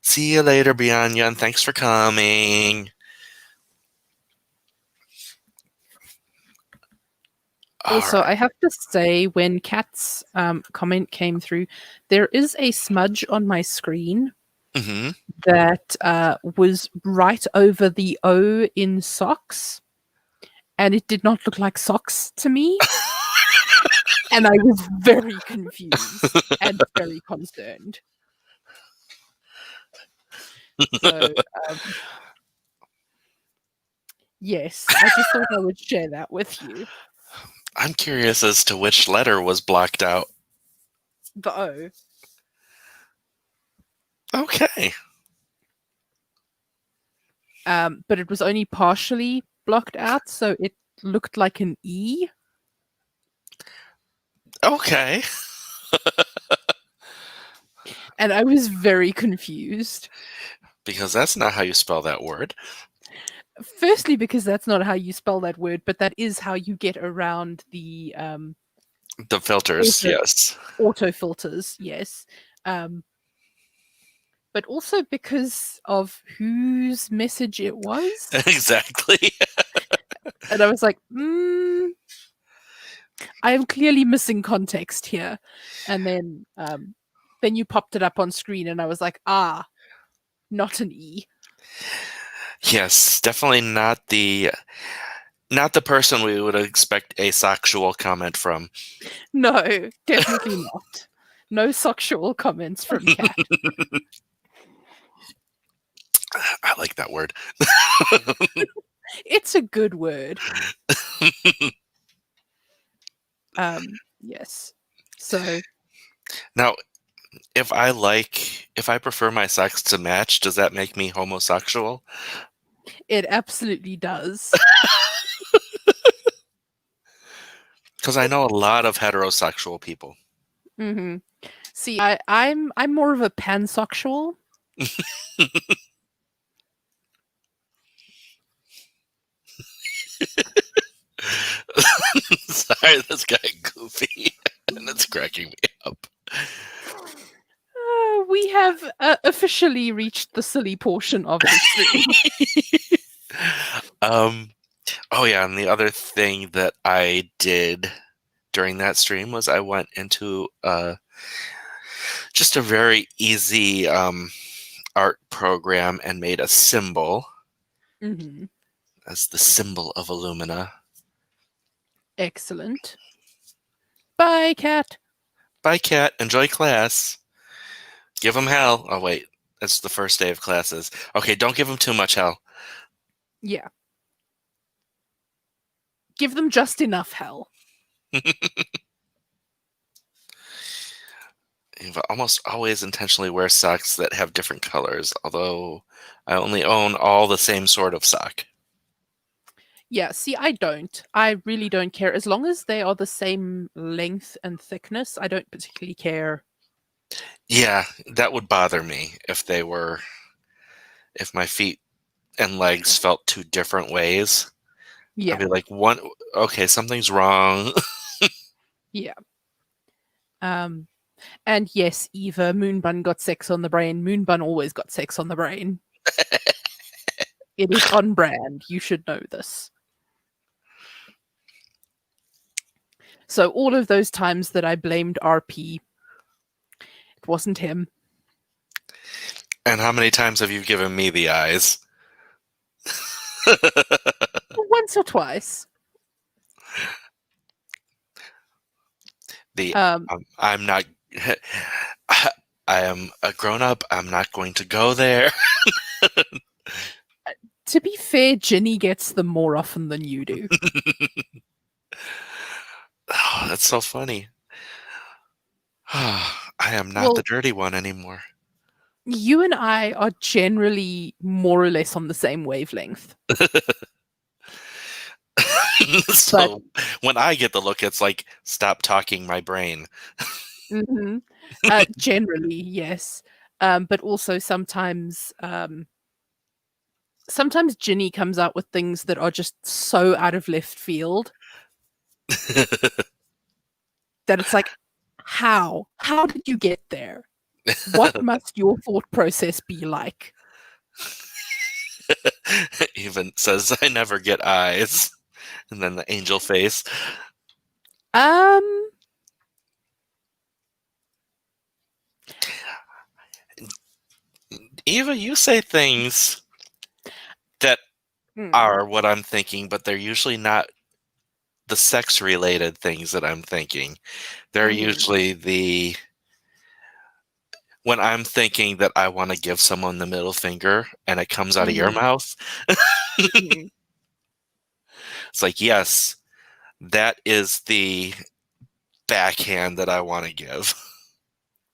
See you later, Brianna, and thanks for coming. All Also, right. I have to say, when Kat's comment came through, there is a smudge on my screen Mm-hmm. that was right over the O in socks, and it did not look like socks to me. And I was very confused and very concerned. So, um, yes, I just thought I would share that with you. I'm curious as to which letter was blocked out. The O. Okay. But it was only partially blocked out, so it looked like an E. Okay. And I was very confused. Because that's not how you spell that word. Firstly, because that's not how you spell that word, but that is how you get around the The filters, auto, yes. auto filters, yes. But also because of whose message it was. Exactly. And I was like, I am clearly missing context here. And then you popped it up on screen, and I was like, not an E. Yes, definitely not the person we would expect a sexual comment from. No, definitely not. No sexual comments from Kat. I like that word. It's a good word. Yes. So Now, if I prefer my sex to match, does that make me homosexual? it absolutely does. Because I know a lot of heterosexual people. Hmm. See, I'm more of a pansexual. Sorry, this guy goofy, and it's cracking me up. We have officially reached the silly portion of the stream. um, oh yeah, and the other thing that I did during that stream was I went into just a very easy art program and made a symbol Hmm. as the symbol of Illumina. Excellent. Bye, cat. Bye, cat. Enjoy class. Give them hell. Oh, wait. It's the first day of classes. Okay, don't give them too much hell. Yeah. Give them just enough hell. Eva almost always intentionally wear socks that have different colors, although I only own all the same sort of sock. Yeah, see, I don't. I really don't care. As long as they are the same length and thickness, I don't particularly care. Yeah, that would bother me if they were, if my feet and legs felt two different ways. I'd Yeah, be like, one, okay, something's wrong. yeah. Um, and yes, Eva, Moonbun got sex on the brain. Moonbun always got sex on the brain. It is on brand. You should know this. So all of those times that I blamed RP, it wasn't him. And how many times have you given me the eyes? Once or twice. the Um, I'm not. I am a grown up. I'm not going to go there. to be fair, Ginny gets them more often than you do. Oh, that's so funny. I am not the Well, dirty one anymore. you and I are generally more or less on the same wavelength. But So when I get the look, it's like, stop talking my brain. mhm, generally, yes. But also sometimes Ginny comes out with things that are just so out of left field that it's like, how? How did you get there? What must your thought process be like? Even says, I never get eyes. And then the angel face. Um, Eva, you say things that hmm, are what I'm thinking, but they're usually not the sex related things that I'm thinking. They're mhm, usually the when I'm thinking that I want to give someone the middle finger and it comes out of your mhm, mouth. mhm, It's like, yes, that is the backhand that I want to give.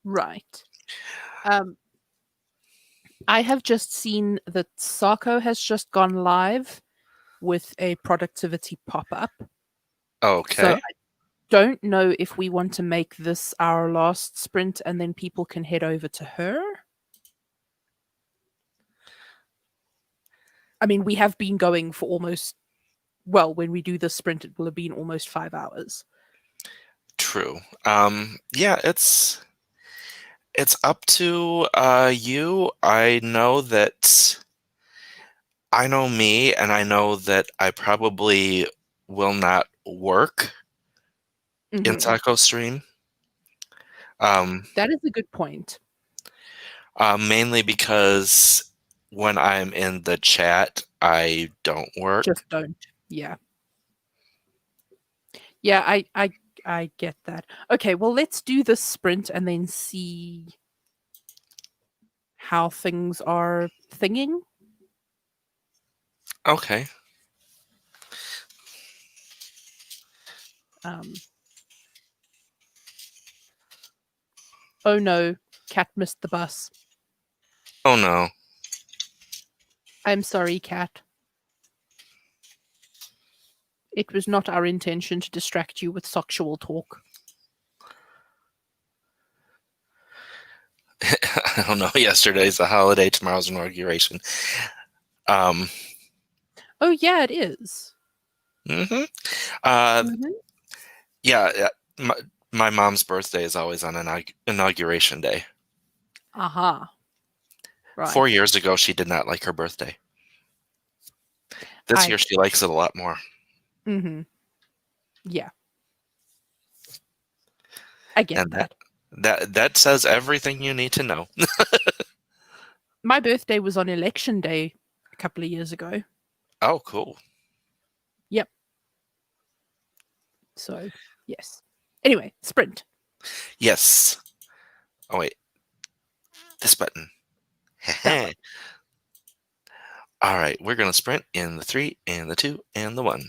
right. Um, I have just seen that Sako has just gone live with a productivity pop up. So Okay, I don't know if we want to make this our last sprint and then people can head over to her. I mean, we have been going for almost, well, when we do this sprint, it will have been almost 5 hours. true. Yeah, it's up to you. I know me, and I know that I probably will not work in Hmm. Taco Stream. Um, That is a good point. Mainly because when I'm in the chat, I don't work. Just don't. Yeah. Yeah, I get that. Okay, well, let's do this sprint and then see how things are thinging. Okay. Um, oh no, Cat missed the bus. Oh no. I'm sorry, Cat. It was not our intention to distract you with sexual talk. I don't know. Yesterday's a holiday. Tomorrow's inauguration. Um. Oh yeah, it is. hmm Uh. Mhm. Yeah. Yeah. My mom's birthday is always on inauguration day. Aha. 4 Right. years ago, she did not like her birthday. This I year, she likes it a lot more. mhm. Yeah, I get And that that. That says everything you need to know. My birthday was on election day a couple of years ago. Oh, cool. Yep. So, yes. Anyway, sprint. Yes. Oh wait, this button. That one. All right, we're gonna sprint in the 3 and the 2 and the 1.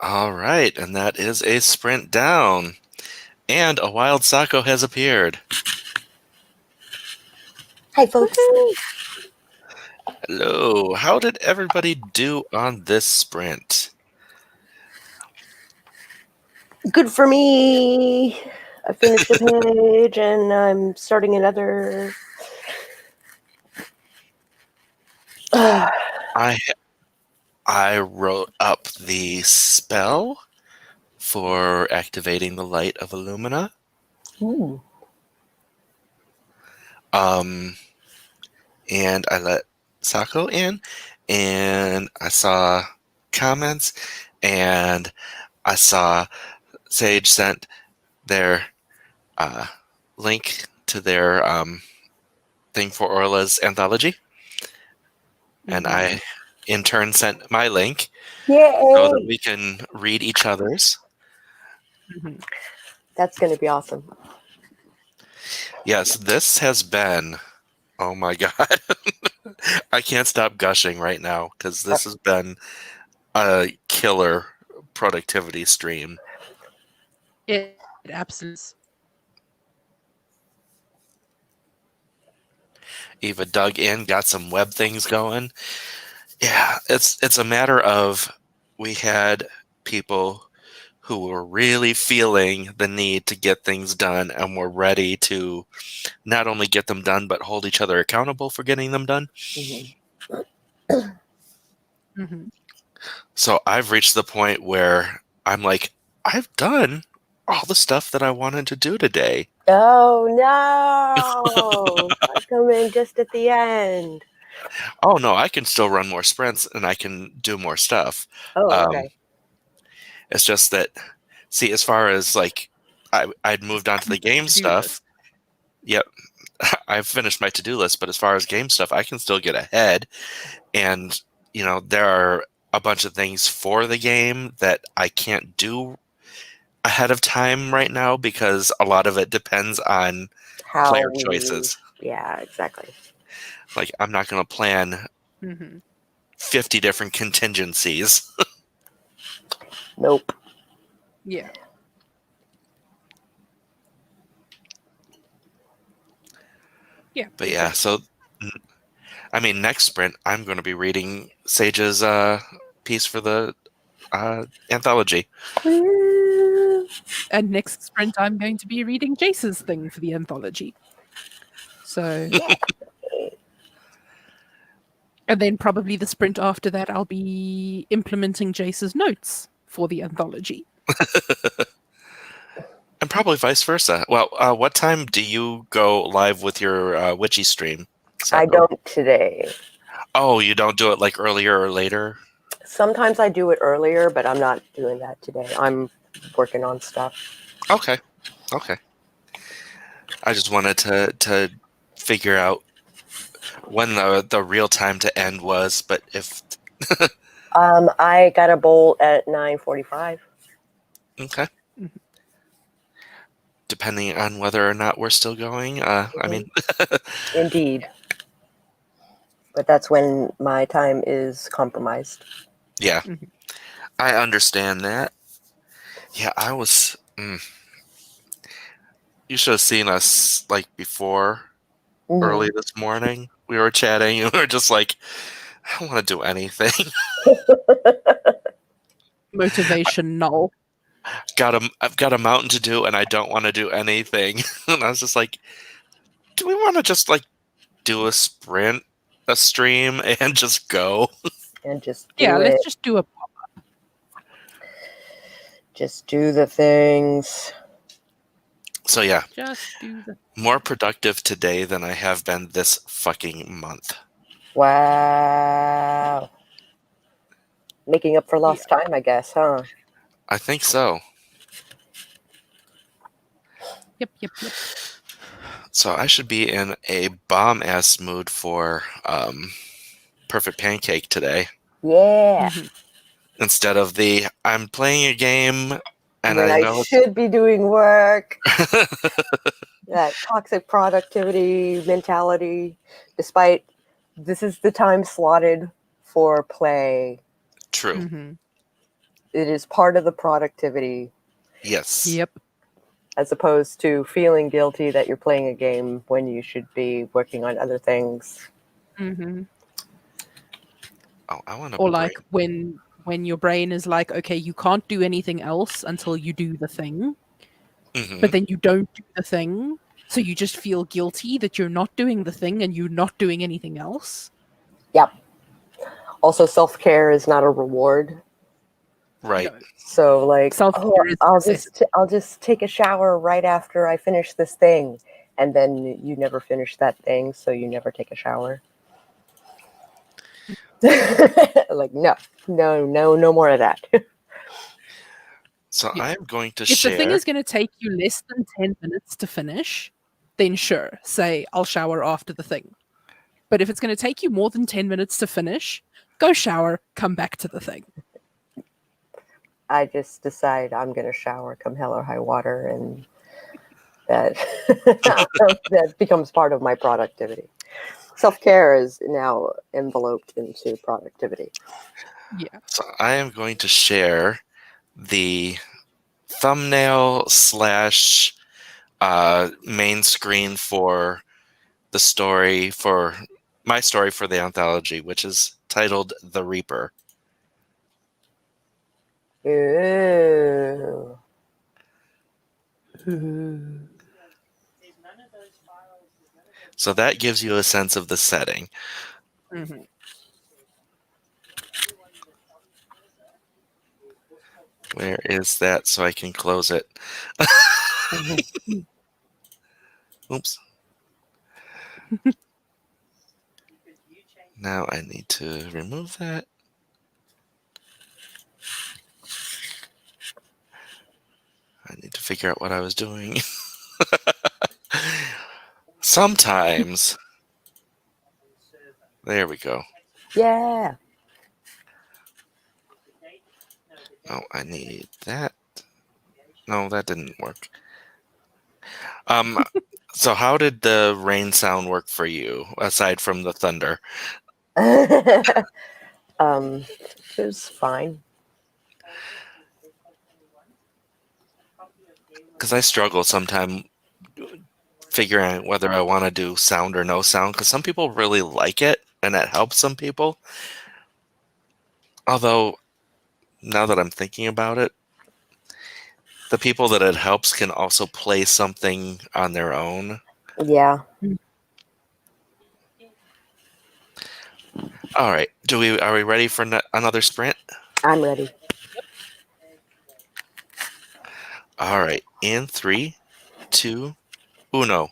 All right, and that is a sprint down. And a wild Sako has appeared. Hi, folks. Hello. How did everybody do on this sprint? Good for me. I finished a page and I'm starting another. I I wrote up the spell for activating the light of Illumina. Ooh. And I let Sako in, and I saw comments, and I saw Sage sent their uh, link to their thing for Orla's anthology, and I in turn sent my link so that Yay! we can read each other's. That's going to be awesome. Yes, this has been, oh my God. I can't stop gushing right now because this has been a killer productivity stream. It absolutely is. Eva dug in, got some web things going. Yeah, it's a matter of we had people who were really feeling the need to get things done and were ready to not only get them done but hold each other accountable for getting them done. So I've reached the point where I'm like, I've done all the stuff that I wanted to do today. Oh no! I come in just at the end. Oh no, I can still run more sprints and I can do more stuff. Oh, Um, okay. it's just that, see, as far as like I'd moved on to the game To-do stuff. list. Yep, I've finished my to-do list, but as far as game stuff, I can still get ahead. And there are a bunch of things for the game that I can't do ahead of time right now because a lot of it depends on How player we. choices. Yeah, exactly. Like, I'm not going to plan 50 different contingencies. Nope. Yeah. Yeah. But yeah, so I mean, next sprint, I'm going to be reading Sage's piece for the anthology. And next sprint, I'm going to be reading Jace's thing for the anthology. So, and then probably the sprint after that, I'll be implementing Jace's notes for the anthology. And probably vice versa. Well, what time do you go live with your witchy stream? I Sako? don't today. Oh, you don't do it like earlier or later? Sometimes I do it earlier, but I'm not doing that today. I'm working on stuff. Okay. I just wanted to figure out when the real time to end was, but if I got a bolt at 9:45. okay, depending on whether or not we're still going. I mean, Indeed. But that's when my time is compromised. yeah, I understand that. Yeah, I was. You should have seen us like before early this morning. We were chatting and we were just like, I don't want to do anything. Motivation null. I've got a mountain to do and I don't want to do anything. And I was just like, do we want to just like do a sprint, a stream, and just go? And just do Yeah, it. let's just do a Just do the things. So yeah, just do the more productive today than I have been this fucking month. Wow. Making up for lost time, I guess, huh? I think so. Yep. So I should be in a bomb-ass mood for Perfect Pancake today. Yeah. Instead of the I'm playing a game and When I I know should be doing work. That toxic productivity mentality, despite this is the time slotted for play. True. it is part of the productivity, Yes. Yep. as opposed to feeling guilty that you're playing a game when you should be working on other things. Hmm. Oh, I want to Or bring. like when your brain is like, okay, you can't do anything else until you do the thing, Hmm. but then you don't do the thing, so you just feel guilty that you're not doing the thing and you're not doing anything else. Yep. Also, self-care is not a reward. Right. No, So like, self oh, care is a necessity. I'll just take a shower right after I finish this thing, and then you never finish that thing, so you never take a shower. Like, no more of that. So Yeah. I am going to If the thing share. is going to take you less than 10 minutes to finish, then sure, say I'll shower after the thing. But if it's going to take you more than 10 minutes to finish, go shower, come back to the thing. I just decide I'm going to shower come hell or high water, and that that becomes part of my productivity. Self-care is now enveloped into productivity. Yeah. So I am going to share the thumbnail slash main screen for the story for my story for the anthology, which is titled The Reaper. Ooh. So that gives you a sense of the setting. Mm-hmm. Where is that so I can close it? Oops. Now I need to remove that. I need to figure out what I was doing. Sometimes. There we go. Yeah. Oh, I need that. No, that didn't work. Um, so how did the rain sound work for you, aside from the thunder? It was fine. Because I struggle sometimes figuring out whether I want to do sound or no sound. Because some people really like it, and that helps some people. Although, now that I'm thinking about it, the people that it helps can also play something on their own. Yeah, All right, are we ready for another sprint? I'm ready. All right, in 3, 2, uno.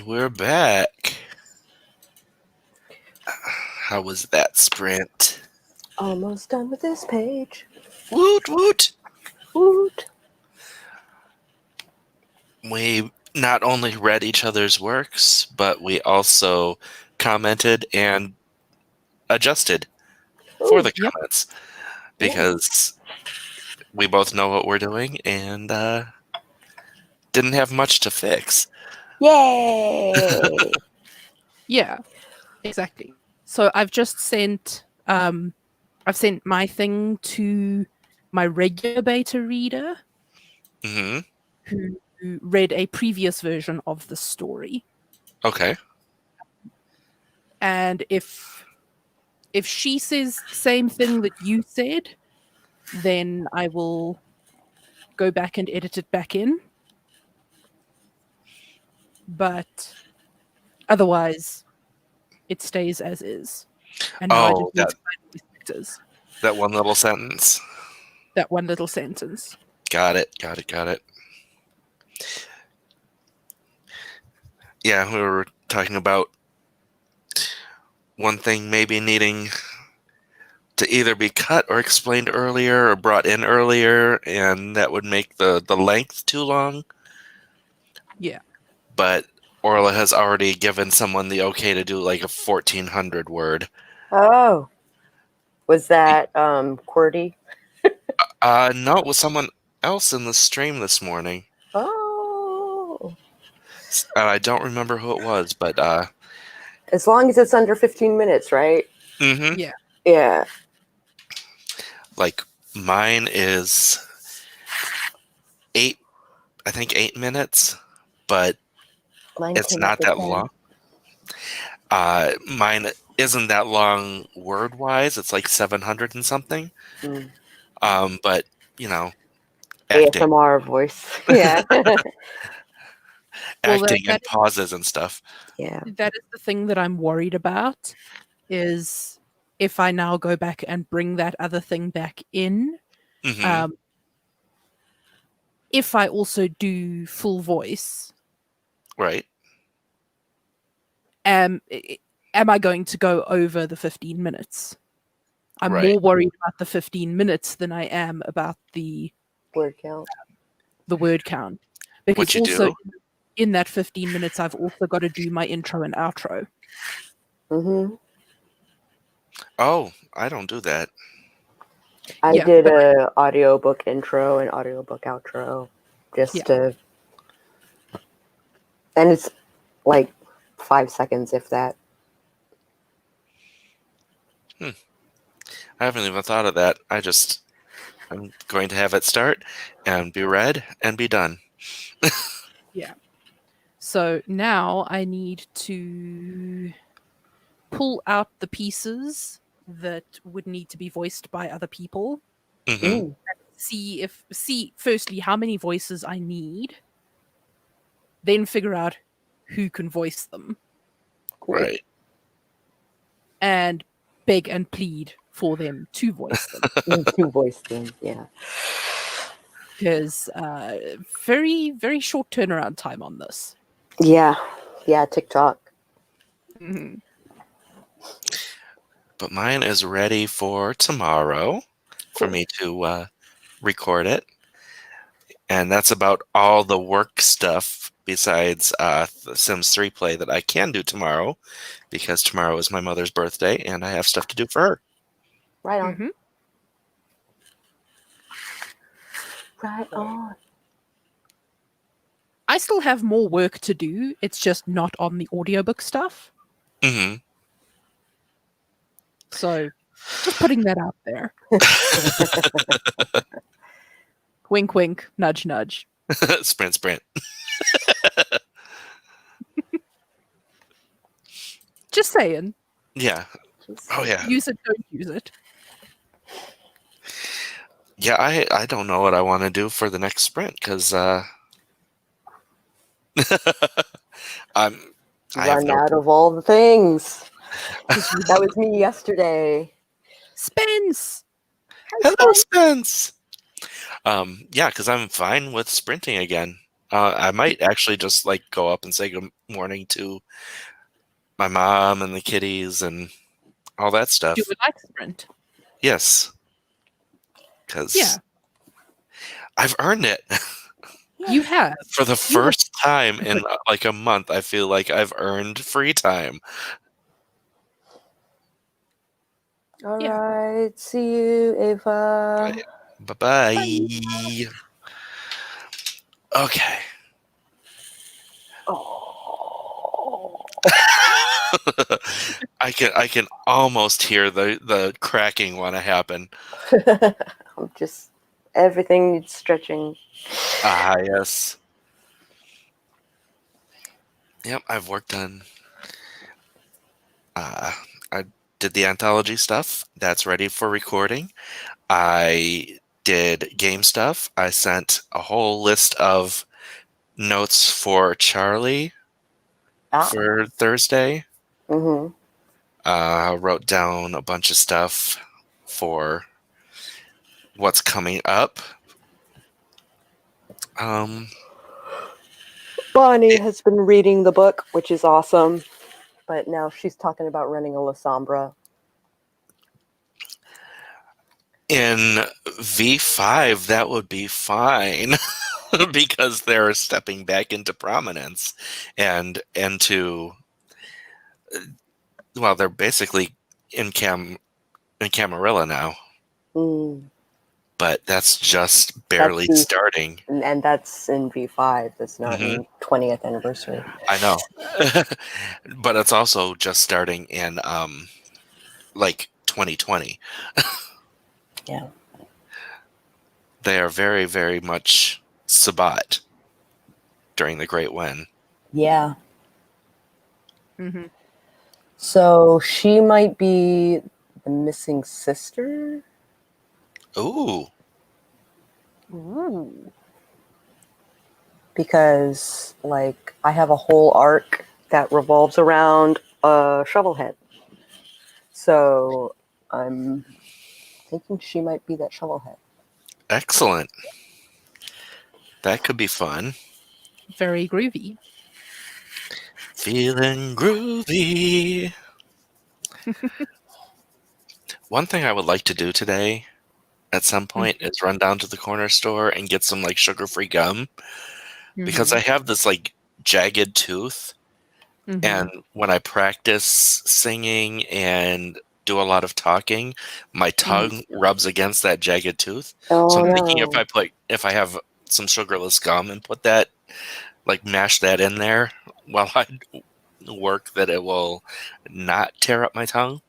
we're back. How was that sprint? Almost done with this page. Woot woot! Woot. We not only read each other's works, but we also commented and adjusted for the Yep. comments because we both know what we're doing and didn't have much to fix. Yay! Yeah, exactly. So I've just sent my thing to my regular beta reader Hmm. who read a previous version of the story. Okay. And if she says the same thing that you said, then I will go back and edit it back in. But otherwise, it stays as is. And now I just Oh, need to find voice actors. that one little sentence. That one little sentence. Got it. Yeah, we were talking about one thing maybe needing to either be cut or explained earlier or brought in earlier, and that would make the length too long. Yeah. But Orla has already given someone the okay to do like a 1,400 word. Oh. Was that QWERTY? No, it was someone else in the stream this morning. Oh. I don't remember who it was, but As long as it's under 15 minutes, right? mhm. Yeah. Yeah. Like mine is 8, I think 8 minutes, but Mine it's came up not with that 10. long. Mine isn't that long word wise. It's like 700 and something. Mm. But you know, acting, ASMR voice. Yeah. Well, acting and pauses and stuff. Yeah. that is the thing that I'm worried about is if I now go back and bring that other thing back in, Hmm. if I also do full voice, Right. am I going to go over the 15 minutes? I'm Right. more worried about the 15 minutes than I am about the Word count. word count. Because What you also do? in that 15 minutes, I've also got to do my intro and outro. Mm-hmm. Oh, I don't do that. I Yeah, did but a audiobook intro and audiobook outro just Yeah. to, and it's like 5 seconds, if that. I haven't even thought of that. I'm going to have it start and be read and be done. Yeah. So now I need to pull out the pieces that would need to be voiced by other people. Hmm. Mm. See firstly how many voices I need, then figure out who can voice them, Cool. Right. and beg and plead for them to voice them. Two voice things. Yeah. Because very, very short turnaround time on this. Yeah. Yeah. TikTok. Mhm. But mine is ready for tomorrow for me to record it. And that's about all the work stuff besides the Sims 3 play that I can do tomorrow because tomorrow is my mother's birthday and I have stuff to do for her. Right on. Mhm. Right on. I still have more work to do. It's just not on the audiobook stuff. Hmm. So just putting that out there. Wink, wink, nudge, nudge. Sprint, sprint. Just saying. Yeah. Oh, yeah. Use it, don't use it. Yeah, I don't know what I want to do for the next sprint because I'm I have Run no out clue. of all the things. Just That was me yesterday. Spence. Hello, Spence. Yeah, because I'm fine with sprinting again. I might actually just like go up and say good morning to my mom and the kitties and all that Do stuff. a life sprint. Yes, because Yeah, I've earned it. you have. For the You have. first time in like a month, I feel like I've earned free time. All Yeah. right. See you, Ava. Bye Bye. bye. Okay. Oh. I can almost hear the cracking want to happen. I'm just everything needs stretching. Ah, yes. Yep, I've worked on. I did the anthology stuff. That's ready for recording. I did game stuff. I sent a whole list of notes for Charlie Ah. for Thursday. Mm-hmm. Wrote down a bunch of stuff for what's coming up. Um, Bonnie has been reading the book, which is awesome. But now she's talking about running a La Sombra. in V5, that would be fine because they're stepping back into prominence and into, well, they're basically in Camarilla now, Mm. but that's just That's barely V, starting. and that's in V5. That's not Hmm. in 20th anniversary. I know, but it's also just starting in like 2020. Yeah. They are very, very much Sabat during the Great Wen. Yeah. Mm-hmm. So she might be the missing sister. Ooh, Ooh. Because like I have a whole arc that revolves around a shovelhead. So I'm thinking she might be that shovelhead. excellent. That could be fun. Very groovy. Feeling groovy. One thing I would like to do today at some point is run down to the corner store and get some like sugar-free gum because Mm-hmm. I have this like jagged tooth, Mm-hmm. and when I practice singing and do a lot of talking, my Mm-hmm. tongue rubs against that jagged tooth. So Oh I'm thinking no. if I have some sugarless gum and put that, like, mash that in there while I work, that it will not tear up my tongue.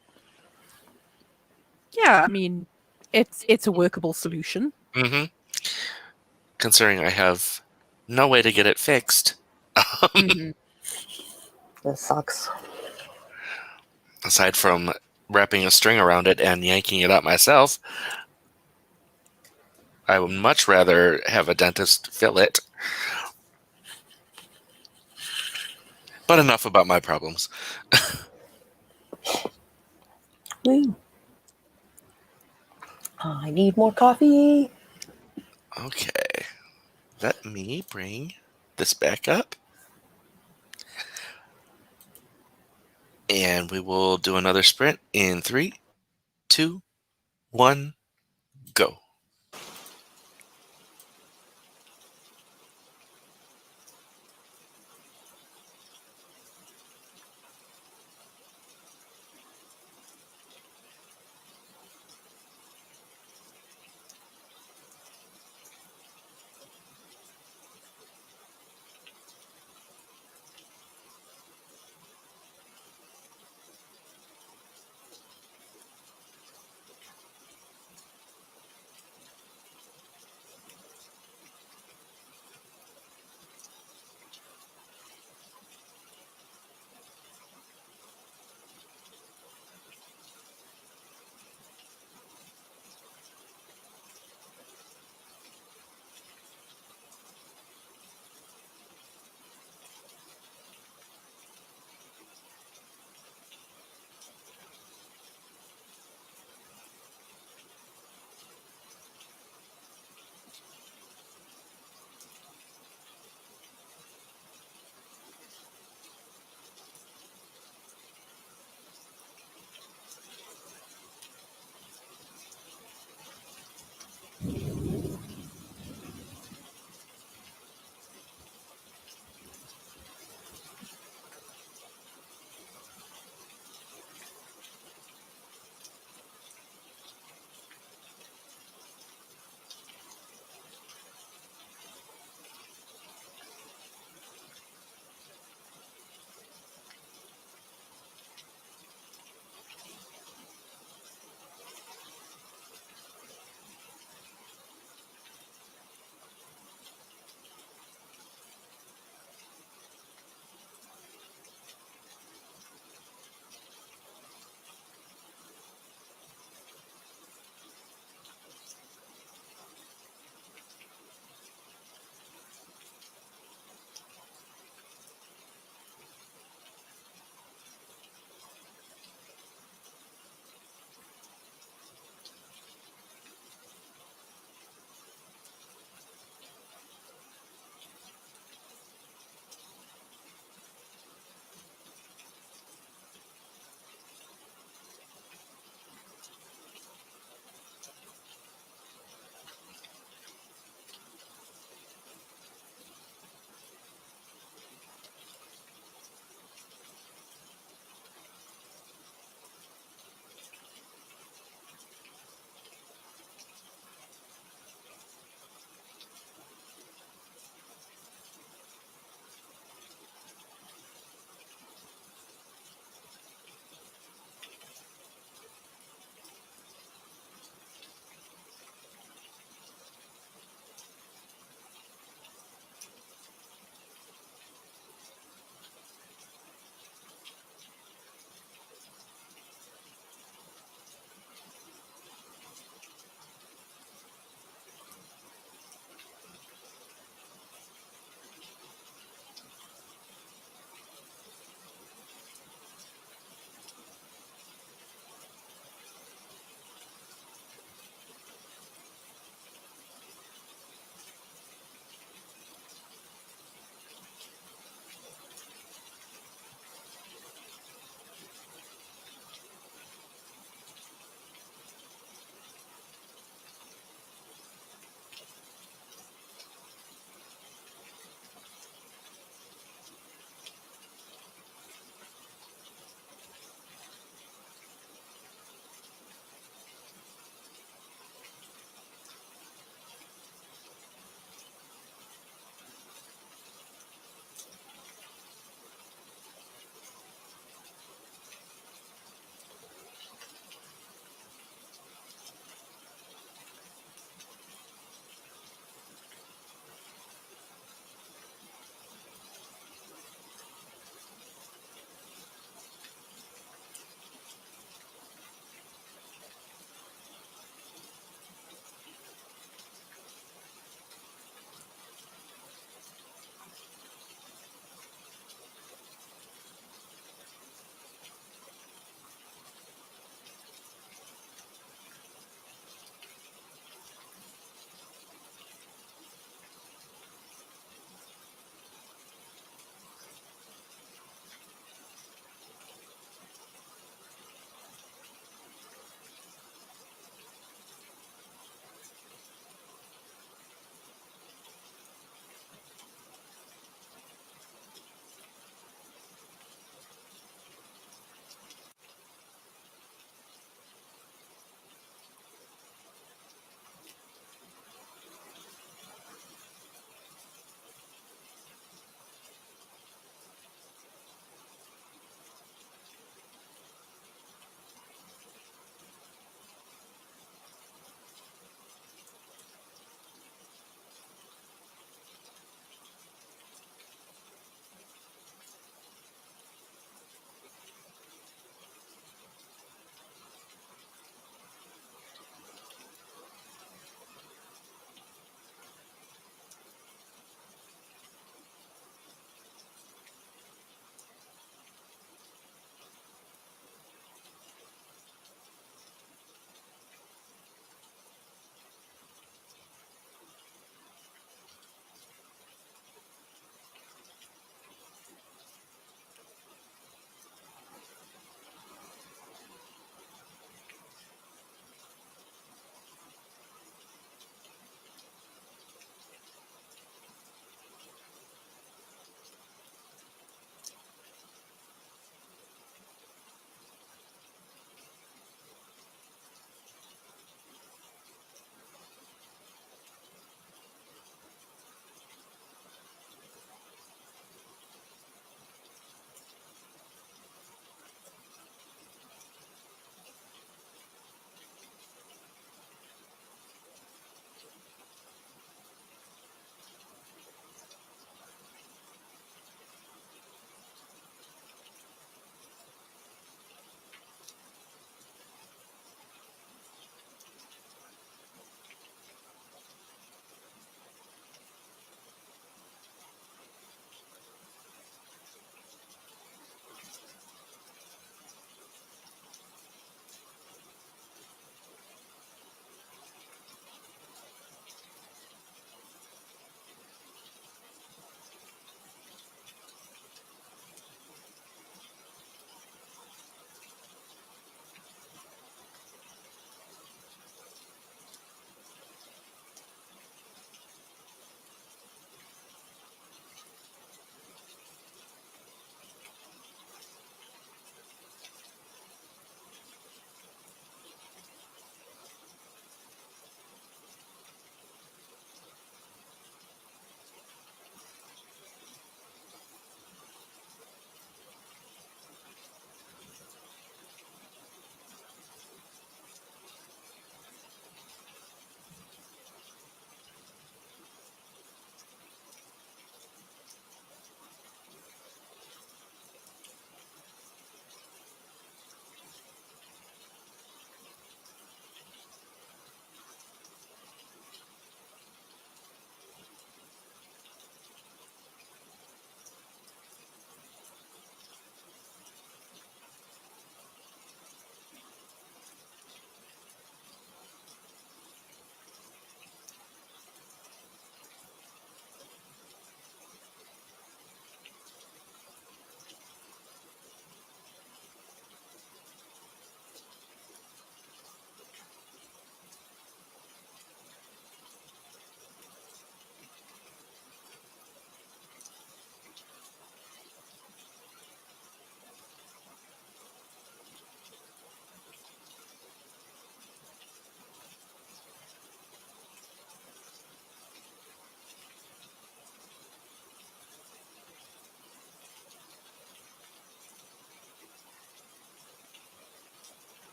Yeah, I mean, it's a workable solution. Hmm. Considering I have no way to get it fixed. Mm-hmm. This sucks. Aside from wrapping a string around it and yanking it out myself, I would much rather have a dentist fill it. But enough about my problems. Woo. I need more coffee. Okay, let me bring this back up. And we will do another sprint in 3, 2, 1, go.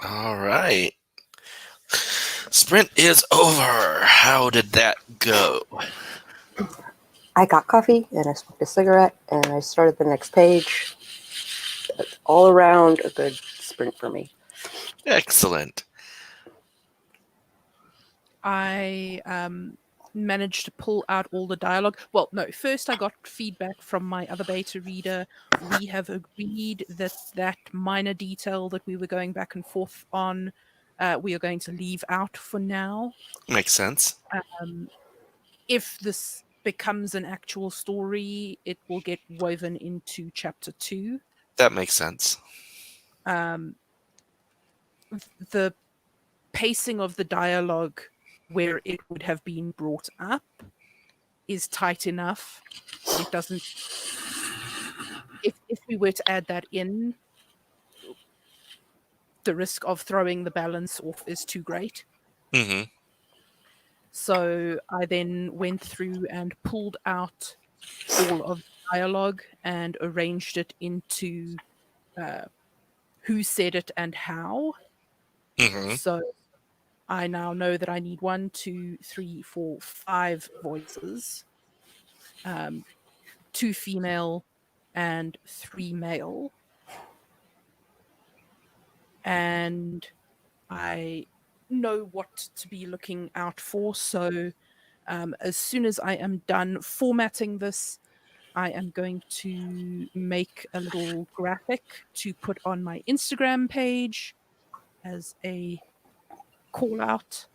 All right. Sprint is over. How did that go? I got coffee and I smoked a cigarette and I started the next page. It's all around a good sprint for me. Excellent. I managed to pull out all the dialogue. Well, no, first I got feedback from my other beta reader. We have agreed that that minor detail that we were going back and forth on, we are going to leave out for now. Makes sense. If this becomes an actual story, it will get woven into chapter 2. That makes sense. The pacing of the dialogue where it would have been brought up is tight enough that it doesn't. If we were to add that in, the risk of throwing the balance off is too great. Mm-hmm. So I then went through and pulled out all of the dialogue and arranged it into who said it and how. Mm-hmm. So I now know that I need 1, 2, 3, 4, 5 voices, 2 female and 3 male. And I know what to be looking out for. So as soon as I am done formatting this, I am going to make a little graphic to put on my Instagram page as a call out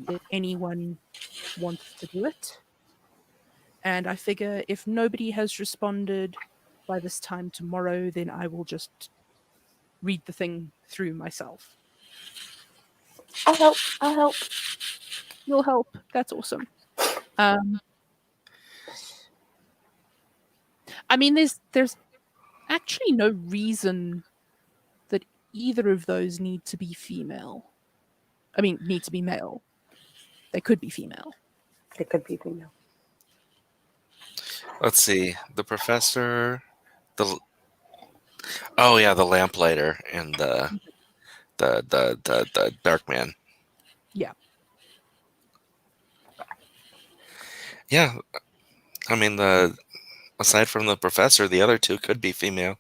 if anyone wants to do it. And I figure if nobody has responded by this time tomorrow, then I will just read the thing through myself. I'll help. I'll help. You'll help. That's awesome. I mean, there's actually no reason that either of those need to be female. I mean, need to be male. They could be female. It could be female. Let's see. The professor, the the lamplighter, and the dark man. Yeah. Yeah, I mean aside from the professor, the other two could be female.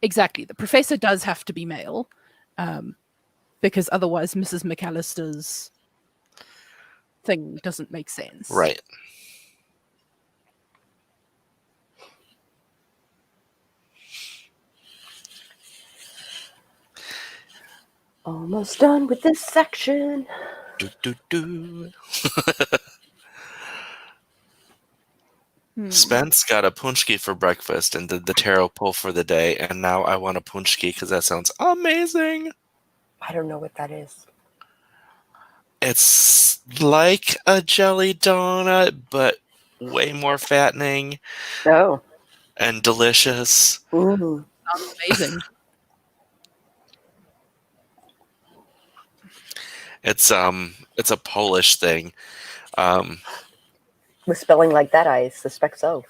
Exactly. The professor does have to be male, because otherwise Mrs. McAllister's thing doesn't make sense. Right. Almost done with this section. Do, do, do. Spence got a punchki for breakfast and did the tarot pull for the day, and now I want a punchki because that sounds amazing. I don't know what that is. It's like a jelly donut, but way more fattening Oh. and delicious. Ooh. Sounds amazing. It's a Polish thing. With spelling like that, I suspect so.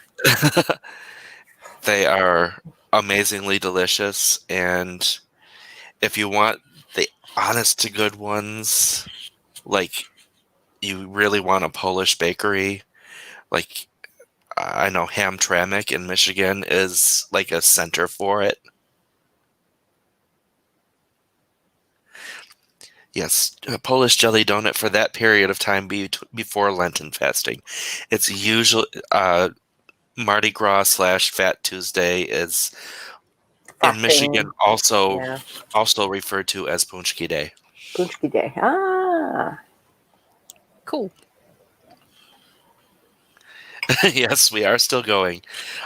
They are amazingly delicious, and if you want the honest to good ones, like you really want a Polish bakery, like I know Hamtramck in Michigan is like a center for it. Yes, a Polish jelly donut for that period of time before Lenten fasting. It's usually Mardi Gras / Fat Tuesday is in Michigan also referred to as Punchki Day. Punchki Day. Ah. Cool. Yes, we are still going.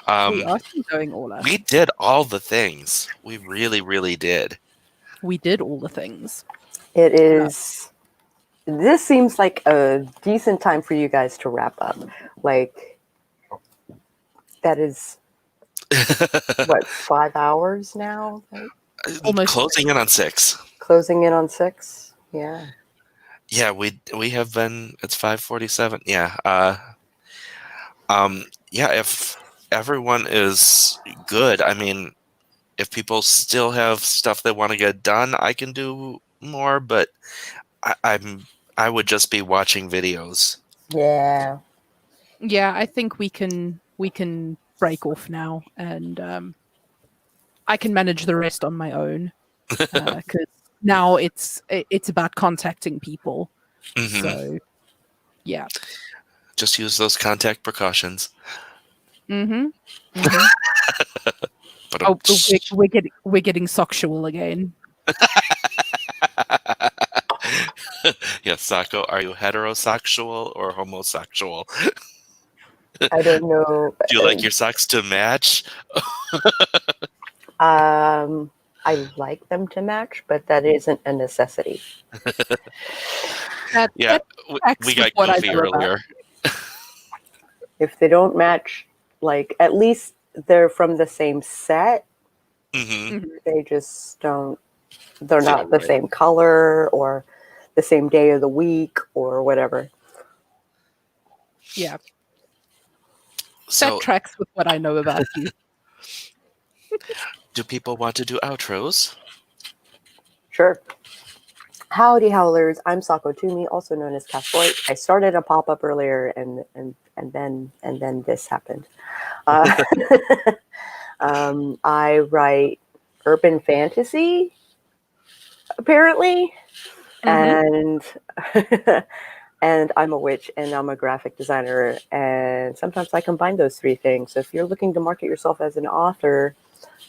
We are still going all out. We did all the things. We really, really did. We did all the things. It is. This seems like a decent time for you guys to wrap up. Like, that is, what, 5 hours now? Right? Almost closing in on 6. Closing in on 6? Yeah. Yeah, we have been. It's 5:47. Yeah. Yeah. If everyone is good, I mean, if people still have stuff they want to get done, I can do more, but I would just be watching videos. Yeah. Yeah, I think we can break off now, and I can manage the rest on my own, because now it's about contacting people. Hmm. So yeah. Just use those contact precautions. Mm-hmm. Mm-hmm. But Oh, we're getting sexual again. yeah, Sako, are you heterosexual or homosexual? I don't know. Do you like your socks to match? I like them to match, but that isn't a necessity. That Yeah, that tracks we with got what I goofy know about. earlier. If they don't match, like at least they're from the same set. Hmm. Mhm. They just don't. They're Feel not the right. same color or the same day of the week or whatever. Yeah, that So, tracks with what I know about you. do people want to do outros? Sure. Howdy, howlers! I'm Sako Toomey, also known as Casboy. I started a pop up earlier, and then this happened. Uh, I write urban fantasy, apparently, Mm-hmm. and and I'm a witch, and I'm a graphic designer, and sometimes I combine those three things. So if you're looking to market yourself as an author,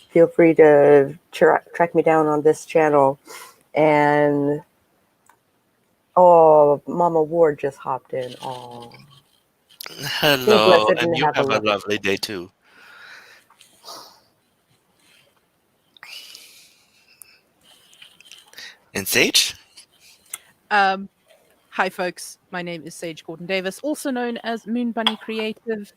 feel free to track me down on this channel. And oh, Mama Ward just hopped in. Oh, be Hello, blessed and and you have a have a lovely. lovely day too. And Sage? Um, Hi, folks. My name is Sage Gordon Davis, also known as Moon Bunny Creative.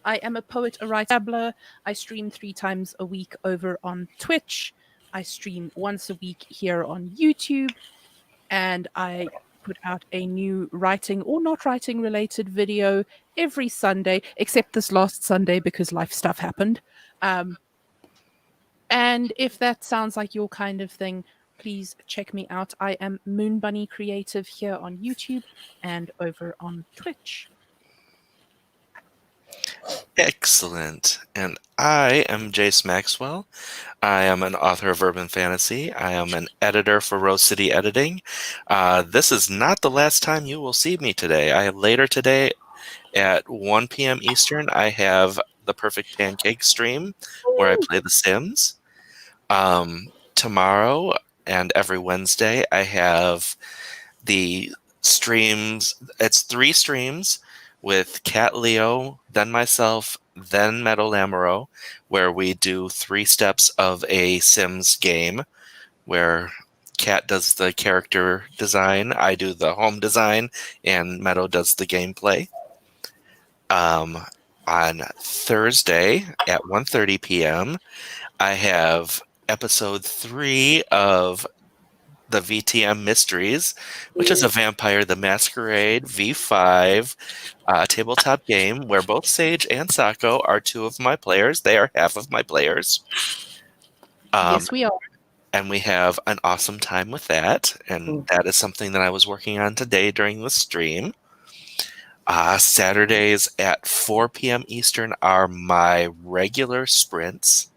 I am a poet, a writer, dabbler. I stream 3 times a week over on Twitch. I stream once a week here on YouTube, and I put out a new writing or not writing related video every Sunday, except this last Sunday because life stuff happened. Um, and if that sounds like your kind of thing, please check me out. I am Moon Bunny Creative here on YouTube and over on Twitch. Excellent. And I am Jace Maxwell. I am an author of urban fantasy. I am an editor for Rose City Editing. This is not the last time you will see me today. Later today at 1 p.m. Eastern, I have the Perfect Pancake stream where I play The Sims. Tomorrow and every Wednesday, I have the streams. It's 3 streams with Cat Leo, then myself, then Meadow Lamero, where we do 3 steps of a Sims game where Cat does the character design, I do the home design, and Meadow does the gameplay. Um, on Thursday at 1:30 p.m., I have episode 3 of the VTM Mysteries, which is a Vampire the Masquerade V5 tabletop game where both Sage and Sako are 2 of my players. They are half of my players. Um, Yes, we are. and we have an awesome time with that. And Mm. that is something that I was working on today during the stream. Saturdays at 4 p.m. Eastern are my regular sprints.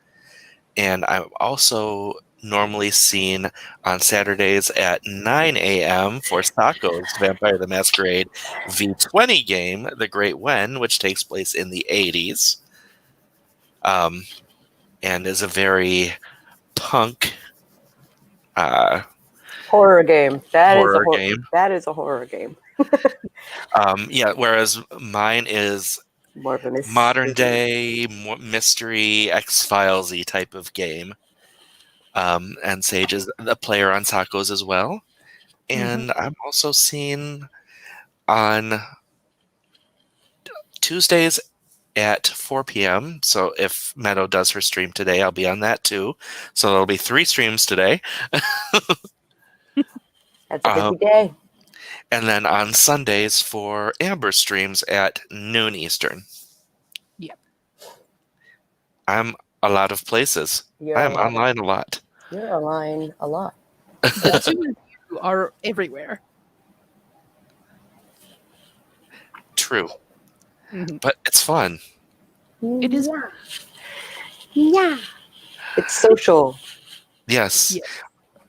And I'm also normally seen on Saturdays at 9 a.m. for Sako's Vampire the Masquerade V20 game, The Great Wen, which takes place in the 80s, um, and is a very punk Horror game. That is a horror horror. game. That is a horror game. Yeah, whereas mine is More of a modern mystery. day mystery X-Files-y type of game. And Sage is the player on Sako's as well. Mhm. And I'm also seen on Tuesdays at 4 p.m. So if Meadow does her stream today, I'll be on that too. So there'll be 3 streams today. That's a Um, busy day. and then on Sundays for Amber streams at noon Eastern. Yep. I'm a lot of places. You're I a am lot of, online a lot. you're online a lot. The two of you are everywhere. True, Mhm. but it's fun. It is. Yeah. Yeah. It's social. Yes. Yeah.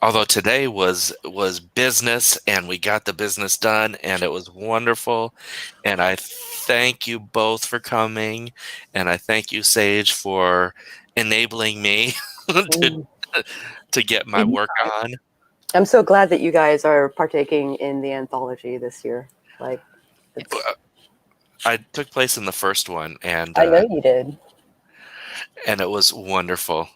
Although today was business, and we got the business done, and it was wonderful. And I thank you both for coming, and I thank you, Sage, for enabling me to Mm. to get my Any- work on. I'm so glad that you guys are partaking in the anthology this year. Like, it's, I took place in the first one, I know you did. and it was wonderful.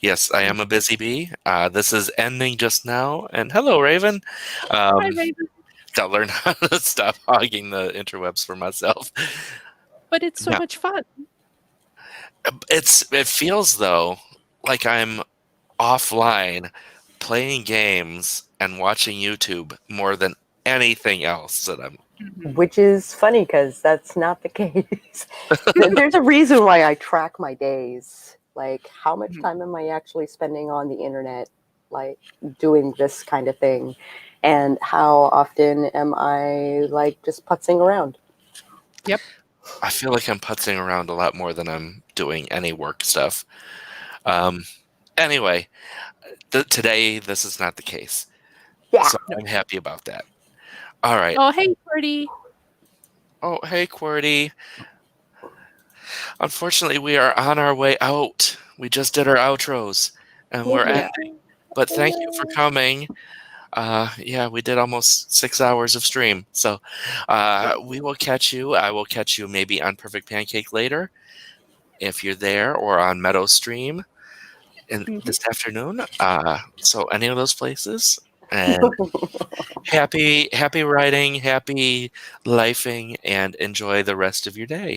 Yes, I am a busy bee. This is ending just now, and hello, Raven. Hi, Um, Raven. Gotta learn how to stop hogging the interwebs for myself. But it's so Yeah, much fun. it feels though like I'm offline playing games and watching YouTube more than anything else that I'm. Mhm. Which is funny because that's not the case. There's a reason why I track my days. Like, how much Mhm. time am I actually spending on the internet, like doing this kind of thing? And how often am I like just putzing around? Yep. I feel like I'm putzing around a lot more than I'm doing any work stuff. Um, anyway, today this is not the case, Yeah. so I'm happy about that. All right. Oh, hey, Birdie. Oh, hey, QWERTY. Unfortunately, we are on our way out. We just did our outros, and we're Yeah. ending. But thank you for coming. Yeah, we did almost 6 hours of stream. So we will catch you. I will catch you maybe on Perfect Pancake later if you're there, or on Meadow Stream in Mhm. this afternoon. So any of those places. And happy writing, happy lifing, and enjoy the rest of your day.